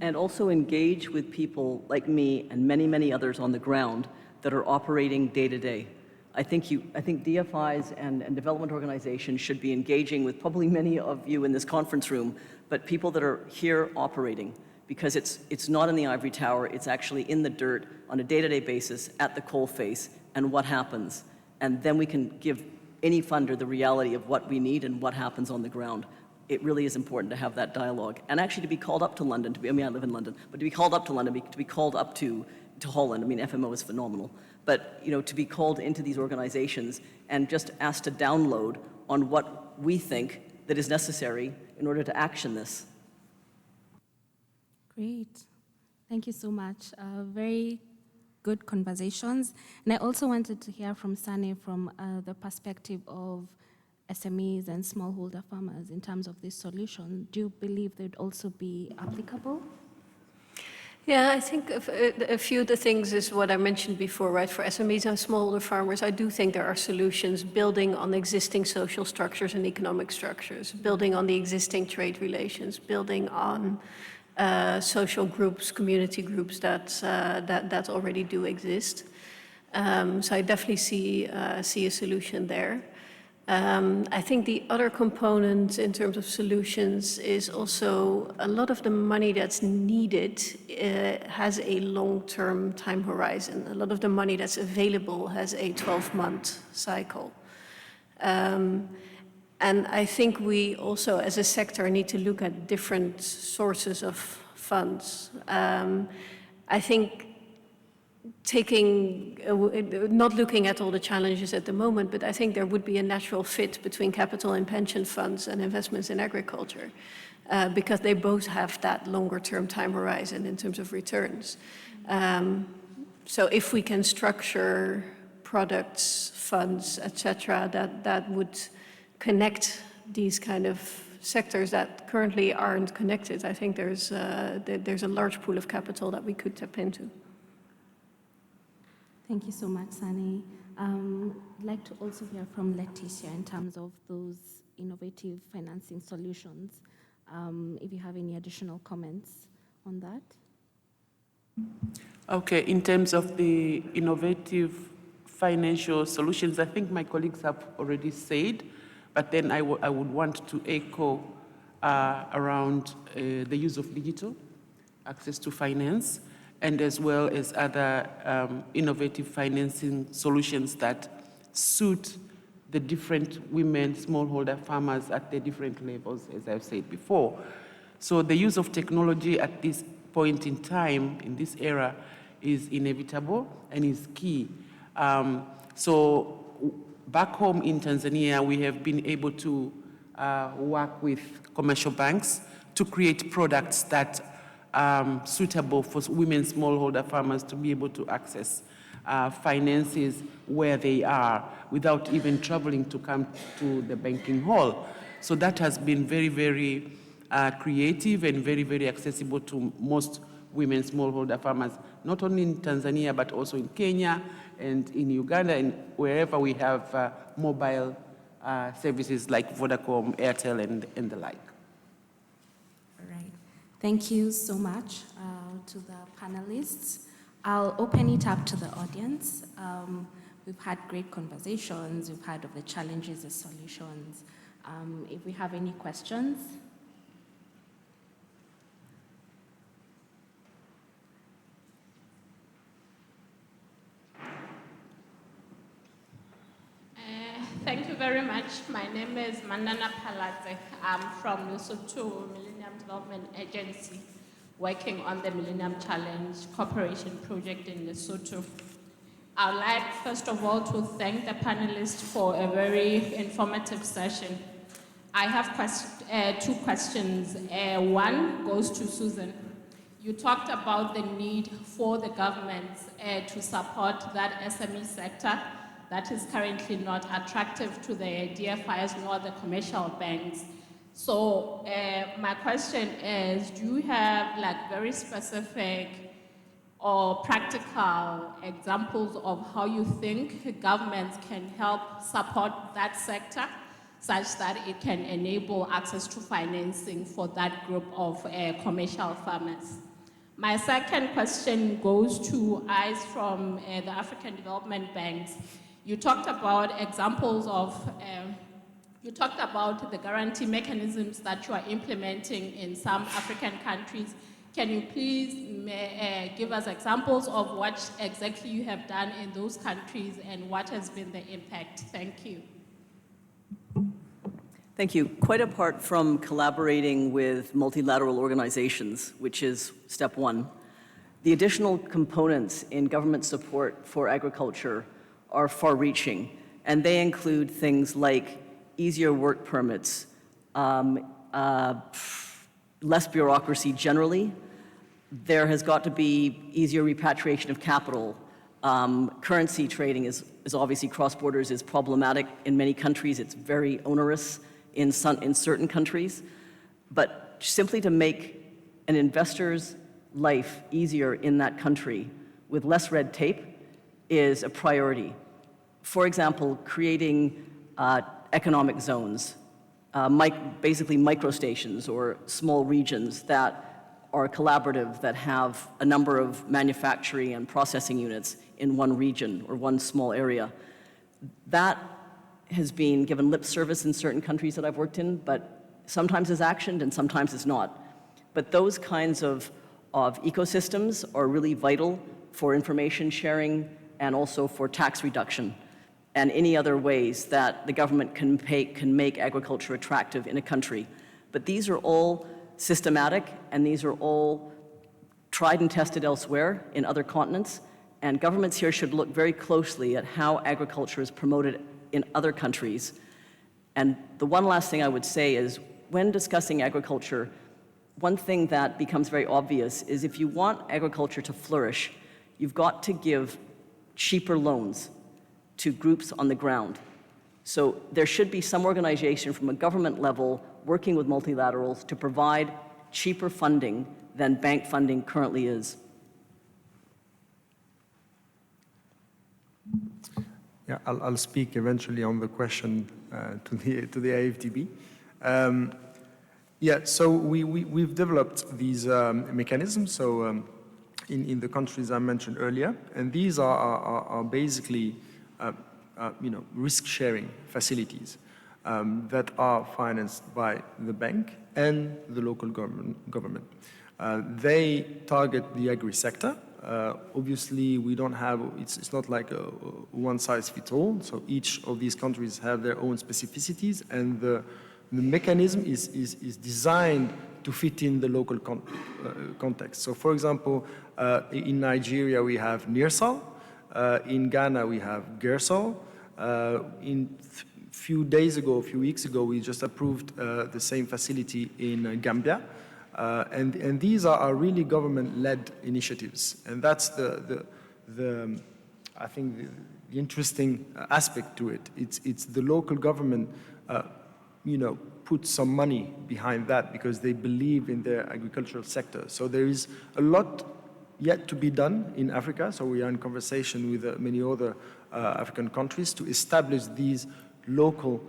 S3: And also engage with people like me and many, many others on the ground that are operating day to day. I think DFIs and development organizations should be engaging with probably many of you in this conference room, but people that are here operating, because it's not in the ivory tower, it's actually in the dirt on a day-to-day basis at the coalface and what happens. And then we can give any funder the reality of what we need and what happens on the ground. It really is important to have that dialogue. And actually to be called up to London, I live in London, but to be called up to London, to be called up to Holland, FMO is phenomenal. But to be called into these organizations and just asked to download on what we think that is necessary in order to action this.
S1: Great. Thank you so much. Very good conversations. And I also wanted to hear from Sane from the perspective of SMEs and smallholder farmers in terms of this solution. Do you believe they'd also be applicable?
S14: Yeah, I think a few of the things is what I mentioned before, right? For SMEs and smallholder farmers, I do think there are solutions building on existing social structures and economic structures, building on the existing trade relations, building on social groups, community groups that already do exist. So I definitely see a solution there. I think the other component in terms of solutions is also a lot of the money that's needed has a long-term time horizon. A lot of the money that's available has a 12-month cycle. And I think we also, as a sector, need to look at different sources of funds. I think not looking at all the challenges at the moment, but I think there would be a natural fit between capital and pension funds and investments in agriculture, because they both have that longer term time horizon in terms of returns. So if we can structure products, funds, etc., that would connect these kind of sectors that currently aren't connected, I think there's a large pool of capital that we could tap into.
S1: Thank you so much, Sani. I'd like to also hear from Leticia in terms of those innovative financing solutions. If you have any additional comments on that.
S16: Okay, in terms of the innovative financial solutions, I think my colleagues have already said, but then I would want to echo around the use of digital access to finance, and as well as other innovative financing solutions that suit the different women smallholder farmers at the different levels, as I've said before. So the use of technology at this point in time, in this era, is inevitable and is key. So back home in Tanzania, we have been able to work with commercial banks to create products that suitable for women smallholder farmers to be able to access finances where they are without even traveling to come to the banking hall. So that has been very, very creative and very, very accessible to most women smallholder farmers, not only in Tanzania, but also in Kenya and in Uganda and wherever we have mobile services like Vodacom, Airtel, and the like.
S1: Thank you so much to the panelists. I'll open it up to the audience. We've had great conversations. We've heard of the challenges, the solutions. If we have any questions.
S17: Thank you very much. My name is Mandana Palatse. I'm from Lesotho Millennium Development Agency, working on the Millennium Challenge Cooperation Project in Lesotho. I would like, first of all, to thank the panelists for a very informative session. I have two questions. One goes to Susan. You talked about the need for the government to support that SME sector that is currently not attractive to the DFIs nor the commercial banks. So my question is, do you have like very specific or practical examples of how you think governments can help support that sector such that it can enable access to financing for that group of commercial farmers? My second question goes to eyes from the African Development Banks. You talked about examples of, you talked about the guarantee mechanisms that you are implementing in some African countries. Can you please give us examples of what exactly you have done in those countries and what has been the impact? Thank you.
S3: Thank you. Quite apart from collaborating with multilateral organizations, which is step one, the additional components in government support for agriculture are far-reaching, and they include things like easier work permits, less bureaucracy generally. There has got to be easier repatriation of capital. Currency trading is obviously cross-borders is problematic in many countries. It's very onerous in certain countries. But simply to make an investor's life easier in that country with less red tape is a priority. For example, creating economic zones, basically microstations or small regions that are collaborative, that have a number of manufacturing and processing units in one region or one small area. That has been given lip service in certain countries that I've worked in, but sometimes is actioned and sometimes is not. But those kinds of ecosystems are really vital for information sharing and also for tax reduction and any other ways that the government can make agriculture attractive in a country. But these are all systematic, and these are all tried and tested elsewhere in other continents, and governments here should look very closely at how agriculture is promoted in other countries. And the one last thing I would say is, when discussing agriculture, one thing that becomes very obvious is if you want agriculture to flourish, you've got to give cheaper loans to groups on the ground. So there should be some organization from a government level working with multilaterals to provide cheaper funding than bank funding currently is.
S13: Yeah, I'll speak eventually on the question to the AFDB. Yeah, so we've developed these mechanisms. So in the countries I mentioned earlier, and these are basically risk-sharing facilities that are financed by the bank and the local government. They target the agri sector. Obviously, we don't have, it's not like a one-size-fits-all, so each of these countries have their own specificities, and the mechanism is designed to fit in the local context. So, for example, in Nigeria, we have NIRSAL. In Ghana, we have GERSAL. A few weeks ago, we just approved the same facility in Gambia. And these are really government-led initiatives. And that's I think, the interesting aspect to it. It's the local government, put some money behind that because they believe in their agricultural sector. So there is a lot yet to be done in Africa. So we are in conversation with many other African countries to establish these local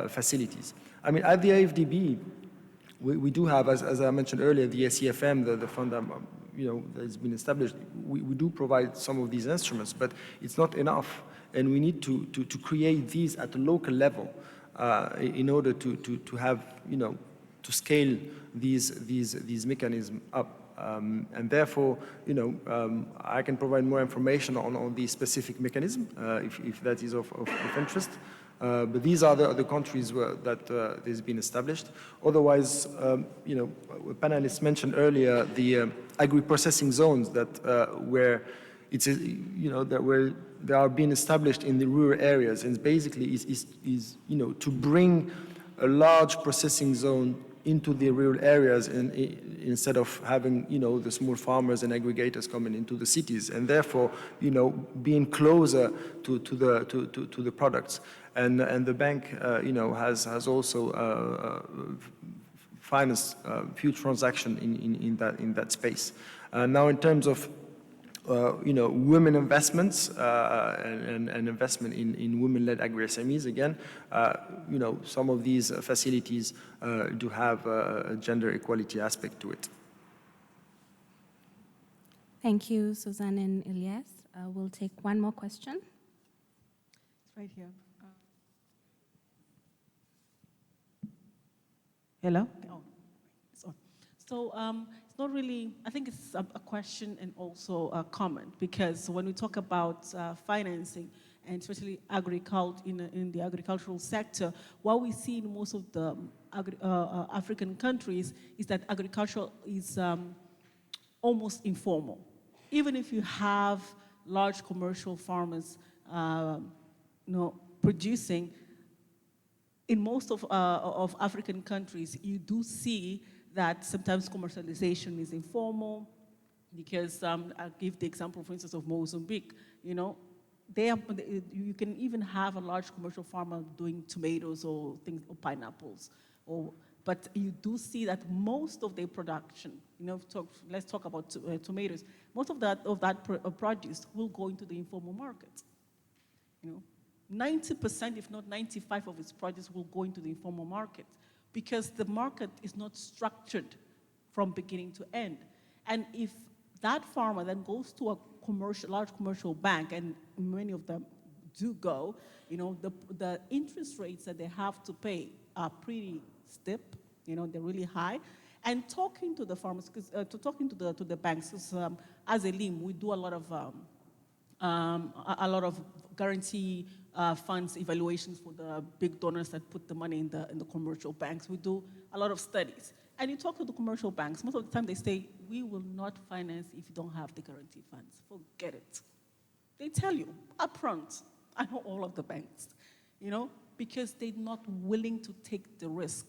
S13: facilities. I mean, at the AFDB, we do have, as I mentioned earlier, the SEFM, the fund that has been established. We do provide some of these instruments, but it's not enough, and we need to create these at a local level in order to have to scale these mechanisms up. And therefore, I can provide more information on the specific mechanism if that is of interest. But these are the countries that has been established. Otherwise, panelists mentioned earlier the agri-processing zones that where it's that where they are being established in the rural areas, and basically is to bring a large processing zone into the rural areas, and instead of having the small farmers and aggregators coming into the cities, and therefore being closer to the products. And the bank has also financed few transactions in that space. Now, in terms of women investments and investment in women-led agri-SMEs, again, some of these facilities do have a gender equality aspect to it.
S1: Thank you, Suzanne and Ilyas. We'll take one more question.
S6: It's right here. Hello? Oh, it's on. So it's not really, I think it's a question and also a comment, because when we talk about financing, and especially in the agricultural sector, what we see in most of the African countries is that agriculture is almost informal. Even if you have large commercial farmers producing, in most of African countries, you do see that sometimes commercialization is informal, because I'll give the example, for instance, of Mozambique. You can even have a large commercial farmer doing tomatoes or pineapples, but you do see that most of their production, let's talk about tomatoes, most of that produce will go into the informal market. 90%, if not 95% of its produce will go into the informal market, because the market is not structured from beginning to end. And if that farmer then goes to a large commercial bank, and many of them do go, the interest rates that they have to pay are pretty steep, they're really high. And talking to the farmers, talking to the banks, because as a LIM, we do a lot of guarantee funds evaluations for the big donors that put the money in the commercial banks. We do a lot of studies. And you talk to the commercial banks, most of the time they say, we will not finance if you don't have the guarantee funds. Forget it. They tell you upfront. I know all of the banks, because they're not willing to take the risk.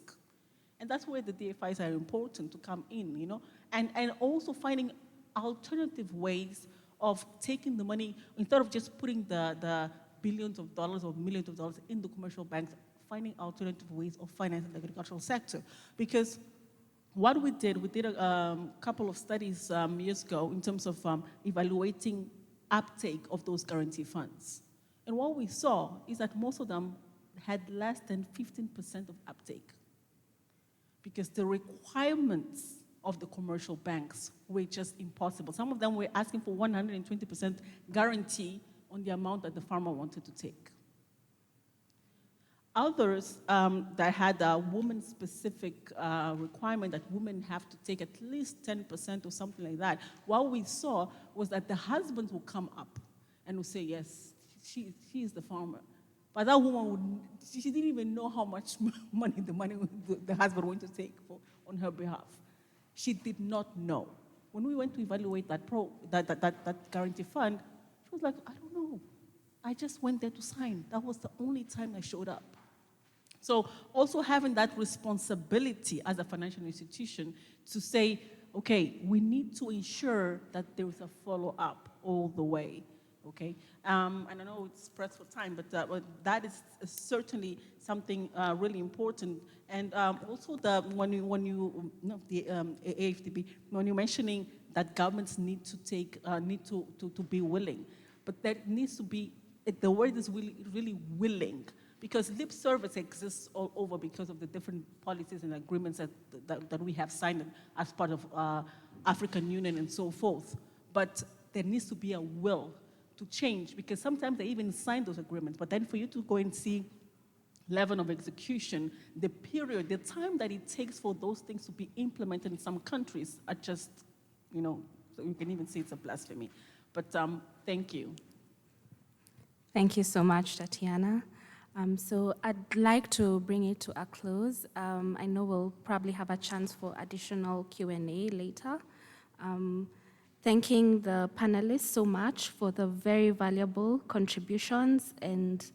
S6: And that's where the DFIs are important to come in, and also finding alternative ways of taking the money, instead of just putting the billions of dollars or millions of dollars in the commercial banks, finding alternative ways of financing the agricultural sector. Because what we did a couple of studies years ago in terms of evaluating uptake of those guarantee funds. And what we saw is that most of them had less than 15% of uptake, because the requirements of the commercial banks were just impossible. Some of them were asking for 120% guarantee on the amount that the farmer wanted to take. Others that had a woman-specific requirement that women have to take at least 10% or something like that, what we saw was that the husbands would come up and would say, yes, she is the farmer. But that woman, she didn't even know how much money the husband wanted to take on her behalf. She did not know. When we went to evaluate that guarantee fund, she was like, I don't know. I just went there to sign. That was the only time I showed up. So also having that responsibility as a financial institution to say, okay, we need to ensure that there is a follow-up all the way, okay? And I know it's pressed for time, but that is certainly something really important. And also AFDB, when you're mentioning that governments need to be willing, but there needs to be, the word is really willing. Because lip service exists all over because of the different policies and agreements that we have signed as part of African Union and so forth. But there needs to be a will to change, because sometimes they even sign those agreements, but then for you to go and see level of execution, the time that it takes for those things to be implemented in some countries are just, so you can even say it's a blasphemy. But thank you.
S1: Thank you so much, Tatiana. So I'd like to bring it to a close. I know we'll probably have a chance for additional Q&A later. Thanking the panelists so much for the very valuable contributions and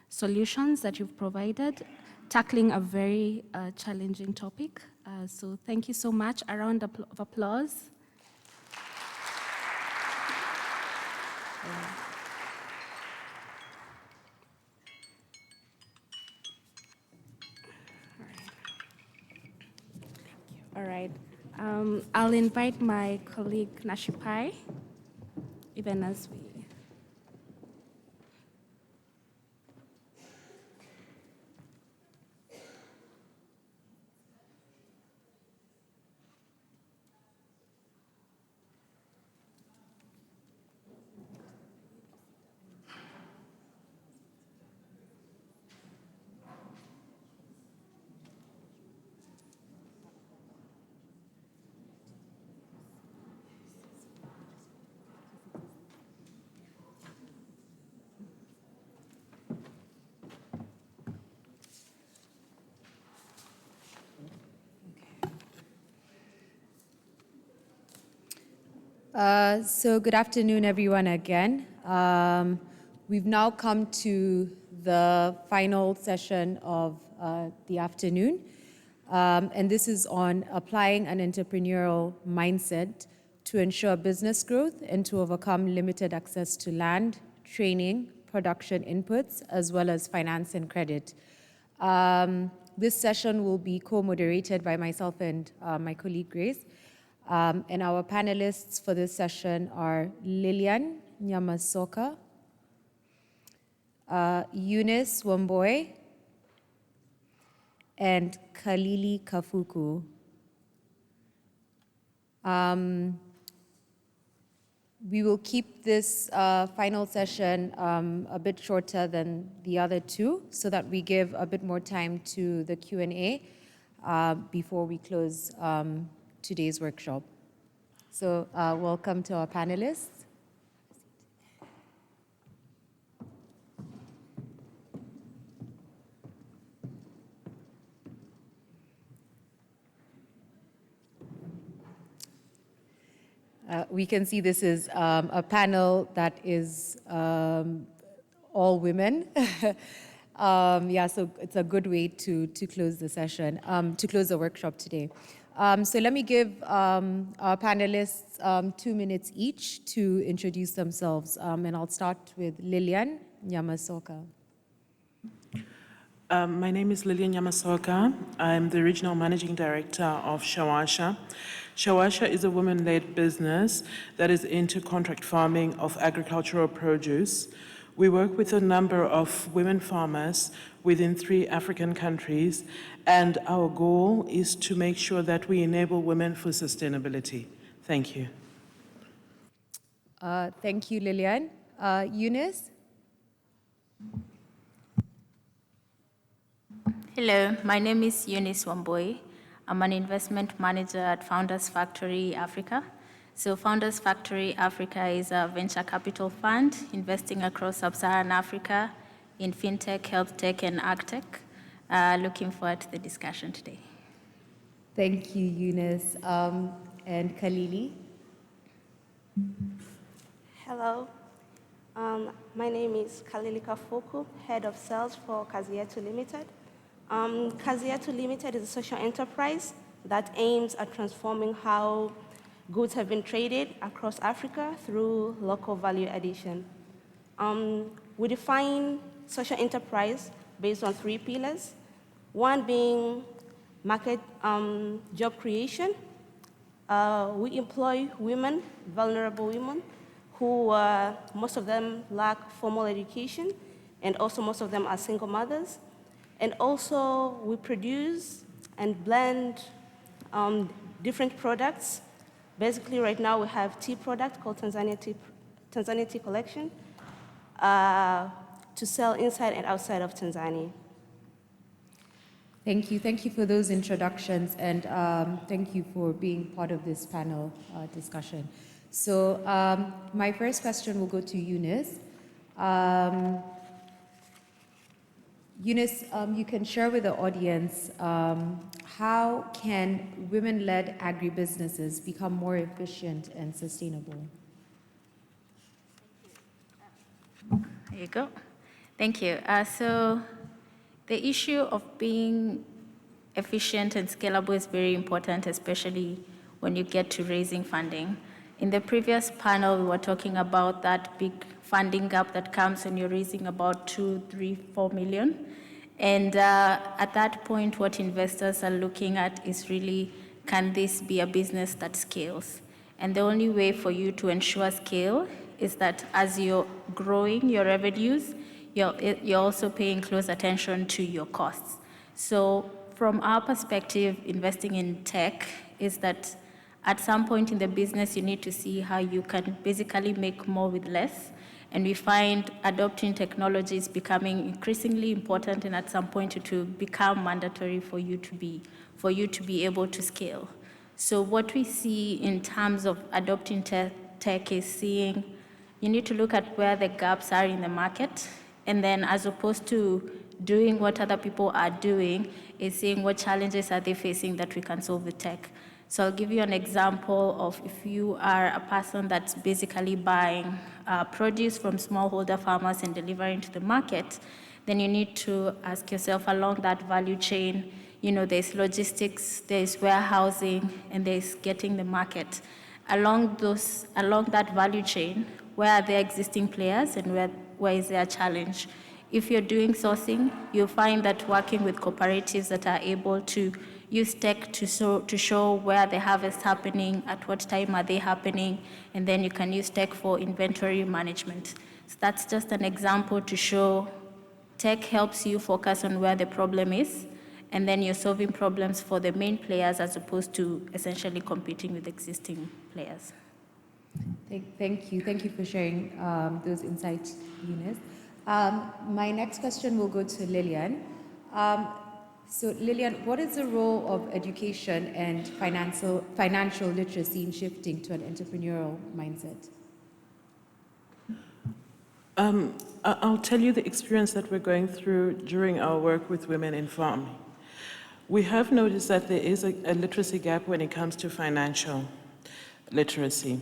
S1: solutions that you've provided, tackling a very challenging topic. So thank you so much. A round of applause. All right. I'll invite my colleague Nashipai, even as we.
S2: So good afternoon, everyone, again. We've now come to the final session of the afternoon, and this is on applying an entrepreneurial mindset to ensure business growth and to overcome limited access to land, training, production inputs, as well as finance and credit. This session will be co-moderated by myself and my colleague Grace. And our panelists for this session are Lillian Nyamasoka, Eunice Wamboy, and Kalili Kafuku. We will keep this final session a bit shorter than the other two so that we give a bit more time to the Q&A before we close today's workshop. So welcome to our panelists. We can see this is a panel that is all women. Yeah, so it's a good way to close the session, to close the workshop today. So let me give our panelists 2 minutes each to introduce themselves. And I'll start with Lillian Nyamasoka.
S18: My name is Lillian Nyamasoka. I'm the Regional Managing Director of Shawasha. Shawasha is a women-led business that is into contract farming of agricultural produce. We work with a number of women farmers within 3 African countries, and our goal is to make sure that we enable women for sustainability. Thank you.
S2: Thank you, Lillian. Eunice?
S19: Hello, my name is Eunice Wamboi. I'm an investment manager at Founders Factory Africa. So Founders Factory Africa is a venture capital fund investing across sub-Saharan Africa in fintech, health tech, and agtech. Looking forward to the discussion today.
S2: Thank you, Eunice. And Kalili?
S20: Hello, my name is Kalili Kafuku, Head of Sales for Kazietu Limited. Kazietu Limited is a social enterprise that aims at transforming how goods have been traded across Africa through local value addition. We define social enterprise based on 3 pillars, one being market job creation. We employ women, vulnerable women, who most of them lack formal education, and also most of them are single mothers. And also we produce and blend different products. Basically right now we have tea product called Tanzania Tea Collection to sell inside and outside of Tanzania.
S2: Thank you for those introductions, and thank you for being part of this panel discussion. So my first question will go to Eunice. Eunice, you can share with the audience how can women-led agribusinesses become more efficient and sustainable?
S19: There you go. Thank you. So the issue of being efficient and scalable is very important, especially when you get to raising funding. In the previous panel, we were talking about that big funding gap that comes when you're raising about 2, 3, 4 million. And at that point, what investors are looking at is really, can this be a business that scales? And the only way for you to ensure scale is that as you're growing your revenues, you're also paying close attention to your costs. So from our perspective, investing in tech is that at some point in the business, you need to see how you can basically make more with less. And we find adopting technology is becoming increasingly important, and at some point it will become mandatory for you to be able to scale. So what we see in terms of adopting tech is seeing, you need to look at where the gaps are in the market, and then as opposed to doing what other people are doing, is seeing what challenges are they facing that we can solve with tech. So I'll give you an example of if you are a person that's basically buying produce from smallholder farmers and delivering to the market, then you need to ask yourself along that value chain, there's logistics, there's warehousing, and there's getting the market. Along that value chain, where are there existing players and where is there a challenge? If you're doing sourcing, you'll find that working with cooperatives that are able to use tech to show where the harvest happening, at what time are they happening, and then you can use tech for inventory management. So that's just an example to show tech helps you focus on where the problem is, and then you're solving problems for the main players as opposed to essentially competing with existing players.
S2: Thank you for sharing those insights, Eunice. My next question will go to Lillian. So Lillian, what is the role of education and financial literacy in shifting to an entrepreneurial mindset?
S18: I'll tell you the experience that we're going through during our work with women in farming. We have noticed that there is a literacy gap when it comes to financial literacy.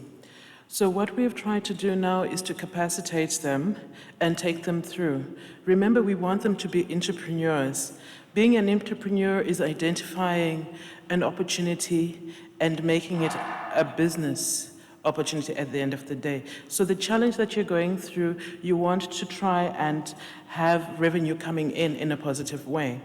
S18: So what we have tried to do now is to capacitate them and take them through. Remember, we want them to be entrepreneurs. Being an entrepreneur is identifying an opportunity and making it a business opportunity at the end of the day. So the challenge that you're going through, you want to try and have revenue coming in a positive way.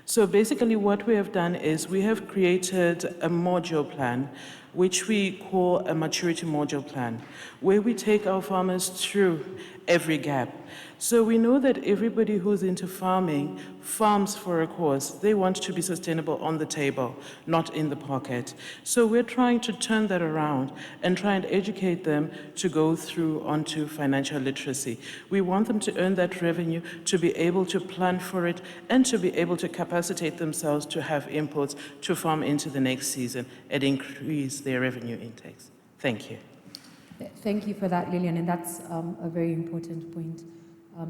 S18: So basically what we have done is we have created a module plan, which we call a maturity module plan, where we take our farmers through every gap. So we know that everybody who's into farming farms for a cause. They want to be sustainable on the table, not in the pocket. So we're trying to turn that around and try and educate them to go through onto financial literacy. We want them to earn that revenue, to be able to plan for it, and to be able to capacitate themselves to have inputs to farm into the next season and increase their revenue intakes. Thank you.
S2: Thank you for that, Lillian, and that's a very important point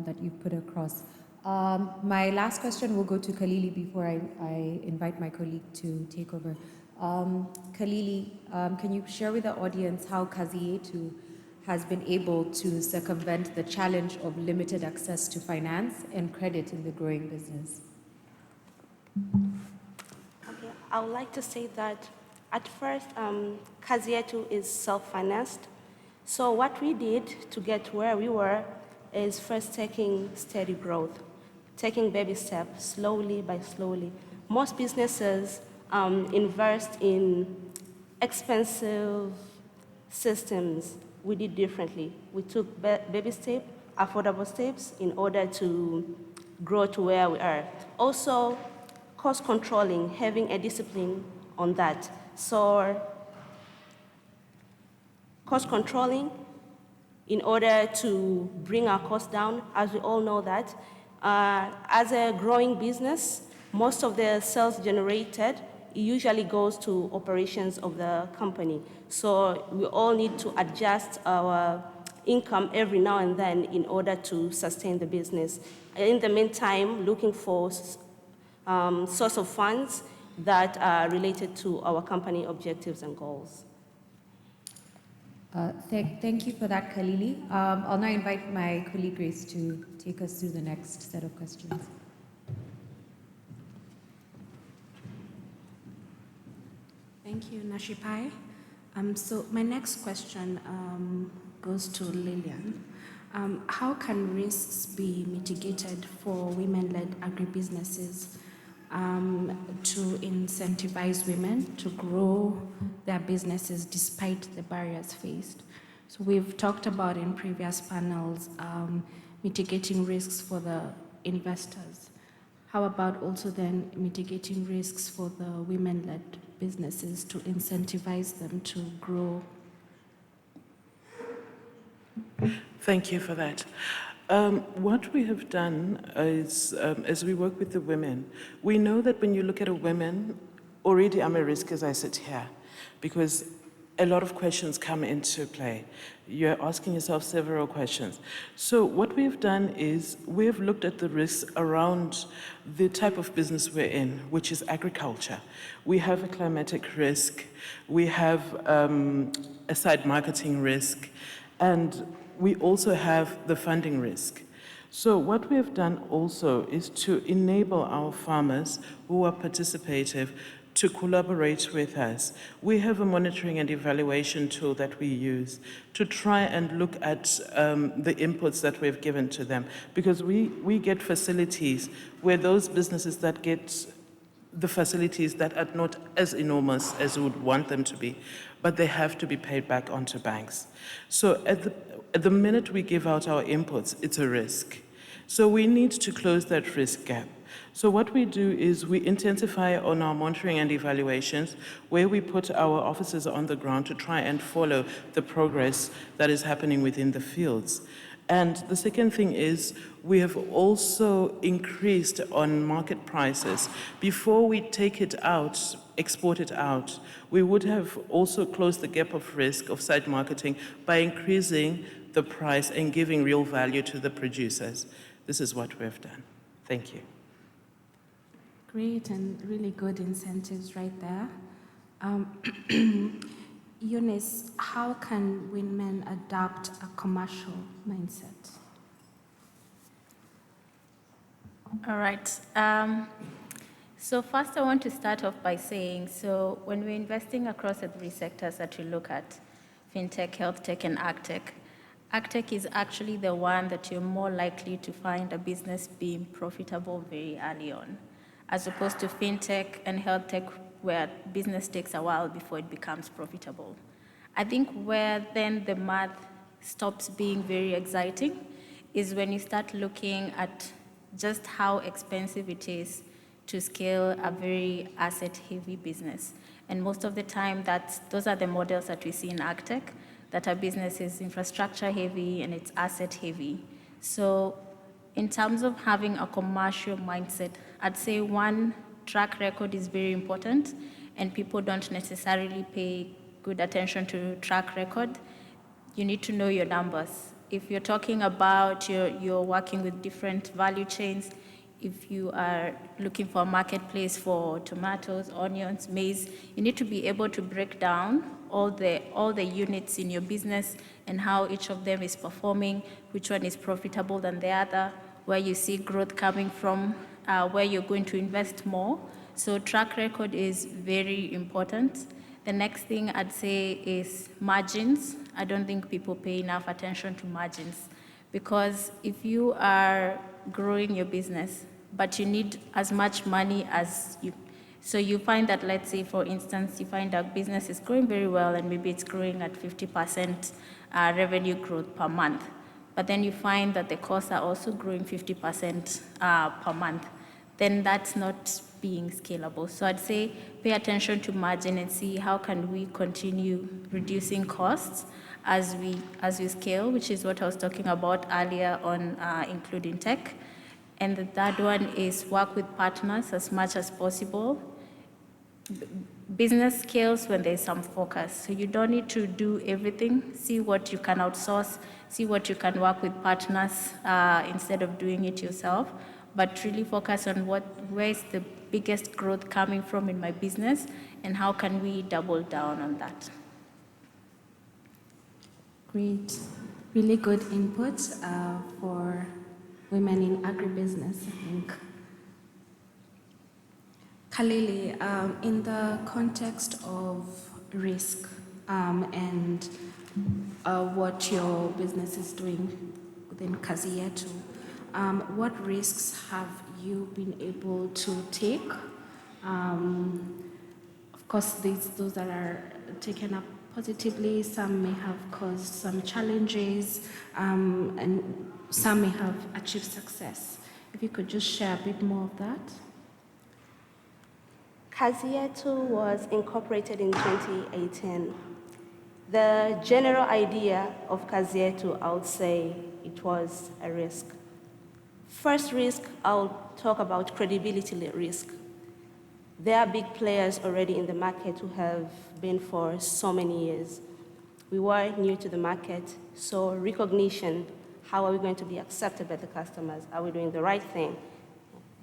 S2: that you've put across. My last question will go to Khalili before I invite my colleague to take over. Khalili, can you share with the audience how Kazietu has been able to circumvent the challenge of limited access to finance and credit in the growing business?
S20: Okay, I would like to say that at first, Kazietu is self-financed. So what we did to get where we were is first taking steady growth, taking baby steps, slowly by slowly. Most businesses invest in expensive systems. We did differently. We took baby steps, affordable steps, in order to grow to where we are. Also, cost controlling, having a discipline on that. So, cost controlling in order to bring our costs down, as we all know that. As a growing business, most of the sales generated usually goes to operations of the company. So we all need to adjust our income every now and then in order to sustain the business. In the meantime, looking for source of funds that are related to our company objectives and goals.
S2: Thank you for that, Khalili. I'll now invite my colleague Grace to take us through the next set of questions.
S1: Thank you, Nashipai. So my next question goes to Lillian. How can risks be mitigated for women-led agribusinesses to incentivize women to grow their businesses despite the barriers faced? So we've talked about in previous panels mitigating risks for the investors. How about also then mitigating risks for the women-led businesses to incentivize them to grow?
S18: Thank you for that. What we have done is, as we work with the women, we know that when you look at a woman, already I'm a risk as I sit here, because a lot of questions come into play. You're asking yourself several questions. So what we've done is we've looked at the risks around the type of business we're in, which is agriculture. We have a climatic risk, we have a side marketing risk, and we also have the funding risk. So what we have done also is to enable our farmers who are participative to collaborate with us. We have a monitoring and evaluation tool that we use to try and look at the inputs that we've given to them, because we get facilities where those businesses that get the facilities that are not as enormous as we would want them to be, but they have to be paid back onto banks. So at the minute we give out our inputs, it's a risk. So we need to close that risk gap. So what we do is we intensify on our monitoring and evaluations, where we put our officers on the ground to try and follow the progress that is happening within the fields. And the second thing is we have also increased on market prices. Before we take it out, export it out, we would have also closed the gap of risk of side marketing by increasing the price and giving real value to the producers. This is what we have done. Thank you.
S1: Great and really good incentives right there. Eunice, how can women adopt a commercial mindset?
S19: All right. So first I want to start off by saying, so when we're investing across the three sectors that we look at, fintech, health tech, and agtech, agtech is actually the one that you're more likely to find a business being profitable very early on, as opposed to fintech and health tech, where business takes a while before it becomes profitable. I think where then the math stops being very exciting is when you start looking at just how expensive it is to scale a very asset-heavy business. And most of the time, those are the models that we see in agtech, that our business is infrastructure-heavy and it's asset-heavy. So in terms of having a commercial mindset, I'd say one, track record is very important, and people don't necessarily pay good attention to track record. You need to know your numbers. If you're talking about you're working with different value chains, if you are looking for a marketplace for tomatoes, onions, maize, you need to be able to break down all the units in your business and how each of them is performing, which one is profitable than the other, where you see growth coming from, where you're going to invest more. So track record is very important. The next thing I'd say is margins. I don't think people pay enough attention to margins, because if you are growing your business, but you need as much money as you, so you find that, let's say, for instance, you find a business is growing very well and maybe it's growing at 50% revenue growth per month, but then you find that the costs are also growing 50% per month, then that's not being scalable. So I'd say pay attention to margin and see how can we continue reducing costs as we scale, which is what I was talking about earlier on, including tech. And the third one is work with partners as much as possible. Business scales when there's some focus. So you don't need to do everything. See what you can outsource, see what you can work with partners instead of doing it yourself. But really focus on where is the biggest growth coming from in my business, and how can we double down on that.
S1: Great. Really good input for women in agribusiness, I think. Khalili, in the context of risk and what your business is doing within Kazi Yetu, what risks have you been able to take? Of course, those that are taken up positively, some may have caused some challenges, and some may have achieved success. If you could just share a bit more of that.
S20: Kazi Yetu was incorporated in 2018. The general idea of Kazi Yetu, I would say it was a risk. First risk, I'll talk about credibility risk. There are big players already in the market who have been for so many years. We were new to the market, so recognition, how are we going to be accepted by the customers? Are we doing the right thing?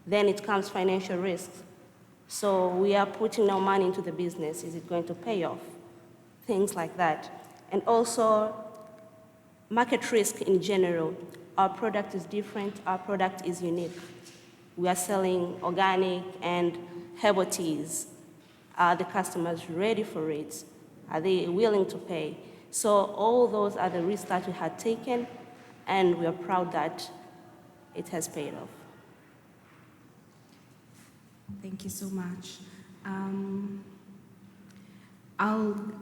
S20: Then it comes financial risks. So we are putting our money into the business. Is it going to pay off? Things like that. And also market risk in general. Our product is different, our product is unique. We are selling organic and herbal teas. Are the customers ready for it? Are they willing to pay? So all those are the risks that we had taken, and we are proud that it has paid off.
S1: Thank you so much. I'll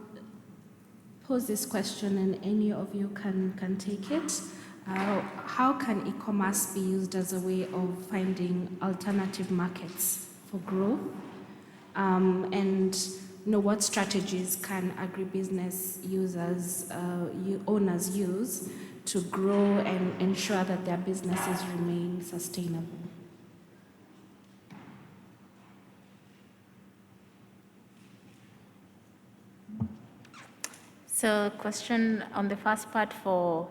S1: pose this question and any of you can take it. How can e-commerce be used as a way of finding alternative markets for growth? And what strategies can agribusiness users, owners use to grow and ensure that their businesses remain sustainable?
S19: So question on the first part for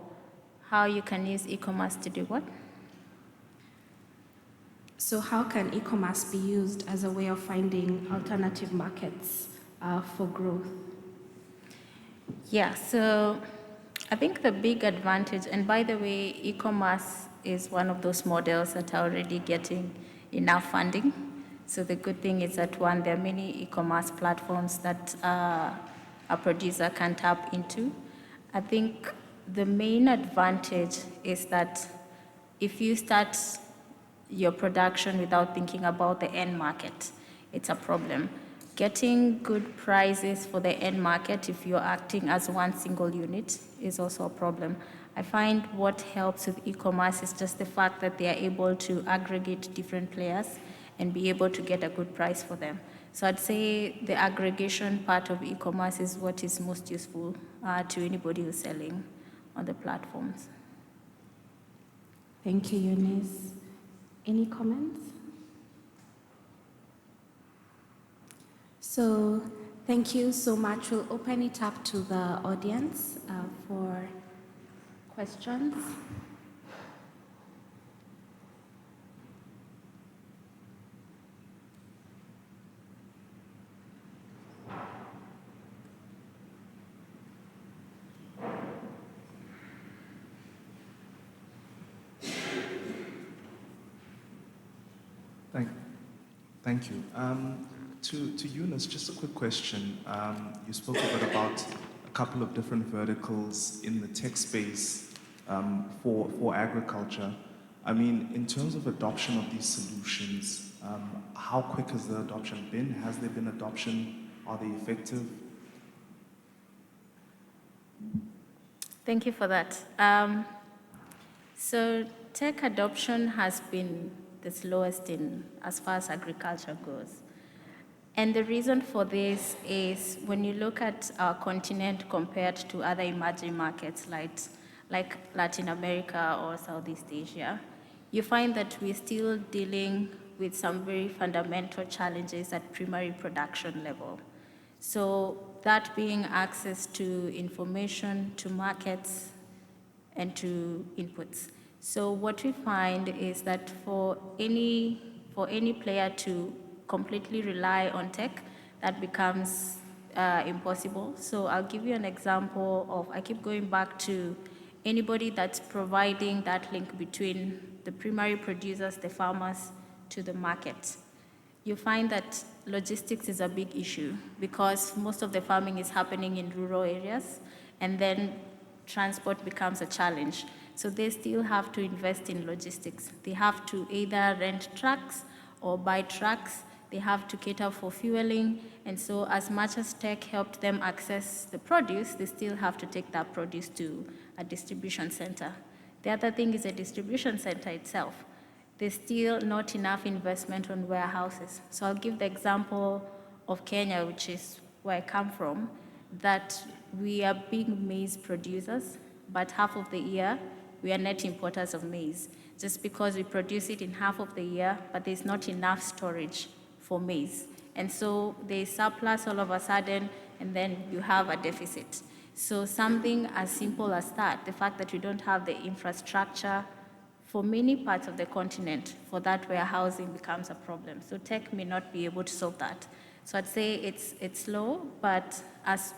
S19: how you can use e-commerce to do what?
S1: So how can e-commerce be used as a way of finding alternative markets for growth?
S19: Yeah, so I think the big advantage, and by the way, e-commerce is one of those models that are already getting enough funding. So the good thing is that one, there are many e-commerce platforms that a producer can tap into. I think the main advantage is that if you start your production without thinking about the end market, it's a problem. Getting good prices for the end market, if you're acting as one single unit, is also a problem. I find what helps with e-commerce is just the fact that they are able to aggregate different players and be able to get a good price for them. So I'd say the aggregation part of e-commerce is what is most useful to anybody who's selling on the platforms.
S1: Thank you, Eunice. Any comments? So thank you so much. We'll open it up to the audience for questions.
S21: Thank you. To Eunice, just a quick question. You spoke a bit about a couple of different verticals in the tech space for agriculture. I mean, in terms of adoption of these solutions, how quick has the adoption been? Has there been adoption? Are they effective?
S19: Thank you for that. So tech adoption has been the slowest in as far as agriculture goes. And the reason for this is when you look at our continent compared to other emerging markets like Latin America or Southeast Asia, you find that we're still dealing with some very fundamental challenges at primary production level. So that being access to information, to markets, and to inputs. So what we find is that for any player to completely rely on tech, that becomes impossible. So I'll give you an example of, I keep going back to anybody that's providing that link between the primary producers, the farmers, to the market. You find that logistics is a big issue because most of the farming is happening in rural areas, and then transport becomes a challenge. So they still have to invest in logistics. They have to either rent trucks or buy trucks. They have to cater for fueling. And so as much as tech helped them access the produce, they still have to take that produce to a distribution center. The other thing is a distribution center itself. There's still not enough investment on warehouses. So I'll give the example of Kenya, which is where I come from, that we are big maize producers, but half of the year, we are net importers of maize, just because we produce it in half of the year, but there's not enough storage for maize. And so there's surplus all of a sudden, and then you have a deficit. So something as simple as that, the fact that we don't have the infrastructure for many parts of the continent, for that warehousing becomes a problem. So tech may not be able to solve that. So I'd say it's slow, but as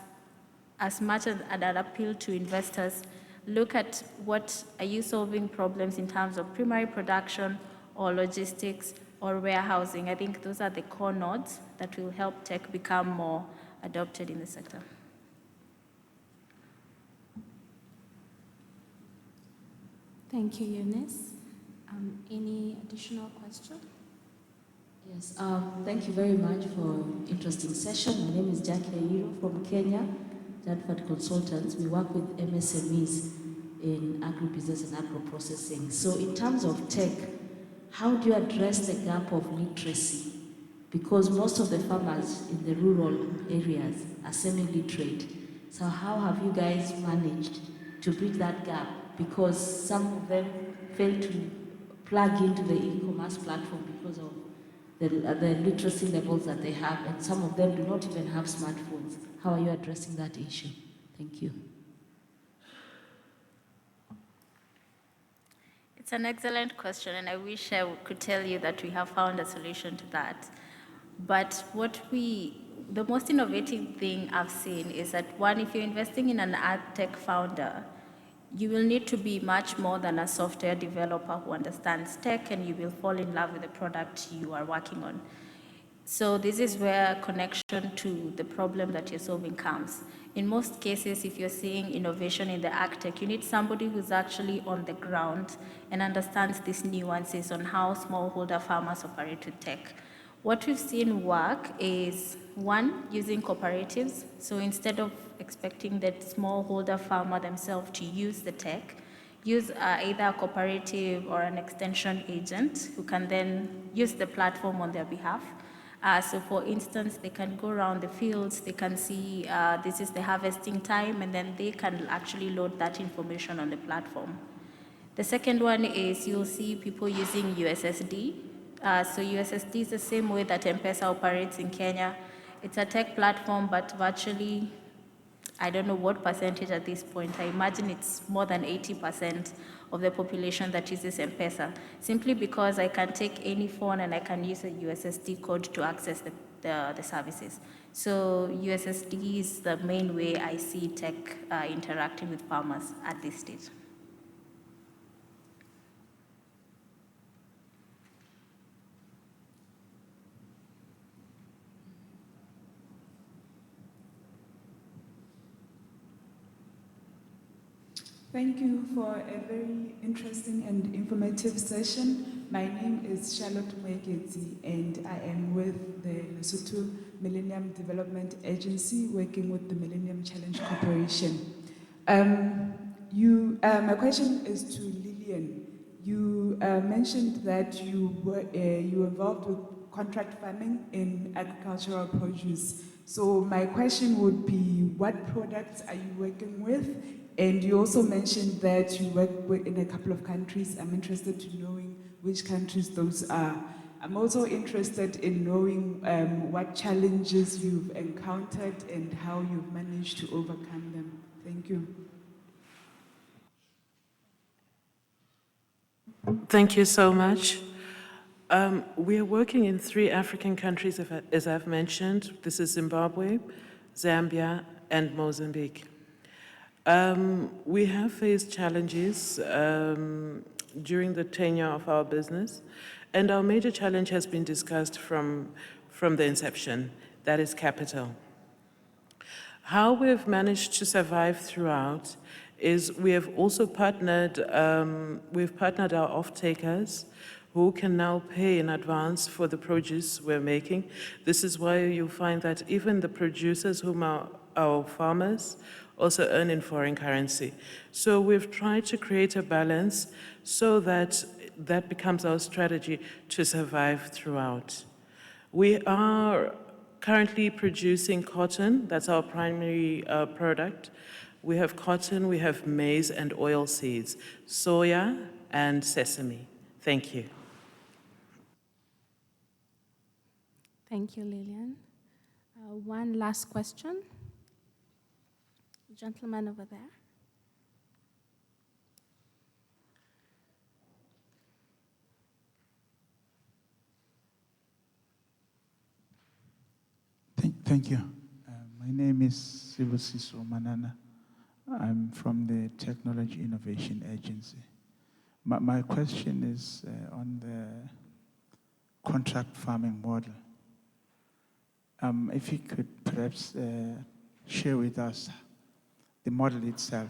S19: much as an appeal to investors, look at what are you solving problems in terms of primary production or logistics or warehousing. I think those are the core nodes that will help tech become more adopted in the sector.
S1: Thank you, Eunice. Any additional question?
S22: Yes, thank you very much for interesting session. My name is Jackie Airo from Kenya, Janford Consultants. We work with MSMEs in agribusiness and agro-processing. So in terms of tech, how do you address the gap of literacy? Because most of the farmers in the rural areas are semi-literate. So how have you guys managed to bridge that gap? Because some of them fail to plug into the e-commerce platform because of the literacy levels that they have, and some of them do not even have smartphones. How are you addressing that issue? Thank you.
S19: It's an excellent question, and I wish I could tell you that we have found a solution to that. But what the most innovative thing I've seen is that one, if you're investing in an ad tech founder, you will need to be much more than a software developer who understands tech, and you will fall in love with the product you are working on. So this is where connection to the problem that you're solving comes. In most cases, if you're seeing innovation in the ag tech, you need somebody who's actually on the ground and understands these nuances on how smallholder farmers operate with tech. What we've seen work is, one, using cooperatives. So instead of expecting that smallholder farmer themselves to use the tech, use either a cooperative or an extension agent who can then use the platform on their behalf. So for instance, they can go around the fields, they can see this is the harvesting time, and then they can actually load that information on the platform. The second one is you'll see people using USSD. So USSD is the same way that M-Pesa operates in Kenya. It's a tech platform, but virtually, I don't know what percentage at this point. I imagine it's more than 80% of the population that uses M-Pesa, simply because I can take any phone and I can use a USSD code to access the services. So USSD is the main way I see tech interacting with farmers at this stage.
S5: Thank you for a very interesting and informative session. My name is Charlotte Mwekezi, and I am with the Lesotho Millennium Development Agency, working with the Millennium Challenge Corporation. My question is to Lillian. You mentioned that you were involved with contract farming in agricultural produce. So my question would be, what products are you working with? And you also mentioned that you work in a couple of countries. I'm interested in knowing which countries those are. I'm also interested in knowing what challenges you've encountered and how you've managed to overcome them. Thank you.
S18: Thank you so much. We are working in 3 African countries, as I've mentioned. This is Zimbabwe, Zambia, and Mozambique. We have faced challenges during the tenure of our business, and our major challenge has been discussed from the inception, that is capital. How we've managed to survive throughout is we have also we've partnered our off-takers who can now pay in advance for the produce we're making. This is why you'll find that even the producers whom are our farmers also earn in foreign currency. So we've tried to create a balance so that that becomes our strategy to survive throughout. We are currently producing cotton, that's our primary product. We have cotton, we have maize and oil seeds, soya and sesame. Thank you.
S1: Thank you, Lillian. One last question. Gentleman over there.
S7: Thank you. My name is Sibusiso Manana. I'm from the Technology Innovation Agency. My question is on the contract farming model. If you could perhaps share with us the model itself,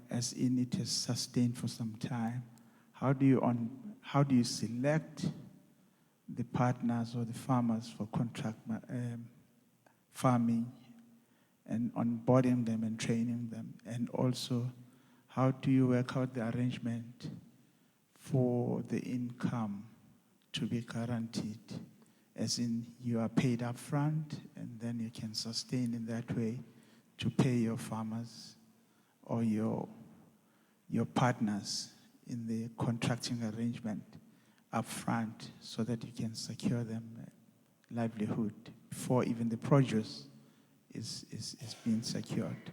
S7: as in it is sustained for some time. How do you select the partners or the farmers for contract farming and onboarding them and training them? And also, how do you work out the arrangement for the income to be guaranteed? As in, you are paid up front, and then you can sustain in that way to pay your farmers or your partners in the contracting arrangement up front, so that you can secure them livelihood before even the produce is being secured.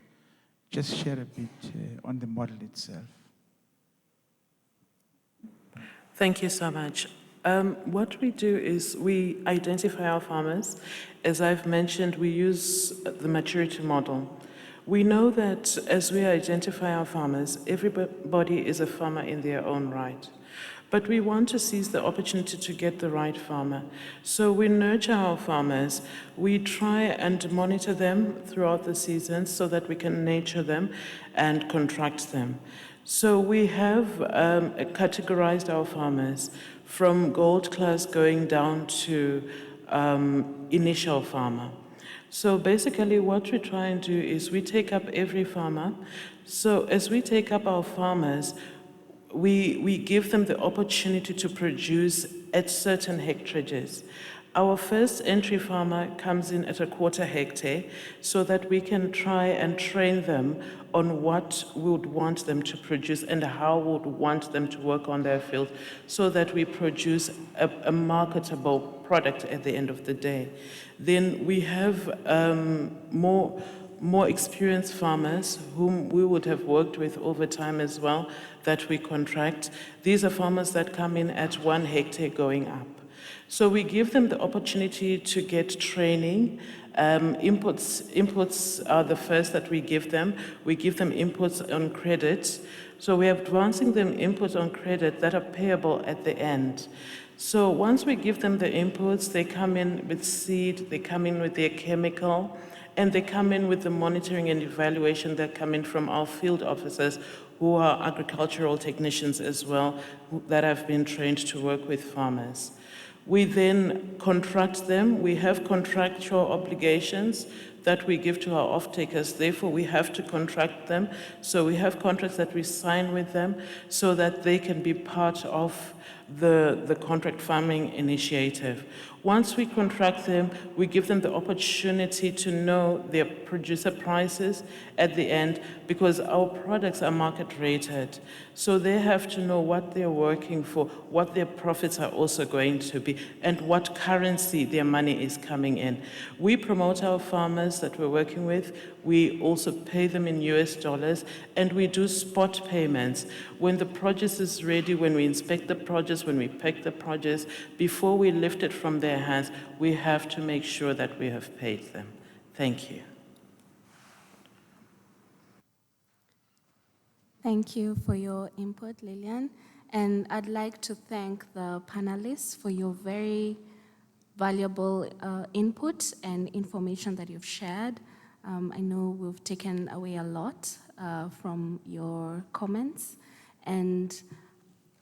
S7: Just share a bit on the model itself.
S18: Thank you so much. What we do is we identify our farmers. As I've mentioned, we use the maturity model. We know that as we identify our farmers, everybody is a farmer in their own right. But we want to seize the opportunity to get the right farmer. So we nurture our farmers. We try and monitor them throughout the season so that we can nurture them and contract them. So we have categorized our farmers from gold class going down to initial farmer. So basically what we try and do is we take up every farmer. So as we take up our farmers, we give them the opportunity to produce at certain hectareages. Our first entry farmer comes in at a 1/4 hectare so that we can try and train them on what we would want them to produce and how we would want them to work on their field so that we produce a marketable product at the end of the day. Then we have more experienced farmers whom we would have worked with over time as well that we contract. These are farmers that come in at 1 hectare going up. So we give them the opportunity to get training. Inputs are the first that we give them. We give them inputs on credit. So we're advancing them inputs on credit that are payable at the end. So once we give them the inputs, they come in with seed, they come in with their chemical, and they come in with the monitoring and evaluation that come in from our field officers who are agricultural technicians as well that have been trained to work with farmers. We then contract them. We have contractual obligations that we give to our off-takers. Therefore, we have to contract them. So we have contracts that we sign with them so that they can be part of the contract farming initiative. Once we contract them, we give them the opportunity to know their producer prices at the end because our products are market rated. So they have to know what they're working for, what their profits are also going to be, and what currency their money is coming in. We promote our farmers that we're working with. We also pay them in US dollars, and we do spot payments. When the produce is ready, when we inspect the produce, when we pack the produce, before we lift it from their hands, we have to make sure that we have paid them. Thank you.
S1: Thank you for your input, Lillian. And I'd like to thank the panelists for your very valuable input and information that you've shared. I know we've taken away a lot from your comments. And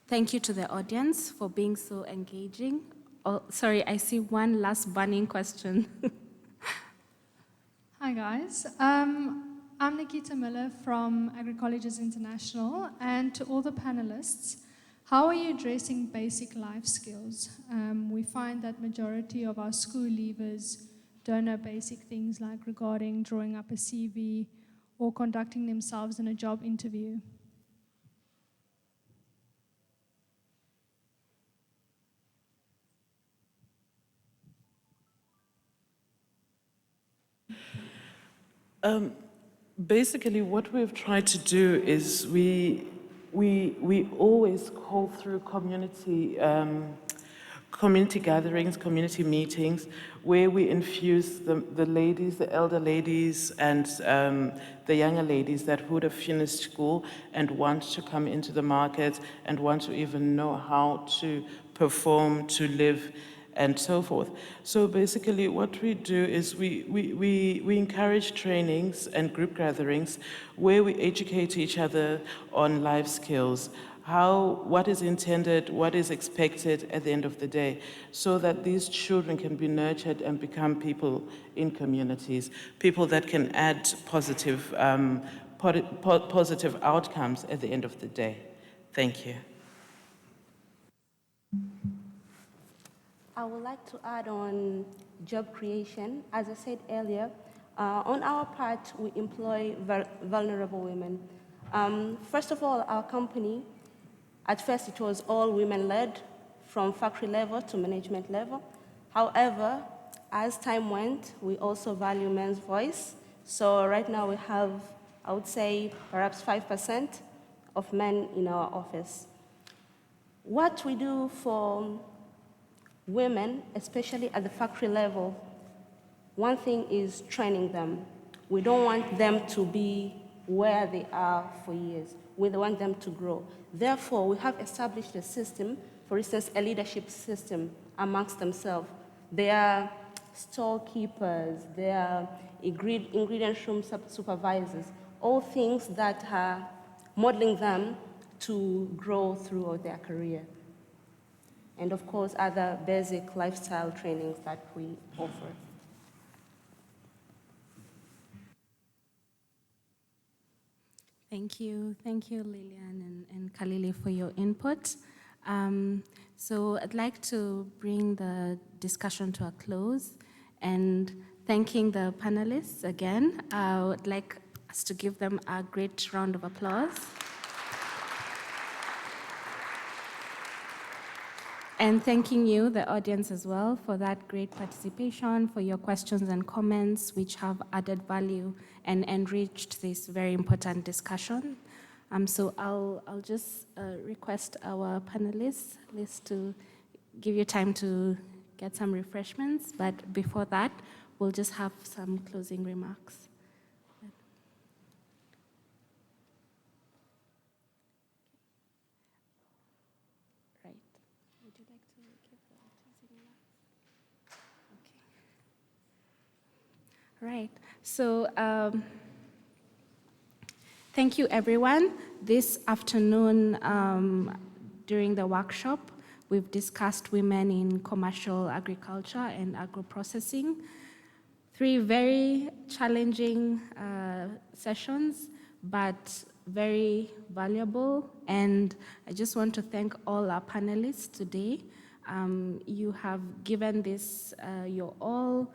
S1: thank you to the audience for being so engaging. Oh, sorry, I see one last burning question.
S8: Hi, guys. I'm Nikita Miller from Agri Colleges International, and to all the panelists, how are you addressing basic life skills? We find that majority of our school leavers don't know basic things like regarding drawing up a CV or conducting themselves in a job interview.
S18: Basically, what we've tried to do is we always call through community gatherings, community meetings, where we infuse the ladies, the elder ladies, and the younger ladies that would have finished school and want to come into the market and want to even know how to perform, to live, and so forth. So basically what we do is we encourage trainings and group gatherings where we educate each other on life skills, what is intended, what is expected at the end of the day, so that these children can be nurtured and become people in communities, people that can add positive outcomes at the end of the day. Thank you.
S20: I would like to add on job creation. As I said earlier, on our part, we employ vulnerable women. First of all, our company, at first it was all women-led, from factory level to management level. However, as time went, we also value men's voice. So right now we have, I would say, perhaps 5% of men in our office. What we do for women, especially at the factory level, one thing is training them. We don't want them to be where they are for years. We want them to grow. Therefore, we have established a system, for instance, a leadership system amongst themselves. They are storekeepers, they are ingredient room supervisors, all things that are modeling them to grow throughout their career. And of course, other basic lifestyle trainings that we offer.
S1: Thank you, Lillian and Kalili, for your input. So I'd like to bring the discussion to a close, and thanking the panelists again. I would like us to give them a great round of applause. And thanking you, the audience, as well, for that great participation, for your questions and comments, which have added value and enriched this very important discussion. So I'll just request our panelists to give you time to get some refreshments. But before that, we'll just have some closing remarks. Right. So thank you, everyone. This afternoon, during the workshop, we've discussed women in commercial agriculture and agro-processing. 3 very challenging sessions, but very valuable. And I just want to thank all our panelists today. You have given this your all.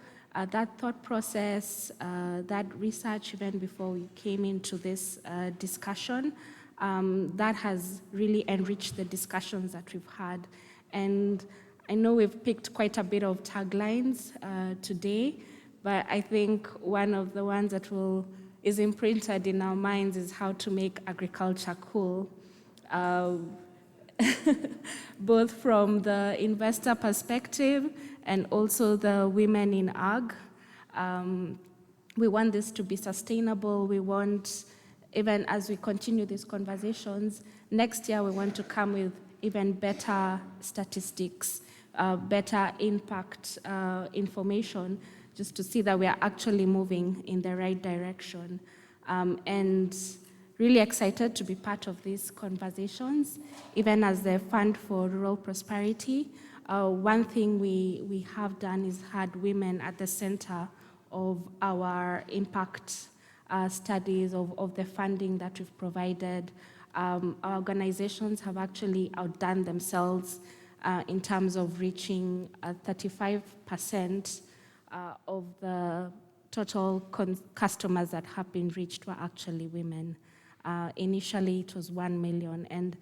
S1: That thought process, that research even before we came into this discussion, that has really enriched the discussions that we've had. And I know we've picked quite a bit of taglines today, but I think one of the ones that is imprinted in our minds is how to make agriculture cool. Both from the investor perspective and also the women in ag. We want this to be sustainable. We want, even as we continue these conversations, next year we want to come with even better statistics, better impact information, just to see that we are actually moving in the right direction. And really excited to be part of these conversations, even as the Fund for Rural Prosperity. One thing we have done is had women at the center of our impact studies, of the funding that we've provided. Our organizations have actually outdone themselves in terms of reaching 35% of the total customers that have been reached were actually women. Initially, it was 1 million, and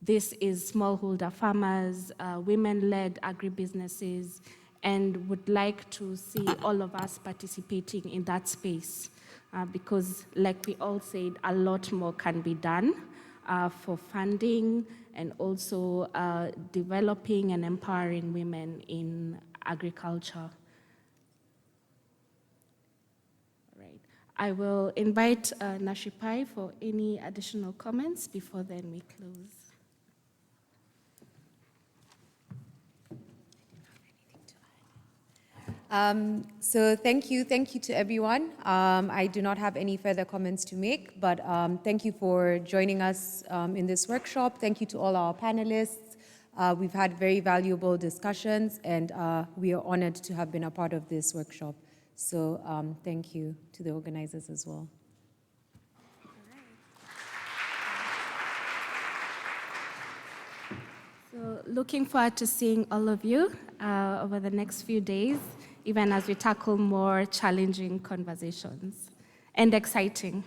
S1: this is smallholder farmers, women-led agribusinesses, and would like to see all of us participating in that space because, like we all said, a lot more can be done for funding and also developing and empowering women in agriculture. I will invite Nashipai for any additional comments before then we close.
S2: So thank you to everyone. I do not have any further comments to make, but thank you for joining us in this workshop. Thank you to all our panelists. We've had very valuable discussions, and we are honored to have been a part of this workshop. So thank you to the organizers as well.
S1: So looking forward to seeing all of you over the next few days, even as we tackle more challenging conversations and exciting.